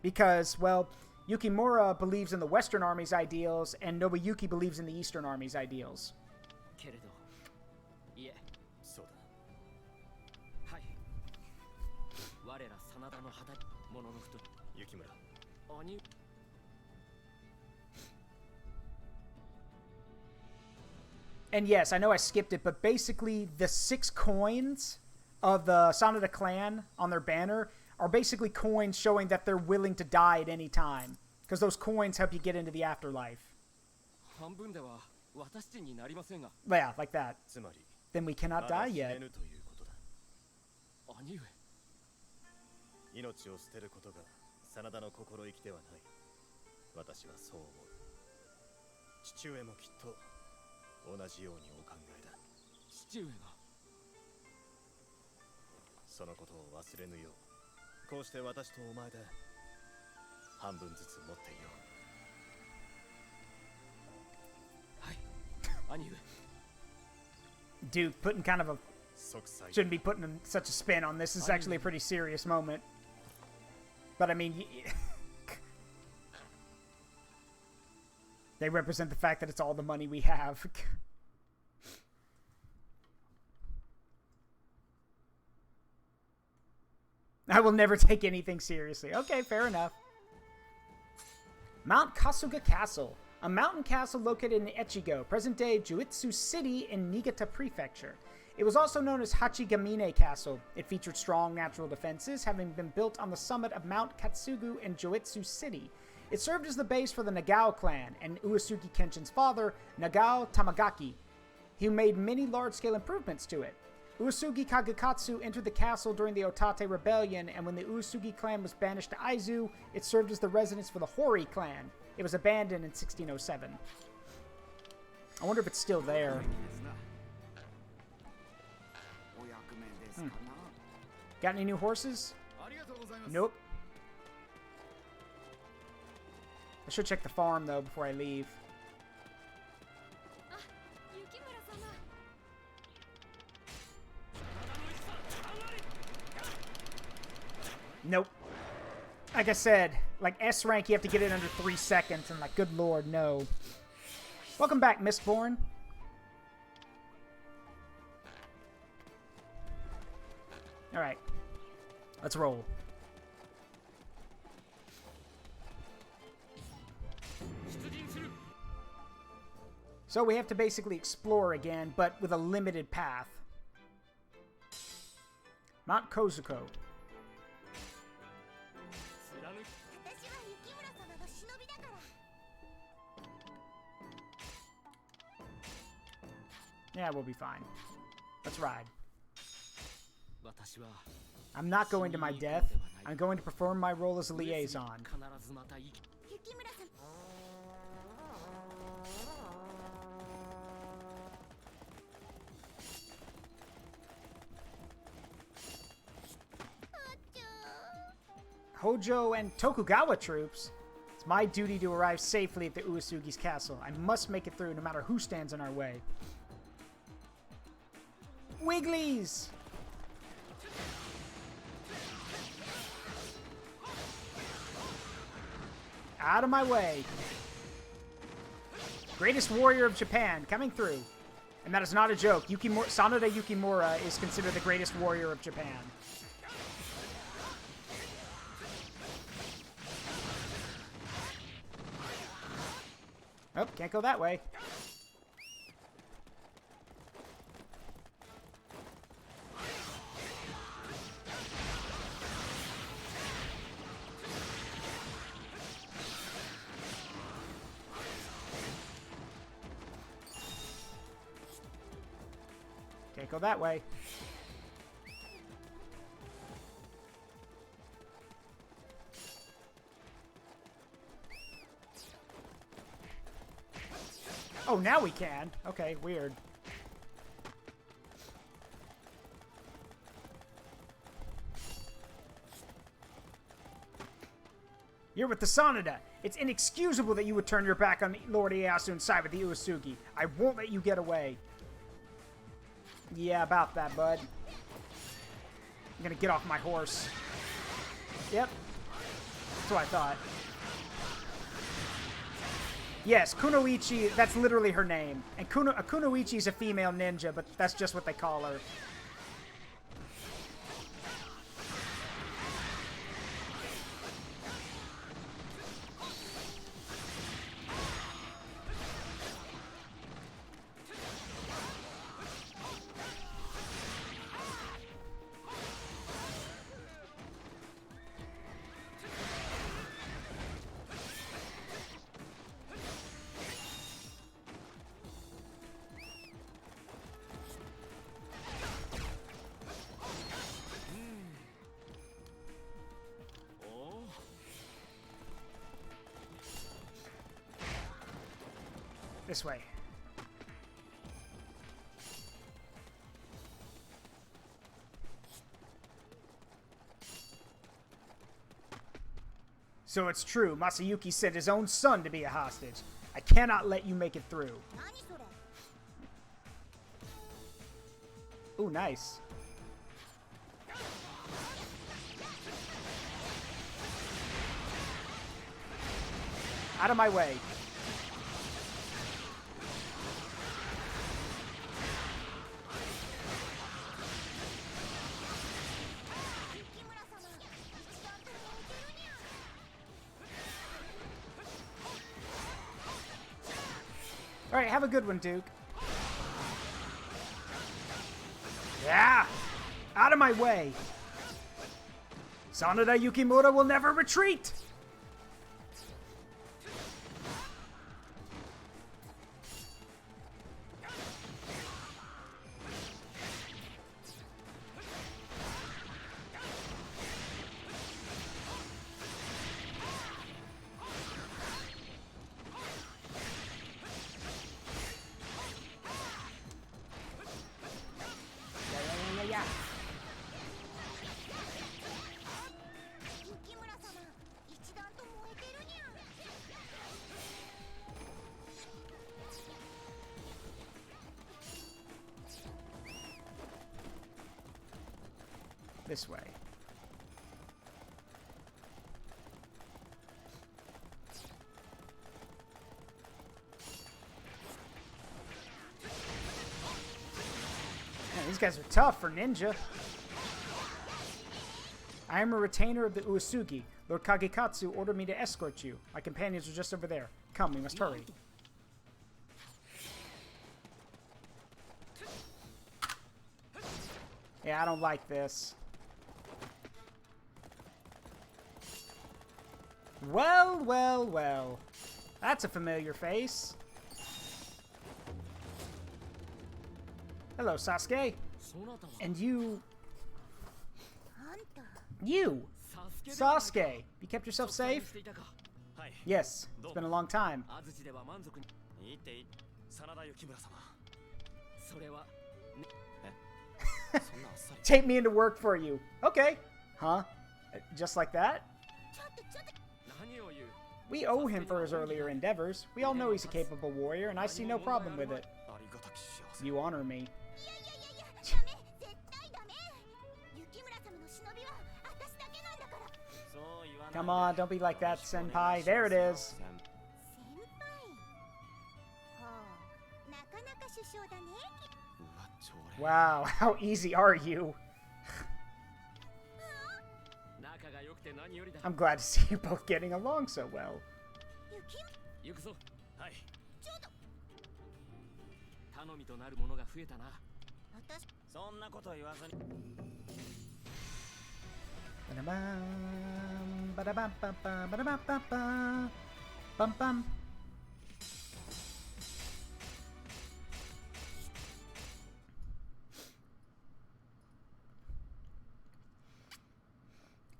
Because, well, Yukimura believes in the Western Army's ideals, and Nobuyuki believes in the Eastern Army's ideals. And yes, I know I skipped it, but basically the 6 coins of the Sanada clan on their banner are basically coins showing that they're willing to die at any time. Because those coins help you get into the afterlife. Yeah, like that. Then we cannot die yet. Dude, putting kind of a... Shouldn't be putting such a spin on this. This is actually a pretty serious moment. But I mean... They represent the fact that it's all the money we have. I will never take anything seriously. Okay, fair enough. Mount Kasuga Castle. A mountain castle located in Echigo, present-day Ujiyasu City in Niigata Prefecture. It was also known as Hachigamine Castle. It featured strong natural defenses, having been built on the summit of Mount Katsugu in Ujiyasu City. It served as the base for the Nagao clan and Uesugi Kenshin's father, Nagao Tamagaki, who made many large-scale improvements to it. Uesugi Kagekatsu entered the castle during the Otate Rebellion, and when the Uesugi clan was banished to Aizu, it served as the residence for the Hori clan. It was abandoned in 1607. I wonder if it's still there. Got any new horses? Nope. I should check the farm, though, before I leave. Nope. Like I said, like S rank, you have to get it under 3 seconds, and like, good lord, no. Welcome back, Mistborn. Alright. Let's roll. So we have to basically explore again, but with a limited path. Mount Kozuko. Yeah, we'll be fine. Let's ride. I'm not going to my death. I'm going to perform my role as a liaison. Hojo and Tokugawa troops. It's my duty to arrive safely at the Uesugi's castle. I must make it through no matter who stands in our way. Wigglies! Out of my way. Greatest warrior of Japan coming through. And that is not a joke. Sanada Yukimura is considered the greatest warrior of Japan. Oh, can't go that way. Can't go that way. Oh, now we can. Okay, weird. You're with the Sanada. It's inexcusable that you would turn your back on Lord Ieyasu and side with the Uesugi. I won't let you get away. Yeah, about that, bud. I'm gonna get off my horse. Yep. That's what I thought. Yes, Kunoichi, that's literally her name. And Kunoichi's a female ninja, but that's just what they call her. This way. So it's true. Masayuki sent his own son to be a hostage. I cannot let you make it through. Ooh, nice. Out of my way. Alright, have a good one, Duke. Yeah! Out of my way! Sanada Yukimura will never retreat! This way. Man, these guys are tough for ninja. I am a retainer of the Uesugi. Lord Kagekatsu ordered me to escort you. My companions are just over there. Come, we must hurry. Yeah, I don't like this. Well, well, well. That's a familiar face. Hello, Sasuke. And you... You! Sasuke! You kept yourself safe? Yes, it's been a long time. Take me into work for you. Okay. Huh? Just like that? We owe him for his earlier endeavors. We all know he's a capable warrior, and I see no problem with it. You honor me. Come on, don't be like that, senpai. There it is. Wow, how easy are you? I'm glad to see you both getting along so well. Bum.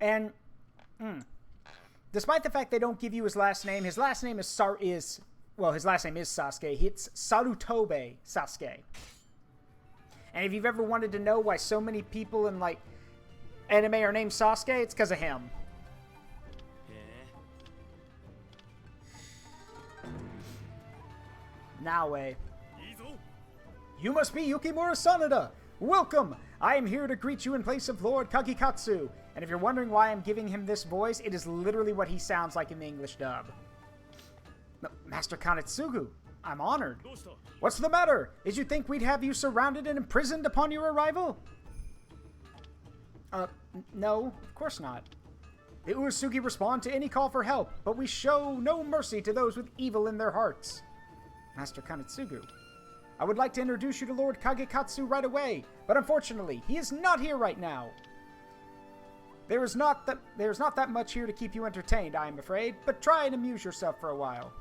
And despite the fact they don't give you his last name is Sasuke. It's Sarutobe Sasuke. And if you've ever wanted to know why so many people in like anime are named Sasuke, it's because of him. Naue. You must be Yukimura Sanada. Welcome! I am here to greet you in place of Lord Kagekatsu. And if you're wondering why I'm giving him this voice, it is literally what he sounds like in the English dub. Master Kanetsugu, I'm honored. What's the matter? Did you think we'd have you surrounded and imprisoned upon your arrival? No, of course not. The Uesugi respond to any call for help, but we show no mercy to those with evil in their hearts. Master Kanetsugu, I would like to introduce you to Lord Kagekatsu right away, but unfortunately, he is not here right now. There is not that much here to keep you entertained, I am afraid, but try and amuse yourself for a while.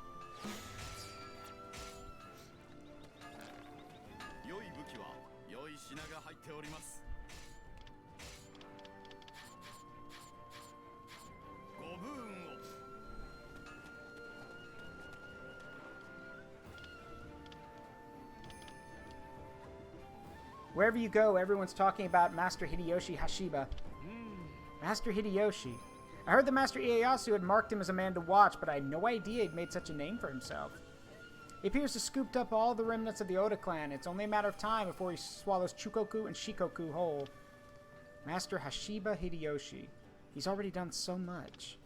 Wherever you go, everyone's talking about Master Hideyoshi Hashiba. Master Hideyoshi. I heard the Master Ieyasu had marked him as a man to watch, but I had no idea he'd made such a name for himself. He appears to have scooped up all the remnants of the Oda clan. It's only a matter of time before he swallows Chukoku and Shikoku whole. Master Hashiba Hideyoshi. He's already done so much.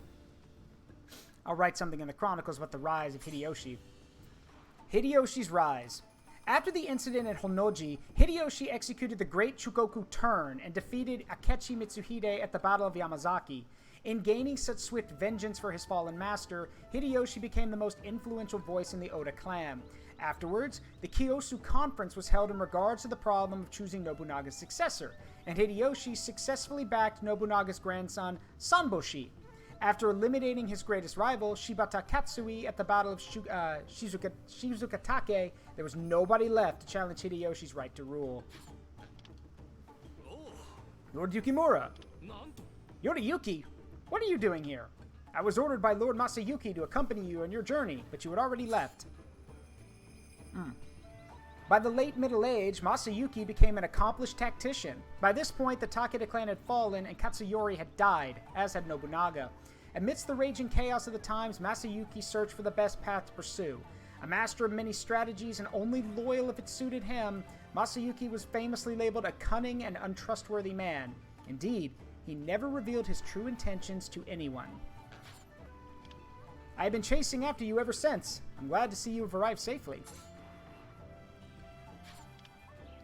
I'll write something in the chronicles about the rise of Hideyoshi. Hideyoshi's rise. After the incident at Honnoji, Hideyoshi executed the Great Chukoku Turn and defeated Akechi Mitsuhide at the Battle of Yamazaki. In gaining such swift vengeance for his fallen master, Hideyoshi became the most influential voice in the Oda clan. Afterwards, the Kyosu Conference was held in regards to the problem of choosing Nobunaga's successor, and Hideyoshi successfully backed Nobunaga's grandson, Sanboshi. After eliminating his greatest rival, Shibata Katsui, at the Battle of Shizukatake, there was nobody left to challenge Hideyoshi's right to rule. Lord Yukimura! Yoriyuki! What are you doing here? I was ordered by Lord Masayuki to accompany you on your journey, but you had already left. By the late Middle Age, Masayuki became an accomplished tactician. By this point, the Takeda clan had fallen and Katsuyori had died, as had Nobunaga. Amidst the raging chaos of the times, Masayuki searched for the best path to pursue. A master of many strategies and only loyal if it suited him, Masayuki was famously labeled a cunning and untrustworthy man. Indeed, he never revealed his true intentions to anyone. I have been chasing after you ever since. I'm glad to see you have arrived safely.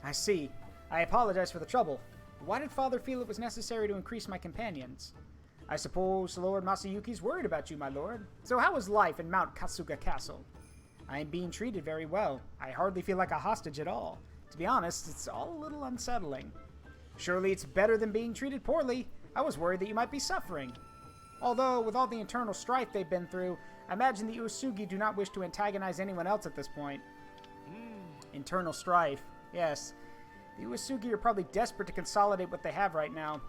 I see. I apologize for the trouble. Why did Father feel it was necessary to increase my companions? I suppose Lord Masayuki's worried about you, my lord. So how is life in Mount Kasuga Castle? I am being treated very well. I hardly feel like a hostage at all. To be honest, it's all a little unsettling. Surely it's better than being treated poorly. I was worried that you might be suffering. Although, with all the internal strife they've been through, I imagine the Uesugi do not wish to antagonize anyone else at this point. Internal strife. Yes. The Uesugi are probably desperate to consolidate what they have right now.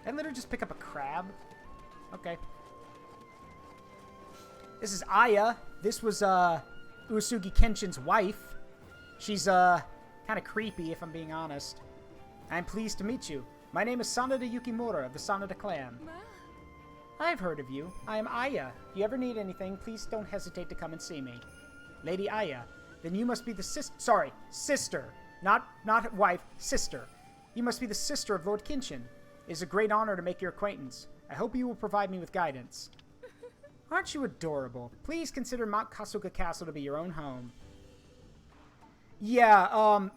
I literally just pick up a crab. Okay. This is Aya. This was Uesugi Kenshin's wife. She's kind of creepy, if I'm being honest. I'm pleased to meet you. My name is Sanada Yukimura of the Sanada clan. I've heard of you. I am Aya. If you ever need anything, please don't hesitate to come and see me. Lady Aya, then you must be the sister. Not wife, sister. You must be the sister of Lord Kenshin. It is a great honor to make your acquaintance. I hope you will provide me with guidance. Aren't you adorable? Please consider Mount Kasuga Castle to be your own home. Yeah,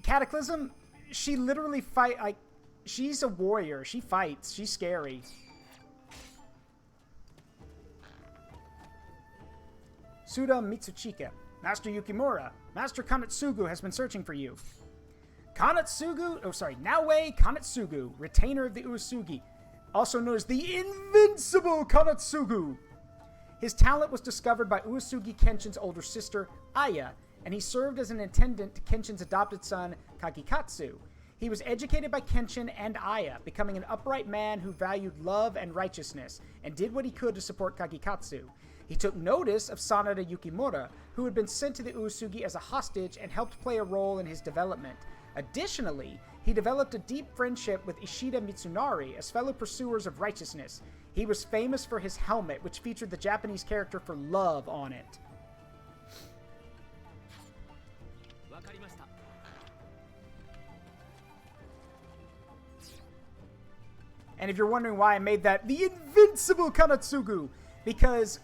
Cataclysm, she literally she's a warrior. She fights. She's scary. Suda Mitsuchika. Master Yukimura, Master Kanetsugu has been searching for you. Naoe Kanetsugu, retainer of the Uesugi, also known as the Invincible Kanetsugu. His talent was discovered by Uesugi Kenshin's older sister, Aya, and he served as an attendant to Kenshin's adopted son, Kagikatsu. He was educated by Kenshin and Aya, becoming an upright man who valued love and righteousness, and did what he could to support Kagikatsu. He took notice of Sanada Yukimura, who had been sent to the Uesugi as a hostage and helped play a role in his development. Additionally, he developed a deep friendship with Ishida Mitsunari as fellow pursuers of righteousness. He was famous for his helmet, which featured the Japanese character for love on it. And if you're wondering why I made that the Invincible Kanetsugu, because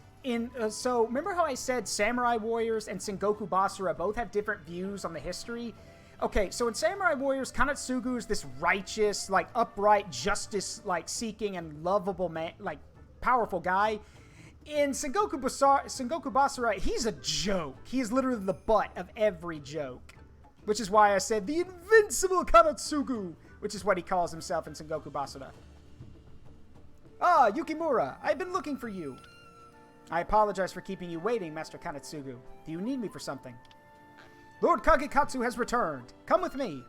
so remember how I said Samurai Warriors and Sengoku Basara both have different views on the history? Okay, so in Samurai Warriors, Kanetsugu is this righteous, upright, justice-seeking and lovable man, powerful guy. In Sengoku Basara, he's a joke. He is literally the butt of every joke. Which is why I said the Invincible Kanetsugu, which is what he calls himself in Sengoku Basara. Ah, Yukimura, I've been looking for you. I apologize for keeping you waiting, Master Kanetsugu. Do you need me for something? Lord Kagekatsu has returned. Come with me.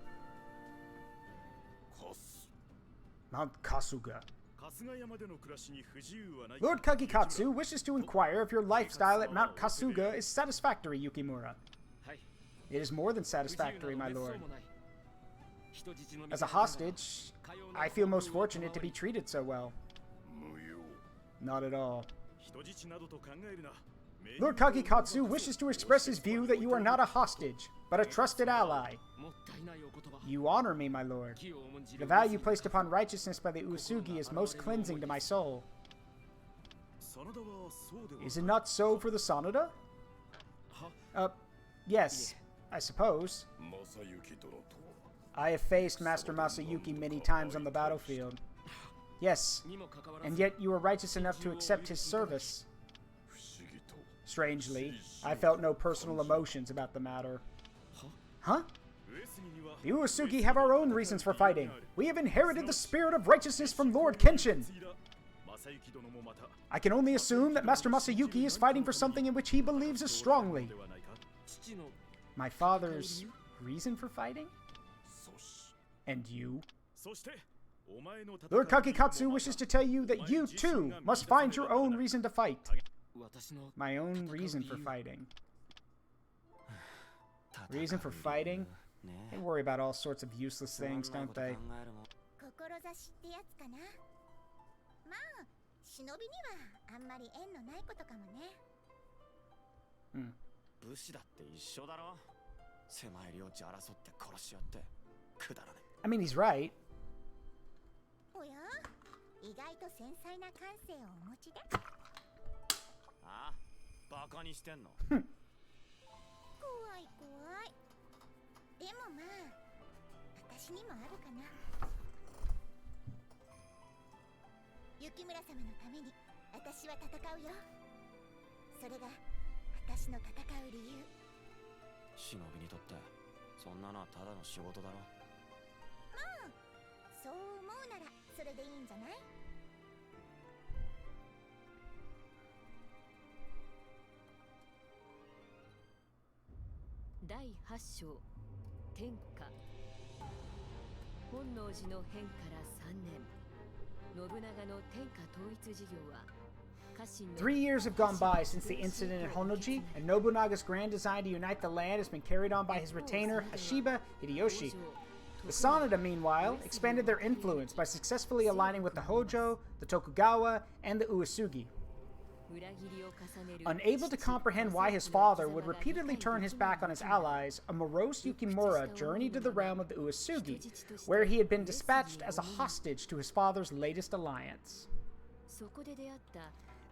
Mount Kasuga. Lord Kagekatsu wishes to inquire if your lifestyle at Mount Kasuga is satisfactory, Yukimura. It is more than satisfactory, my lord. As a hostage, I feel most fortunate to be treated so well. Not at all. Lord Kagekatsu wishes to express his view that you are not a hostage, but a trusted ally. You honor me, my lord. The value placed upon righteousness by the Uesugi is most cleansing to my soul. Is it not so for the Sanada? Yes, I suppose. I have faced Master Masayuki many times on the battlefield. Yes, and yet you were righteous enough to accept his service. Strangely, I felt no personal emotions about the matter. Huh? The Uesugi have our own reasons for fighting. We have inherited the spirit of righteousness from Lord Kenshin. I can only assume that Master Masayuki is fighting for something in which he believes as strongly. My father's reason for fighting? And you? Lord Kagekatsu wishes to tell you that you, too, must find your own reason to fight. My own reason for fighting. Reason for fighting? They worry about all sorts of useless things, don't they? I mean, he's right. 私の戦う理由。忍びにとってそんなのはただの仕事だろ。そう思うならそれでいいんじゃない？第8章天下。本能寺の変から3年、信長の天下統一事業は 3 years have gone by since the incident at Honnoji, and Nobunaga's grand design to unite the land has been carried on by his retainer, Hashiba Hideyoshi. The Sanada, meanwhile, expanded their influence by successfully aligning with the Hojo, the Tokugawa, and the Uesugi. Unable to comprehend why his father would repeatedly turn his back on his allies, a morose Yukimura journeyed to the realm of the Uesugi, where he had been dispatched as a hostage to his father's latest alliance.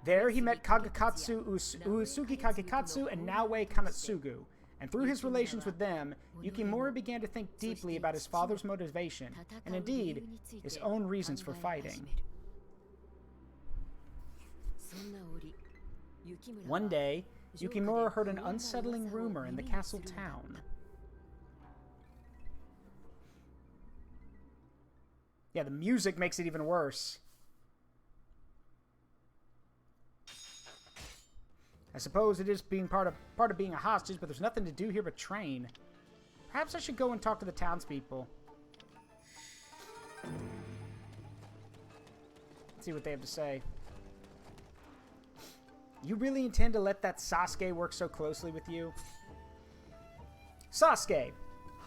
There he met Uesugi Kagekatsu and Naoe Kanatsugu, and through his relations with them, Yukimura began to think deeply about his father's motivation, and indeed, his own reasons for fighting. One day, Yukimura heard an unsettling rumor in the castle town. Yeah, the music makes it even worse. I suppose it is being part of being a hostage, but there's nothing to do here but train. Perhaps I should go and talk to the townspeople. Let's see what they have to say. You really intend to let that Sasuke work so closely with you? Sasuke,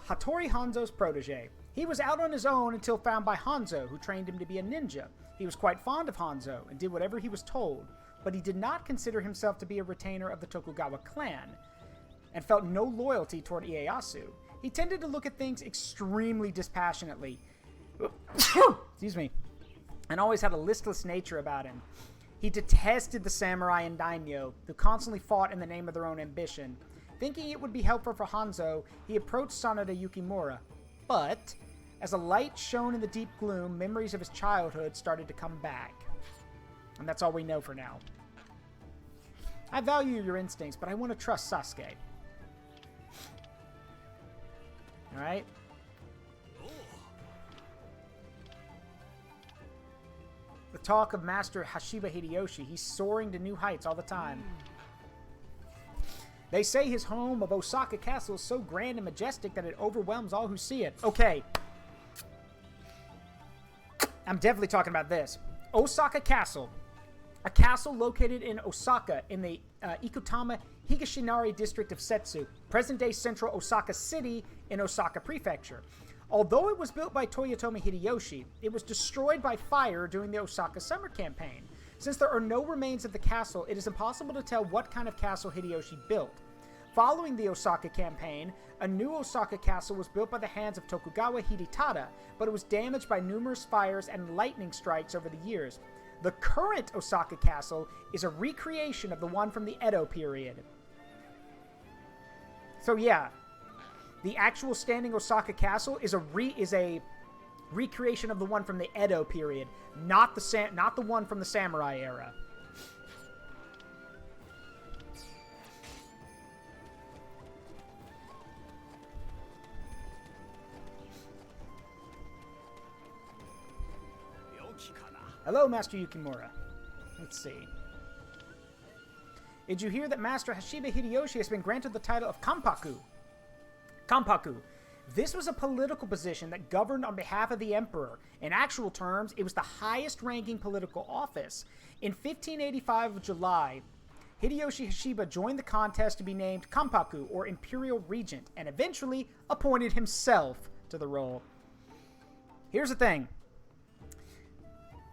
Hattori Hanzo's protege. He was out on his own until found by Hanzo, who trained him to be a ninja. He was quite fond of Hanzo and did whatever he was told, but he did not consider himself to be a retainer of the Tokugawa clan, and felt no loyalty toward Ieyasu. He tended to look at things extremely dispassionately, excuse me, and always had a listless nature about him. He detested the samurai and daimyo, who constantly fought in the name of their own ambition. Thinking it would be helpful for Hanzo, he approached Sanada Yukimura, but as a light shone in the deep gloom, memories of his childhood started to come back. And that's all we know for now. I value your instincts, but I want to trust Sasuke. Alright? The talk of Master Hashiba Hideyoshi. He's soaring to new heights all the time. They say his home of Osaka Castle is so grand and majestic that it overwhelms all who see it. Okay. I'm definitely talking about this. Osaka Castle. A castle located in Osaka in the Ikutama Higashinari district of Setsu, present-day central Osaka City in Osaka Prefecture. Although it was built by Toyotomi Hideyoshi, it was destroyed by fire during the Osaka Summer Campaign. Since there are no remains of the castle, it is impossible to tell what kind of castle Hideyoshi built. Following the Osaka Campaign, a new Osaka Castle was built by the hands of Tokugawa Hidetada, but it was damaged by numerous fires and lightning strikes over the years. The current Osaka Castle is a recreation of the one from the Edo period. So yeah, the actual standing Osaka Castle is a recreation of the one from the Edo period, not the one from the samurai era. Hello, Master Yukimura. Let's see. Did you hear that Master Hashiba Hideyoshi has been granted the title of Kampaku? Kampaku. This was a political position that governed on behalf of the emperor. In actual terms, it was the highest-ranking political office. In 1585 of July, Hideyoshi Hashiba joined the contest to be named Kampaku, or Imperial Regent, and eventually appointed himself to the role. Here's the thing.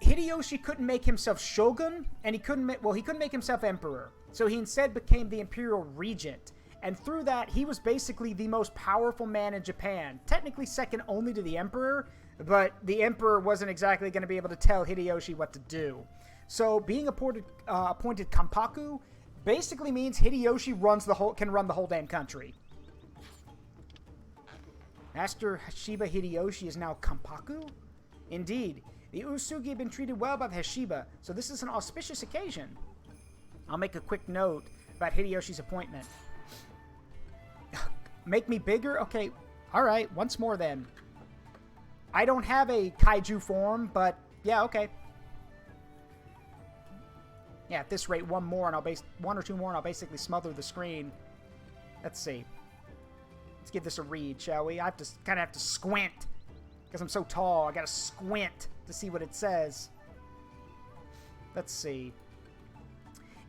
Hideyoshi couldn't make himself shogun, and he couldn't make himself emperor. So he instead became the Imperial Regent. And through that, he was basically the most powerful man in Japan. Technically second only to the emperor, but the emperor wasn't exactly going to be able to tell Hideyoshi what to do. So being appointed Kampaku basically means Hideyoshi can run the whole damn country. Master Hashiba Hideyoshi is now Kampaku? Indeed. The Uesugi have been treated well by the Hashiba, so this is an auspicious occasion. I'll make a quick note about Hideyoshi's appointment. Make me bigger? Okay, alright, once more then. I don't have a kaiju form, but yeah, okay. Yeah, at this rate, one or two more and I'll basically smother the screen. Let's see. Let's give this a read, shall we? I have to kind of have to squint because I'm so tall. I gotta squint to see what it says. Let's see.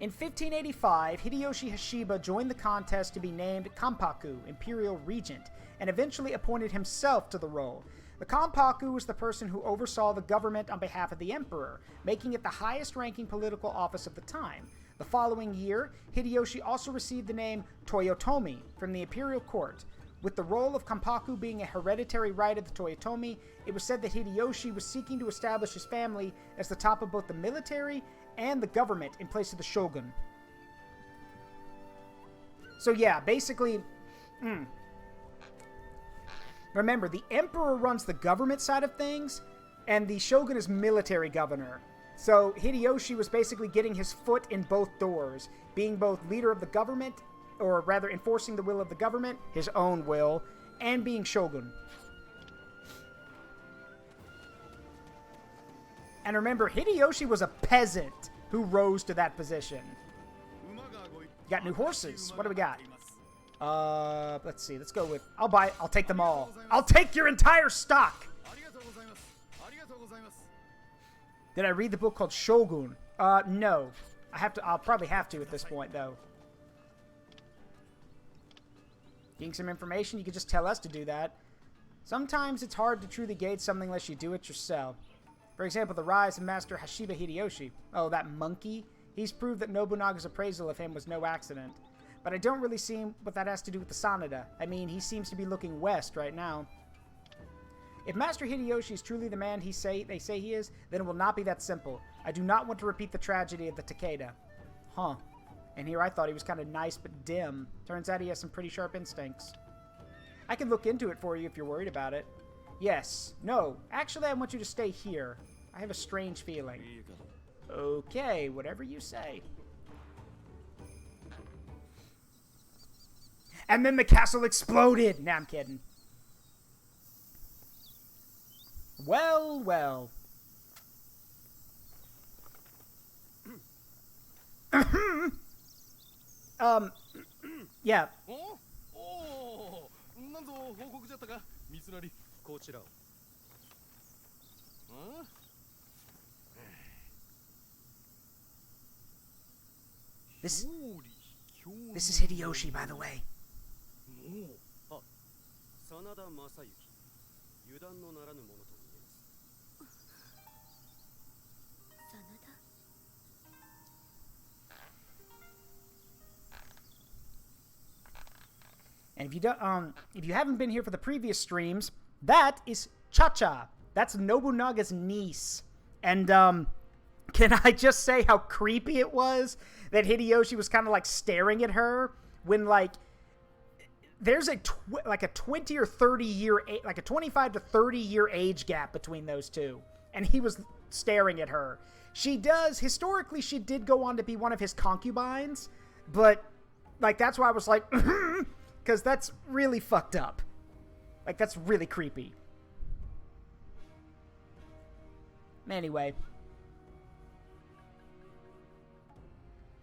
In 1585, Hideyoshi Hashiba joined the contest to be named Kampaku, Imperial Regent, and eventually appointed himself to the role. The Kampaku was the person who oversaw the government on behalf of the emperor, making it the highest-ranking political office of the time. The following year, Hideyoshi also received the name Toyotomi from the imperial court. With the role of Kampaku being a hereditary right of the Toyotomi, it was said that Hideyoshi was seeking to establish his family as the top of both the military and the government in place of the shogun. So yeah, basically... Remember, the emperor runs the government side of things, and the shogun is military governor. So Hideyoshi was basically getting his foot in both doors, being both leader of the government, or rather enforcing the will of the government, his own will, and being shogun. And remember, Hideyoshi was a peasant who rose to that position. Got new horses. What do we got? Let's see. Let's go with... I'll take them all. I'll take your entire stock! Did I read the book called Shogun? No. I'll probably have to at this point, though. Getting some information, you can just tell us to do that. Sometimes it's hard to truly gauge something unless you do it yourself. For example, the rise of Master Hashiba Hideyoshi. Oh, that monkey? He's proved that Nobunaga's appraisal of him was no accident. But I don't really see what that has to do with the Sanada. I mean, he seems to be looking west right now. If Master Hideyoshi is truly the man they say he is, then it will not be that simple. I do not want to repeat the tragedy of the Takeda. Huh. And here I thought he was kind of nice but dim. Turns out he has some pretty sharp instincts. I can look into it for you if you're worried about it. Yes. No. Actually, I want you to stay here. I have a strange feeling. Okay, whatever you say. And then the castle exploded. Nah, I'm kidding. Well, well. Yeah. This is Hideyoshi, by the way. Sanada. And if you haven't been here for the previous streams, that is Cha-Cha. That's Nobunaga's niece. And can I just say how creepy it was that Hideyoshi was kind of like staring at her when like there's a 20 or 30 year, like a 25 to 30 year age gap between those two, and he was staring at her. Historically, she did go on to be one of his concubines, but like that's why I was like, because that's really fucked up. Like that's really creepy. Anyway.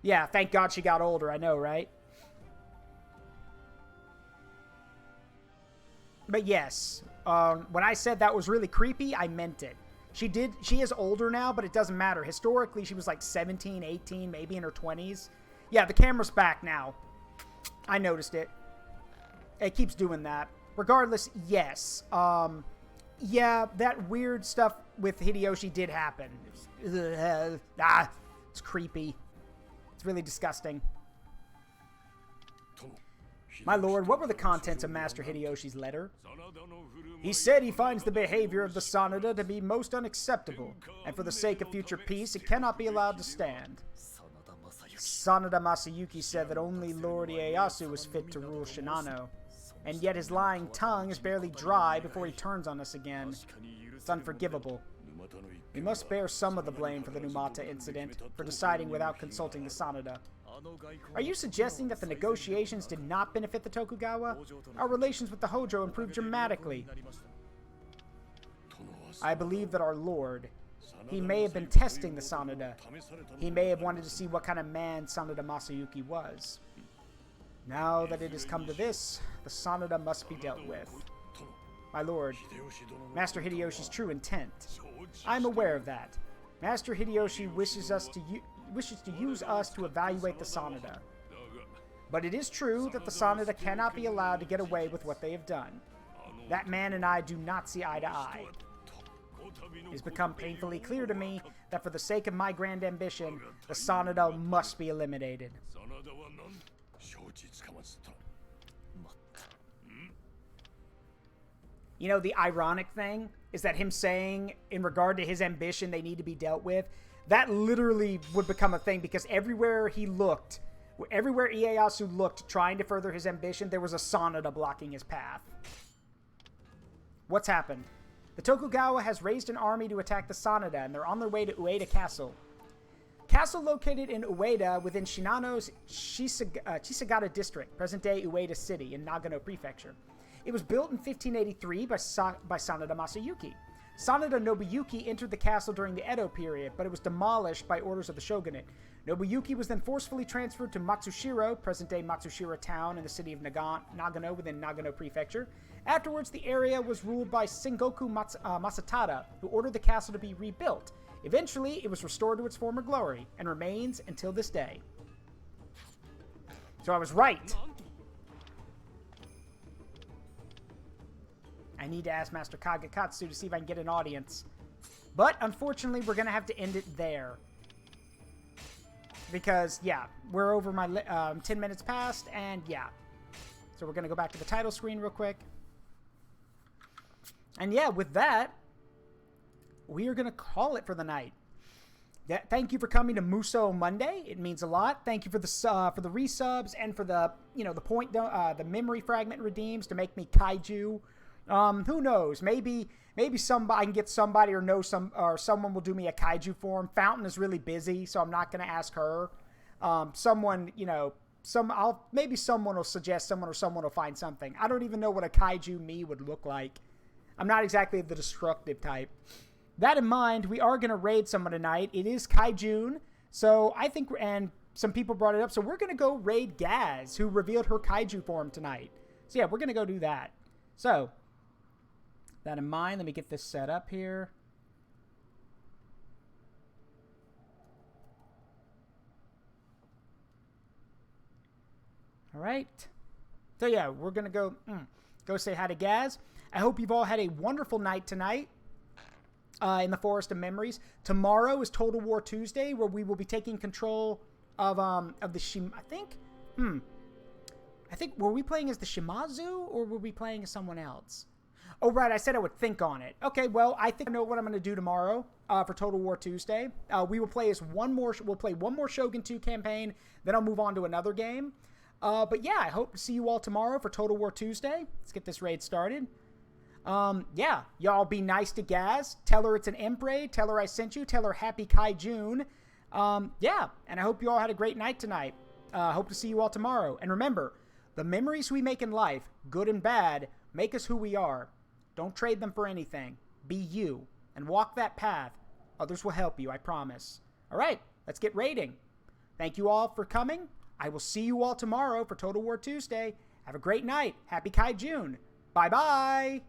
Yeah, thank God she got older, I know, right? But yes, when I said that was really creepy, I meant it. She is older now, but it doesn't matter. Historically, she was like 17, 18, maybe in her 20s. Yeah, the camera's back now. I noticed it. It keeps doing that. Regardless, yes. Yeah, that weird stuff with Hideyoshi did happen. It's creepy. It's really disgusting. My lord, what were the contents of Master Hideyoshi's letter? He said he finds the behavior of the Sanada to be most unacceptable, and for the sake of future peace, it cannot be allowed to stand. Sanada Masayuki said that only Lord Ieyasu was fit to rule Shinano, and yet his lying tongue is barely dry before he turns on us again. It's unforgivable. We must bear some of the blame for the Numata incident, for deciding without consulting the Sanada. Are you suggesting that the negotiations did not benefit the Tokugawa? Our relations with the Hojo improved dramatically. I believe that our lord, he may have been testing the Sanada. He may have wanted to see what kind of man Sanada Masayuki was. Now that it has come to this, the Sanada must be dealt with. My lord, Master Hideyoshi's true intent. I am aware of that. Master Hideyoshi wishes to use us to evaluate the Sanada. But it is true that the Sanada cannot be allowed to get away with what they have done. That man and I do not see eye to eye. It has become painfully clear to me that for the sake of my grand ambition, the Sanada must be eliminated. You know, the ironic thing is that him saying, in regard to his ambition, they need to be dealt with, that literally would become a thing, because everywhere he looked, everywhere Ieyasu looked trying to further his ambition, there was a Sanada blocking his path. What's happened? The Tokugawa has raised an army to attack the Sanada, and they're on their way to Ueda Castle. Castle located in Ueda within Shinano's Chisagata district, present-day Ueda City in Nagano Prefecture. It was built in 1583 by Sanada Masayuki. Sanada Nobuyuki entered the castle during the Edo period, but it was demolished by orders of the shogunate. Nobuyuki was then forcefully transferred to Matsushiro, present-day Matsushiro town in the city of Nagano within Nagano Prefecture. Afterwards, the area was ruled by Sengoku Masatada, who ordered the castle to be rebuilt. Eventually, it was restored to its former glory, and remains until this day. So I was right. I need to ask Master Kagekatsu to see if I can get an audience. But, unfortunately, we're going to have to end it there. Because, yeah, we're over my 10 minutes past, and yeah. So we're going to go back to the title screen real quick. And yeah, with that, we are going to call it for the night. Thank you for coming to Muso Monday. It means a lot. Thank you for the resubs and for the, the memory fragment redeems to make me kaiju. Who knows? Maybe somebody I can get somebody or someone will do me a kaiju form. Fountain is really busy, so I'm not going to ask her. Maybe someone will suggest someone, or someone will find something. I don't even know what a kaiju me would look like. I'm not exactly the destructive type. That in mind, we are going to raid someone tonight. It is Kaijun, so I think, and some people brought it up, so we're going to go raid Gaz, who revealed her kaiju form tonight. So yeah, we're going to go do that. So, that in mind, let me get this set up here. All right. So yeah, we're going to go say hi to Gaz. I hope you've all had a wonderful night tonight in the Forest of Memories. Tomorrow is Total War Tuesday, where we will be taking control of the I think, were we playing as the Shimazu, or were we playing as someone else? Oh, right, I said I would think on it. Okay, well, I think I know what I'm going to do tomorrow for Total War Tuesday. We will play as we'll play one more Shogun 2 campaign, then I'll move on to another game. But yeah, I hope to see you all tomorrow for Total War Tuesday. Let's get this raid started. Yeah, y'all be nice to Gaz. Tell her it's an Emperor. Tell her I sent you. Tell her Happy Kaijun. Yeah, and I hope you all had a great night tonight. Hope to see you all tomorrow. And remember, the memories we make in life, good and bad, make us who we are. Don't trade them for anything. Be you, and walk that path. Others will help you, I promise. All right, let's get raiding. Thank you all for coming. I will see you all tomorrow for Total War Tuesday. Have a great night. Happy Kaijun. Bye-bye.